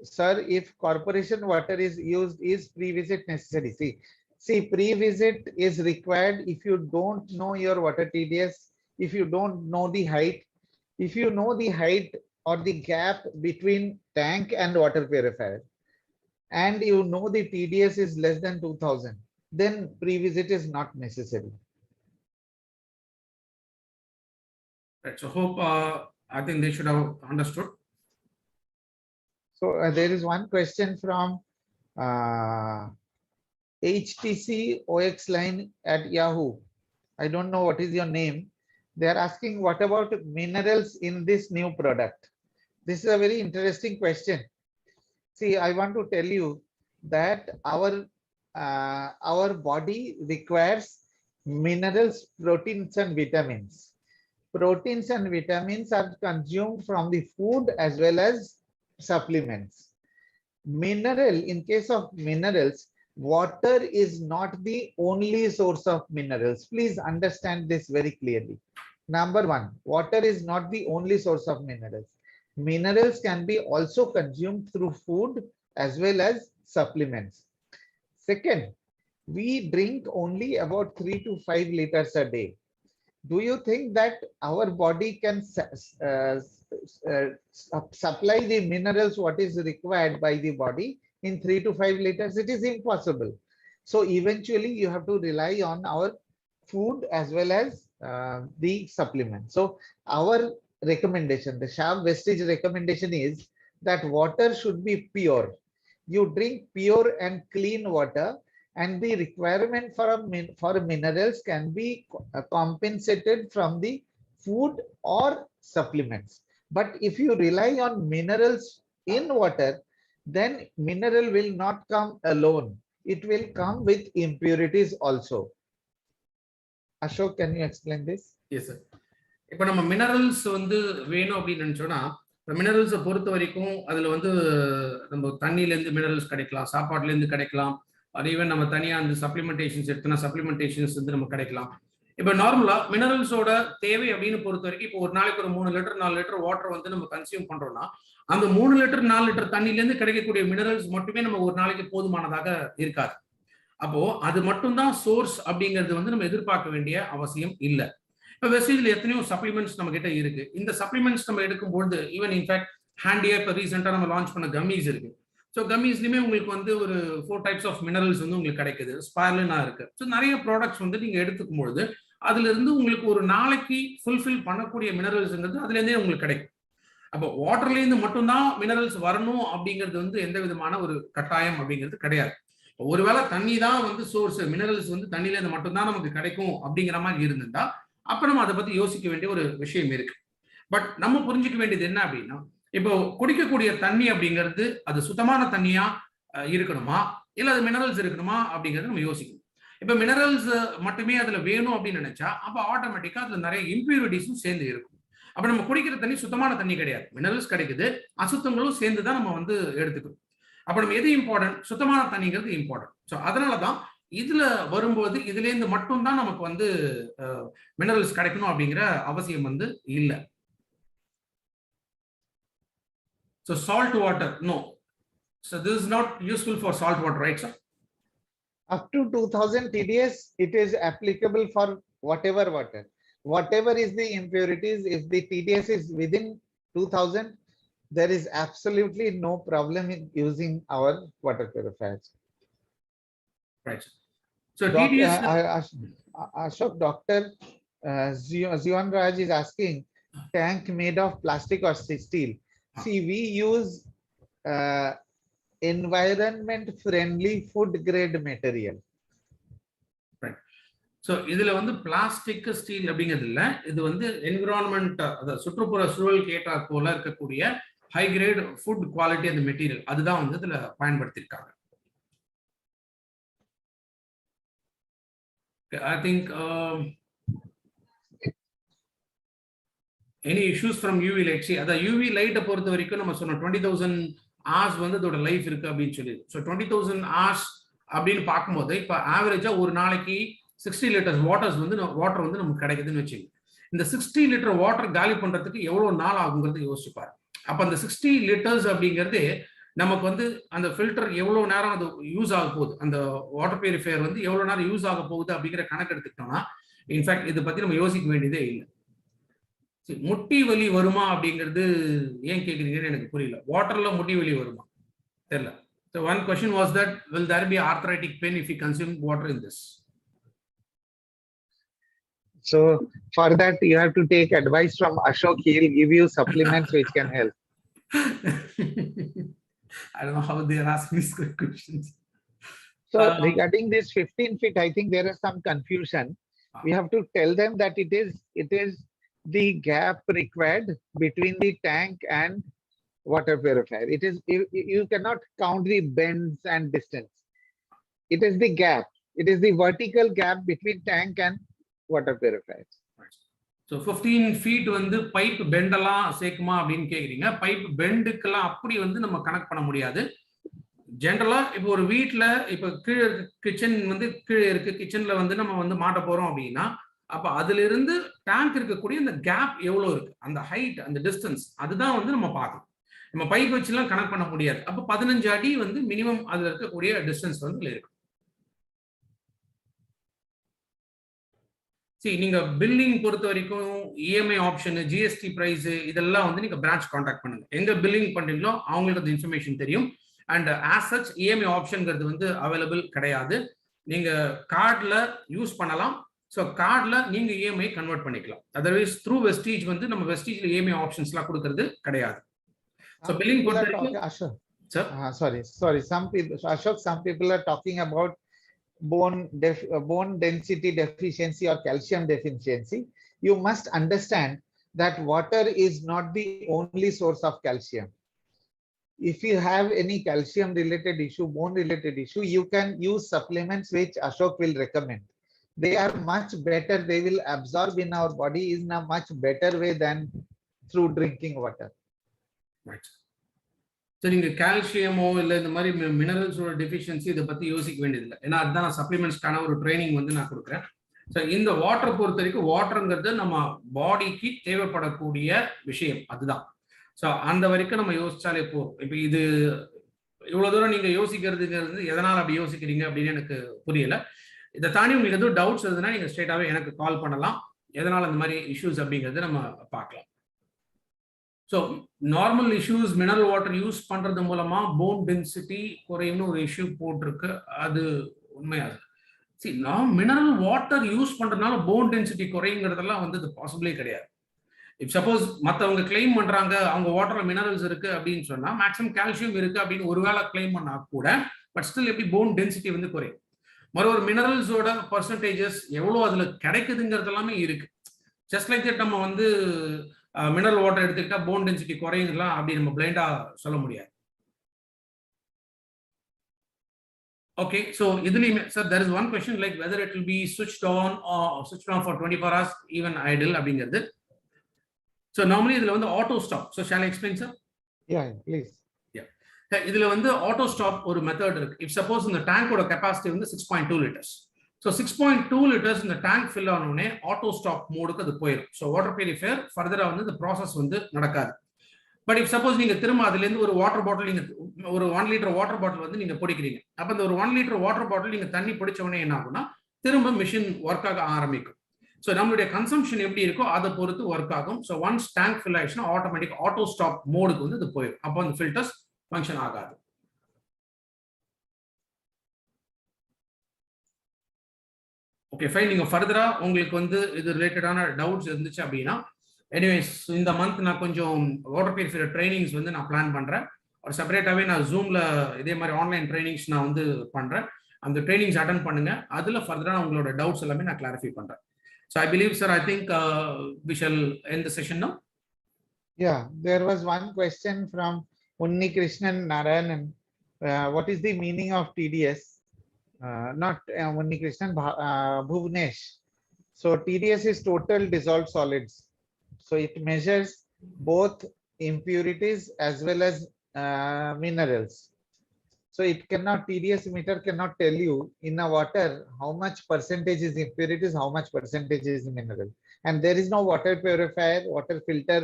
[SPEAKER 1] Sir, if corporation water is used, is pre-visit necessary? See, pre-visit is required if you don't know your water TDS, if you don't know the height. If you know the height or the gap between tank and water purifier, and you know the TDS is less than 2000, then pre-visit is not necessary.
[SPEAKER 2] Right. So hope I think they should have understood.
[SPEAKER 1] So there is one question from HTC OX line at Yahoo. I don't know what is your name. They are asking what about minerals in this new product? This is a very interesting question. See, I want to tell you that our body requires minerals, proteins, and vitamins. Proteins and vitamins are consumed from the food as well as supplements. Mineral, in case of minerals, water is not the only source of minerals. Please understand this very clearly. Number one, water is not the only source of minerals. Minerals can be also consumed through food as well as supplements. Second, we drink only about 3 to 5 liters a day. Do you think that our body can supply the minerals what is required by the body in 3 to 5 liters? It is impossible. So eventually you have to rely on our food as well as the supplement. So our recommendation, the Sharp Vestige recommendation is that water should be pure. You drink pure and clean water, and the requirement for minerals can be compensated from the food or supplements. But if you rely on minerals in water, then mineral will not come alone. It will come with impurities also. Ashok, can you explain this?
[SPEAKER 2] Yes, sir. இப்போ நம்ம minerals வந்து வேணும் அப்படின்னு நினைச்சோம்னா, மினரல்ஸை பொறுத்த வரைக்கும் அதுல வந்து நம்ம தண்ணியிலேருந்து மினரல்ஸ் கிடைக்கலாம், சாப்பாட்டுலேருந்து கிடைக்கலாம், அது ஈவன் நம்ம தனியாக அந்த சப்ளிமெண்டேஷன்ஸ் எடுத்தோம்னா சப்ளிமெண்டேஷன்ஸ் வந்து நம்ம கிடைக்கலாம். இப்போ நார்மலா மினரல்ஸோட தேவை அப்படின்னு பொறுத்த வரைக்கும் இப்போ ஒரு நாளைக்கு ஒரு 3 லிட்டர் 4 லிட்டர் வாட்டர் வந்து நம்ம கன்சியூம் பண்றோம்னா, அந்த 3 லிட்டர் 4 லிட்டர் தண்ணியிலேருந்து கிடைக்கக்கூடிய மினரல்ஸ் மட்டுமே நம்ம ஒரு நாளைக்கு போதுமானதாக இருக்காது. அப்போ அது மட்டும்தான் சோர்ஸ் அப்படிங்கிறது வந்து நம்ம எதிர்பார்க்க வேண்டிய அவசியம் இல்லை. இப்போ வெஸ்டேஜ்ல எத்தனையோ சப்ளிமெண்ட்ஸ் நம்ம கிட்ட இருக்கு. இந்த சப்ளிமெண்ட்ஸ் நம்ம எடுக்கும்போது ஈவன் இன்ஃபேக்ட் ஹேண்டியா இப்போ ரீசெண்டாக நம்ம லான்ச் பண்ண கம்மீஸ் இருக்கு. ஸோ கம்மீஸ்லையுமே உங்களுக்கு வந்து ஒரு 4 டைப்ஸ் ஆஃப் மினரல்ஸ் வந்து உங்களுக்கு கிடைக்குது. ஸ்பைருலினா இருக்கு. ஸோ நிறைய ப்ராடக்ட்ஸ் வந்து நீங்க எடுத்துக்கும் பொழுது அதுல இருந்து உங்களுக்கு ஒரு நாளைக்கு ஃபுல்ஃபில் பண்ணக்கூடிய மினரல்ஸ்ங்கிறது அதுல இருந்தே உங்களுக்கு கிடைக்கும். அப்போ வாட்டர்ல இருந்து மட்டும்தான் மினரல்ஸ் வரணும் அப்படிங்கிறது வந்து எந்த விதமான ஒரு கட்டாயம் அப்படிங்கிறது கிடையாது. ஒருவேளை தண்ணி தான் வந்து சோர்ஸ், மினரல்ஸ் வந்து தண்ணியில இருந்து மட்டும்தான் நமக்கு கிடைக்கும் அப்படிங்கிற மாதிரி இருந்திருந்தா அப்ப நம்ம அதை பத்தி யோசிக்க வேண்டிய ஒரு விஷயம் இருக்கு. பட் நம்ம புரிஞ்சுக்க வேண்டியது என்ன அப்படின்னா, இப்போ குடிக்கக்கூடிய தண்ணி அப்படிங்கிறது அது சுத்தமான தண்ணியா இருக்கணுமா இல்ல அது மினரல்ஸ் இருக்கணுமா அப்படிங்கறத நம்ம யோசிக்கணும். இப்ப மினரல்ஸ் மட்டுமே அதுல வேணும் அப்படின்னு நினைச்சா அப்ப ஆட்டோமேட்டிக்கா அதுல நிறைய இம்பியூரிட்டிஸும் சேர்ந்து இருக்கும். அப்ப நம்ம குடிக்கிற தண்ணி சுத்தமான தண்ணி கிடையாது, மினரல்ஸ் கிடைக்குது, அசுத்தங்களும் சேர்ந்துதான் நம்ம வந்து எடுத்துக்கணும். அப்ப நம்ம எது இம்பார்ட்டன்ட்? சுத்தமான தண்ணிங்கிறது இம்பார்ட்டன்ட். ஸோ அதனாலதான் இதுல வரும்போது இதுல இருந்து மட்டும்தான் நமக்கு வந்து மினரல்ஸ் கிடைக்கணும் அப்படிங்கிற அவசியம் வந்து இல்லை. So salt water, no. So this is not useful for salt water, right, sir?
[SPEAKER 1] Up to 2000 TDS, it is applicable for whatever water. Whatever is the impurities, if the TDS is within 2000, there is absolutely no problem in using our water purifiers.
[SPEAKER 2] Right. So TDS.
[SPEAKER 1] Ashok, Dr. Zion Raj is asking, tank made of plastic or steel? See, we use environment friendly food grade material.
[SPEAKER 2] Right. So இதுல வந்து plastic steel அப்படிங்கிறது இல்ல, இது வந்து environment, அதாவது சுற்றுப்புற சூழல் கேட்டா போல இருக்கக்கூடிய ஹை கிரேட் ஃபுட் குவாலிட்டி அந்த மெட்டீரியல் அதுதான் வந்து இதுல பயன்படுத்தியிருக்காங்க. I think any issues from UV light? See, அத UV light பொறுத்த வரைக்கும் நம்ம சொன்ன 20,000 hours வந்து அதோட லைஃப் இருக்கு அப்படின்னு சொல்லி. ஸோ 20,000 hours அப்படின்னு பார்க்கும்போது இப்போ ஆவரேஜா ஒரு நாளைக்கு 60 லிட்டர்ஸ் வாட்டர் வந்து நமக்கு கிடைக்குதுன்னு வச்சுக்கோங்க. இந்த 60 லிட்டர் வாட்டர் காலி பண்றதுக்கு எவ்வளவு நாள் ஆகுங்கிறது யோசிப்பாரு. அப்ப அந்த 60 லிட்டர்ஸ் அப்படிங்கிறது நமக்கு வந்து அந்த ஃபில்டர் எவ்வளவு நேரம் அது யூஸ் ஆக போகுது, அந்த வாட்டர் பியூரிஃபையர் வந்து எவ்வளவு நேரம் யூஸ் ஆக போகுது அப்படிங்கிற கணக்கு எடுத்துக்கிட்டோம்னா இன்ஃபேக்ட் இதை பத்தி நம்ம யோசிக்க வேண்டியதே இல்லை. முட்டி வலி வருமா அப்படிங்கிறது ஏன் கேக்குறீங்கன்னு எனக்கு புரியல. வாட்டர்ல முட்டி வலி வருமா தெரியல. So one question was that will there be arthritic pain if you consume water in this?
[SPEAKER 1] So for that you have to take advice from Ashok. He will give you supplements which can help.
[SPEAKER 2] I don't know how they are asking these questions.
[SPEAKER 1] So regarding this 15 feet, I think there is some confusion. We have to tell them that it is the gap required between the tank and water purifier. It is, you cannot count the bends and distance. It is the gap. It is the vertical gap between tank and water purifier.
[SPEAKER 2] So 15 feet வந்து pipe bend எல்லாம் சேர்க்குமா அப்படின்னு கேக்குறீங்க. Pipe பெண்டுக்கெல்லாம் அப்படி வந்து நம்ம connect பண்ண முடியாது. ஜென்ரலா இப்போ ஒரு வீட்டுல இப்போ கீழே கிச்சன் வந்து கீழே இருக்கு, கிச்சன்ல வந்து நம்ம வந்து மாட்ட போறோம் அப்படின்னா அப்ப அதுல இருந்து டேங்க் இருக்கக்கூடிய அந்த கேப் எவ்வளவு இருக்கு, அந்த ஹைட், அந்த டிஸ்டன்ஸ், அதுதான் வந்து நம்ம பார்க்கணும். நம்ம பைப் வச்சுலாம் கனெக்ட் பண்ண முடியாது. அப்ப 15 அடி வந்து மினிமம் அதுல இருக்கக்கூடிய டிஸ்டன்ஸ் வந்து இருக்கு. சரி, நீங்க பில்லிங் பொறுத்த வரைக்கும் இஎம்ஐ ஆப்ஷன், ஜிஎஸ்டி பிரைஸ் இதெல்லாம் வந்து நீங்க பிரான்ச் கான்டாக்ட் பண்ணுங்க. எங்க பில்லிங் பண்றீங்களோ அவங்களுக்கு அந்த இன்ஃபர்மேஷன் தெரியும். அண்ட் ஆஸ் சச் இஎம்ஐ ஆப்ஷன்ங்கிறது வந்து அவைலபிள் கிடையாது. நீங்க கார்டில் யூஸ் பண்ணலாம். ஸோ கார்டில் நீங்க இஎம்ஐ கன்வெர்ட் பண்ணிக்கலாம். அதர்வைஸ் த்ரூ வெஸ்டீஜ் வந்து நம்ம வெஸ்டீஜ்ல இஎம்ஐ ஆப்ஷன்ஸ்லாம் கொடுக்கறது கிடையாது. ஸோ பில்லிங் பொறுத்த வரைக்கும்
[SPEAKER 1] Ashok, sorry, some people, Ashok, some people are talking about bone density deficiency or calcium deficiency. You must understand that water is not the only source of calcium. If you have any calcium related issue, bone related issue, you can use supplements which Ashok will recommend. They are much better. They will absorb in our body in a much better way than through drinking water.
[SPEAKER 2] Right. So நீங்கள் கால்சியமோ இல்லை இந்த மாதிரி மினரல்ஸோட deficiency இதை பற்றி யோசிக்க வேண்டியதில்லை. ஏன்னா அதுதான் நான் சப்ளிமெண்ட்ஸ்க்கான ஒரு ட்ரைனிங் வந்து நான் கொடுக்குறேன். ஸோ இந்த வாட்டரை பொறுத்த வரைக்கும் வாட்டருங்கிறது நம்ம பாடிக்கு தேவைப்படக்கூடிய விஷயம், அதுதான். ஸோ அந்த வரைக்கும் நம்ம யோசிச்சாலே போதும். இப்போ இது இவ்வளோ தூரம் நீங்கள் யோசிக்கிறதுங்கிறது எதனால் அப்படி யோசிக்கிறீங்க அப்படின்னு எனக்கு புரியலை. இதை தாண்டி உங்களுக்கு எதுவும் டவுட்ஸ் இருந்ததுன்னா நீங்கள் ஸ்ட்ரெயிட்டாகவே எனக்கு கால் பண்ணலாம். எதனால் அந்த மாதிரி இஷ்யூஸ் அப்படிங்கிறது நம்ம பார்க்கலாம். So normal issues, mineral water use பண்றது மூலமா போன் டென்சிட்டி குறையும்னு ஒரு இஷ்யூ போட்டிருக்கு. அது உண்மையாது. சரி, நான் மினரல் வாட்டர் யூஸ் பண்றதுனால போன் டென்சிட்டி குறையுங்கிறதெல்லாம் வந்து அது பாசிபிளே கிடையாது. இப் சப்போஸ் மற்றவங்க கிளைம் பண்றாங்க அவங்க வாட்டர்ல மினரல்ஸ் இருக்கு அப்படின்னு சொன்னா மேக்ஸிமம் கால்சியம் இருக்கு அப்படின்னு ஒருவேளை கிளைம் பண்ணா கூட பட் ஸ்டில் எப்படி போன் டென்சிட்டி வந்து குறையும். மறுபடியும் ஒரு மினரல்ஸோட பர்சன்டேஜஸ் எவ்வளோ அதுல கிடைக்குதுங்கிறது எல்லாமே இருக்கு. ஜஸ்ட் லைக் தட் நம்ம வந்து மினரல் வாட்டர் எடுத்துக்கிட்டா போன் டென்சிட்டி குறையுங்கலாம் அப்படி நம்ம பிளைண்டா சொல்ல முடியாது. ஓகே, ஸோ இதுலயுமே sir there is one question like whether it will be switched on for 24 hours even idle அப்படிங்கிறது. ஸோ நார்மலி இதுல வந்து auto stop. So shall I explain sir?
[SPEAKER 1] Yeah, please.
[SPEAKER 2] இதுல வந்து ஆட்டோ ஸ்டாப் ஒரு method இருக்கு. If suppose இந்த டேங்கோட capacity வந்து 6.2 litres. So 6.2 litres இந்த டேங்க் ஃபில் ஆனோடனே ஆட்டோ ஸ்டாப் மோடுக்கு அது போயிடும். ஸோ வாட்டர் பியூரிஃபையர் ஃபர்தரா வந்து இந்த ப்ராசஸ் வந்து நடக்காது. பட் இஃப் சப்போஸ் நீங்க திரும்ப அதுலேருந்து ஒரு வாட்டர் பாட்டில், நீங்க ஒரு 1 லிட்டர் வாட்டர் பாட்டில் வந்து நீங்க பிடிக்கிறீங்க. அப்போ இந்த ஒரு 1 லிட்டர் வாட்டர் பாட்டில் நீங்க தண்ணி பிடிச்ச உடனே என்ன ஆகும்னா திரும்ப மிஷின் ஒர்க் ஆக ஆரம்பிக்கும். ஸோ நம்மளுடைய கன்சம்ஷன் எப்படி இருக்கோ அதை பொறுத்து ஒர்க் ஆகும். ஸோ ஒன்ஸ் டேங்க் ஃபில் ஆயிடுச்சுன்னா ஆட்டோமேட்டிக் ஆட்டோ ஸ்டாப் மோடுக்கு வந்து இது போயிடும். அப்போ அந்த ஃபில்டர்ஸ் ஃபங்க்ஷன் ஆகாது. Okay fine. நீங்க ஃபர்தரா உங்களுக்கு வந்து இது ரிலேட்டடான டவுட்ஸ் இருந்துச்சு அப்படின்னா எனிவேஸ் இந்த மந்த் நான் கொஞ்சம் வாட்டர் பியூரிஃபையர் ட்ரைனிங்ஸ் வந்து நான் பிளான் பண்றேன். ஒரு செப்பரேட்டாவே நான் ஜூம்ல இதே மாதிரி ஆன்லைன் ட்ரைனிங்ஸ் நான் வந்து பண்றேன். அந்த ட்ரைனிங்ஸ் அட்டென்ட் பண்ணுங்க. அதுல ஃபர்தரா உங்களோட டவுட்ஸ் எல்லாமே நான் கிளாரிஃபை பண்றேன். So I believe sir, I think we shall end the session now.
[SPEAKER 1] Yeah, there was one question from Unni Krishnan Narayanan. What is the meaning of TDS? Not Unni Krishnan, Bhuvnesh. So TDS is total dissolved solids. So it measures both impurities as well as minerals. So it cannot, TDS meter cannot tell you in a water how much percentage is impurities, how much percentage is mineral. And there is no water purifier, water filter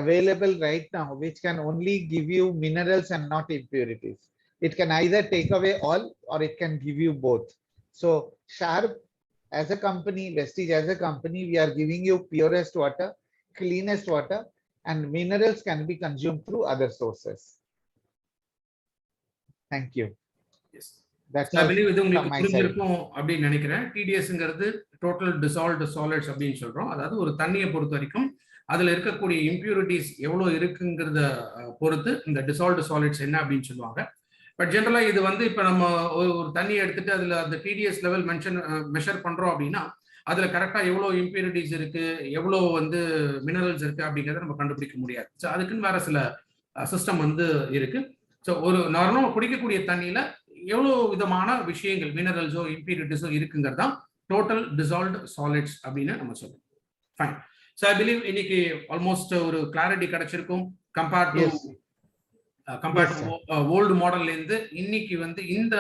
[SPEAKER 1] available right now, which can only give you minerals and not impurities. It can either take away all or it can give you both. So Sharp as a company, Vestige as a company, we are giving you purest water, cleanest water, and minerals can be consumed through other sources. Thank you.
[SPEAKER 2] Yes.
[SPEAKER 1] That's
[SPEAKER 2] I
[SPEAKER 1] all
[SPEAKER 2] believe இது
[SPEAKER 1] from
[SPEAKER 2] உங்களுக்கு
[SPEAKER 1] my side.
[SPEAKER 2] புரிஞ்சிருக்கும் அப்படின்னு நினைக்கிறேன். TDSங்கிறது total dissolved solids அப்படின்னு சொல்றோம். அதாவது ஒரு தண்ணியை பொறுத்த வரைக்கும் அதுல இருக்கக்கூடிய இம்பியூரிட்டிஸ் எவ்வளவு இருக்குங்கிறத பொறுத்து இந்த டிசால்வ்டு சாலிட்ஸ் என்ன அப்படின்னு சொல்லுவாங்க. பட் ஜென்ரலா இது வந்து இப்ப நம்ம ஒரு தண்ணியை எடுத்துட்டு அதுல அந்த TDS லெவல் மெஷர் பண்றோம் அப்படின்னா அதுல கரெக்டா எவ்வளவு இம்பியூரிட்டிஸ் இருக்கு, எவ்வளவு வந்து மினரல்ஸ் இருக்கு அப்படிங்கிறத நம்ம கண்டுபிடிக்க முடியாது. ஸோ அதுக்குன்னு வேற சில சிஸ்டம் வந்து இருக்கு. ஸோ ஒரு நார்மலா குடிக்கக்கூடிய தண்ணியில எவ்வளவு விதமான விஷயங்கள் மினரல்ஸோ இம்பியூரிட்டிஸோ இருக்குங்கிறது தான் டோட்டல் டிசால்வ்டு சாலிட்ஸ் அப்படின்னு நம்ம சொல்றோம். ஃபைன். ஸோ ஐ பிலீவ் இன்னைக்கு ஆல்மோஸ்ட் ஒரு கிளாரிட்டி கிடைச்சிருக்கும். கம்பேர்ட் டு ஓல்டு மாடல்ல இருந்து இன்னைக்கு வந்து இந்த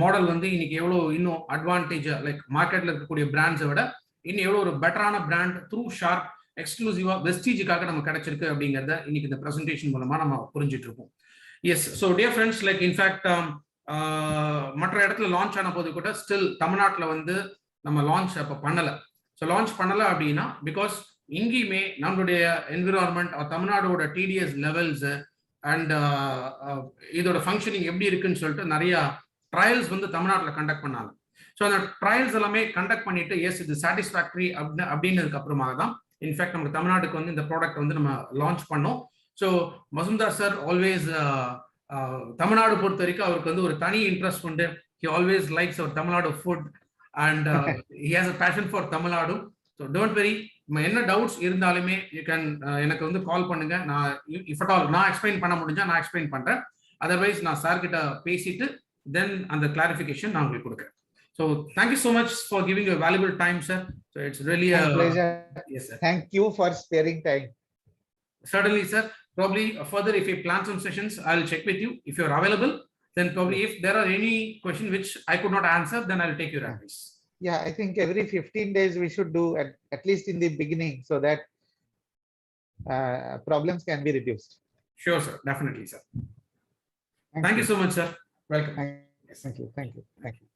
[SPEAKER 2] மாடல் வந்து இன்னைக்கு எவ்வளவு இன்னும் அட்வான்டேஜ், லைக் மார்க்கெட்ல இருக்கக்கூடிய பிராண்ட்ஸை விட இன்னும் எவ்வளவு ஒரு பெட்டரான பிராண்ட் த்ரூ ஷார்ப் எக்ஸ்க்ளூசிவா வெஸ்டீஜுக்காக நம்ம கிடைச்சிருக்கு அப்படிங்கிறத இன்னைக்கு இந்த பிரசன்டேஷன் மூலமா நம்ம புரிஞ்சிட்டு இருக்கோம். Yes. So dear friends, like in fact மற்ற இடத்துல லான்ச் ஆன போது கூட ஸ்டில் தமிழ்நாட்டில் வந்து நம்ம லான்ச் அப்போ பண்ணலை. ஸோ லான்ச் பண்ணலை அப்படின்னா பிகாஸ் இங்கேயுமே நம்மளுடைய என்விரான்மெண்ட் தமிழ்நாடோட டிடிஎஸ் லெவல்ஸ் அண்ட் இதோட ஃபங்க்ஷனிங் எப்படி இருக்குன்னு சொல்லிட்டு நிறைய ட்ரையல்ஸ் வந்து தமிழ்நாட்டில் கண்டக்ட் பண்ணாங்க. ஸோ அந்த ட்ரையல்ஸ் எல்லாமே கண்டக்ட் பண்ணிட்டு எஸ் இது சாட்டிஸ்ஃபேக்டரி அப்படின்னதுக்கு அப்புறமாக தான் இன்ஃபேக்ட் நமக்கு தமிழ்நாட்டுக்கு வந்து இந்த ப்ராடக்ட் வந்து நம்ம லான்ச் பண்ணோம். So Mazumdar sir always Tamil Nadu பொறுத்த வரைக்கும் அவருக்கு வந்து ஒரு தனி இன்ட்ரெஸ்ட் உண்டு. ஹி ஆல்வேஸ் லைக்ஸ் அவர் Tamil Nadu food and he has a passion for Tamil Nadu. So don't worry, என்ன டவுட்ஸ் இருந்தாலுமே யூ கேன் எனக்கு வந்து கால் பண்ணுங்க. நான் இஃப் அட் ஆல் நான் எக்ஸ்பிளைன் பண்ண முடிஞ்சா நான் எக்ஸ்பிளைன் பண்றேன். அதர்வைஸ் நான் சார் கிட்ட பேசிட்டு தென் அந்த கிளாரிஃபிகேஷன் நான் உங்களுக்கு கொடுக்குறேன். So thank you so much for giving your valuable time, sir. So it's really a
[SPEAKER 1] pleasure.
[SPEAKER 2] Yes, sir.
[SPEAKER 1] Thank you for sparing time.
[SPEAKER 2] Certainly, sir. Probably further, if you plan some sessions, I'll check with you. If you're available, then probably if there are any question which I could not answer, then I'll take your advice.
[SPEAKER 1] Yeah, I think every 15 days we should do at least in the beginning so that problems can be reduced.
[SPEAKER 2] Sure, sir. Definitely, sir. Thank you so much, sir. Welcome.
[SPEAKER 1] Thank you. Thank you. Thank you.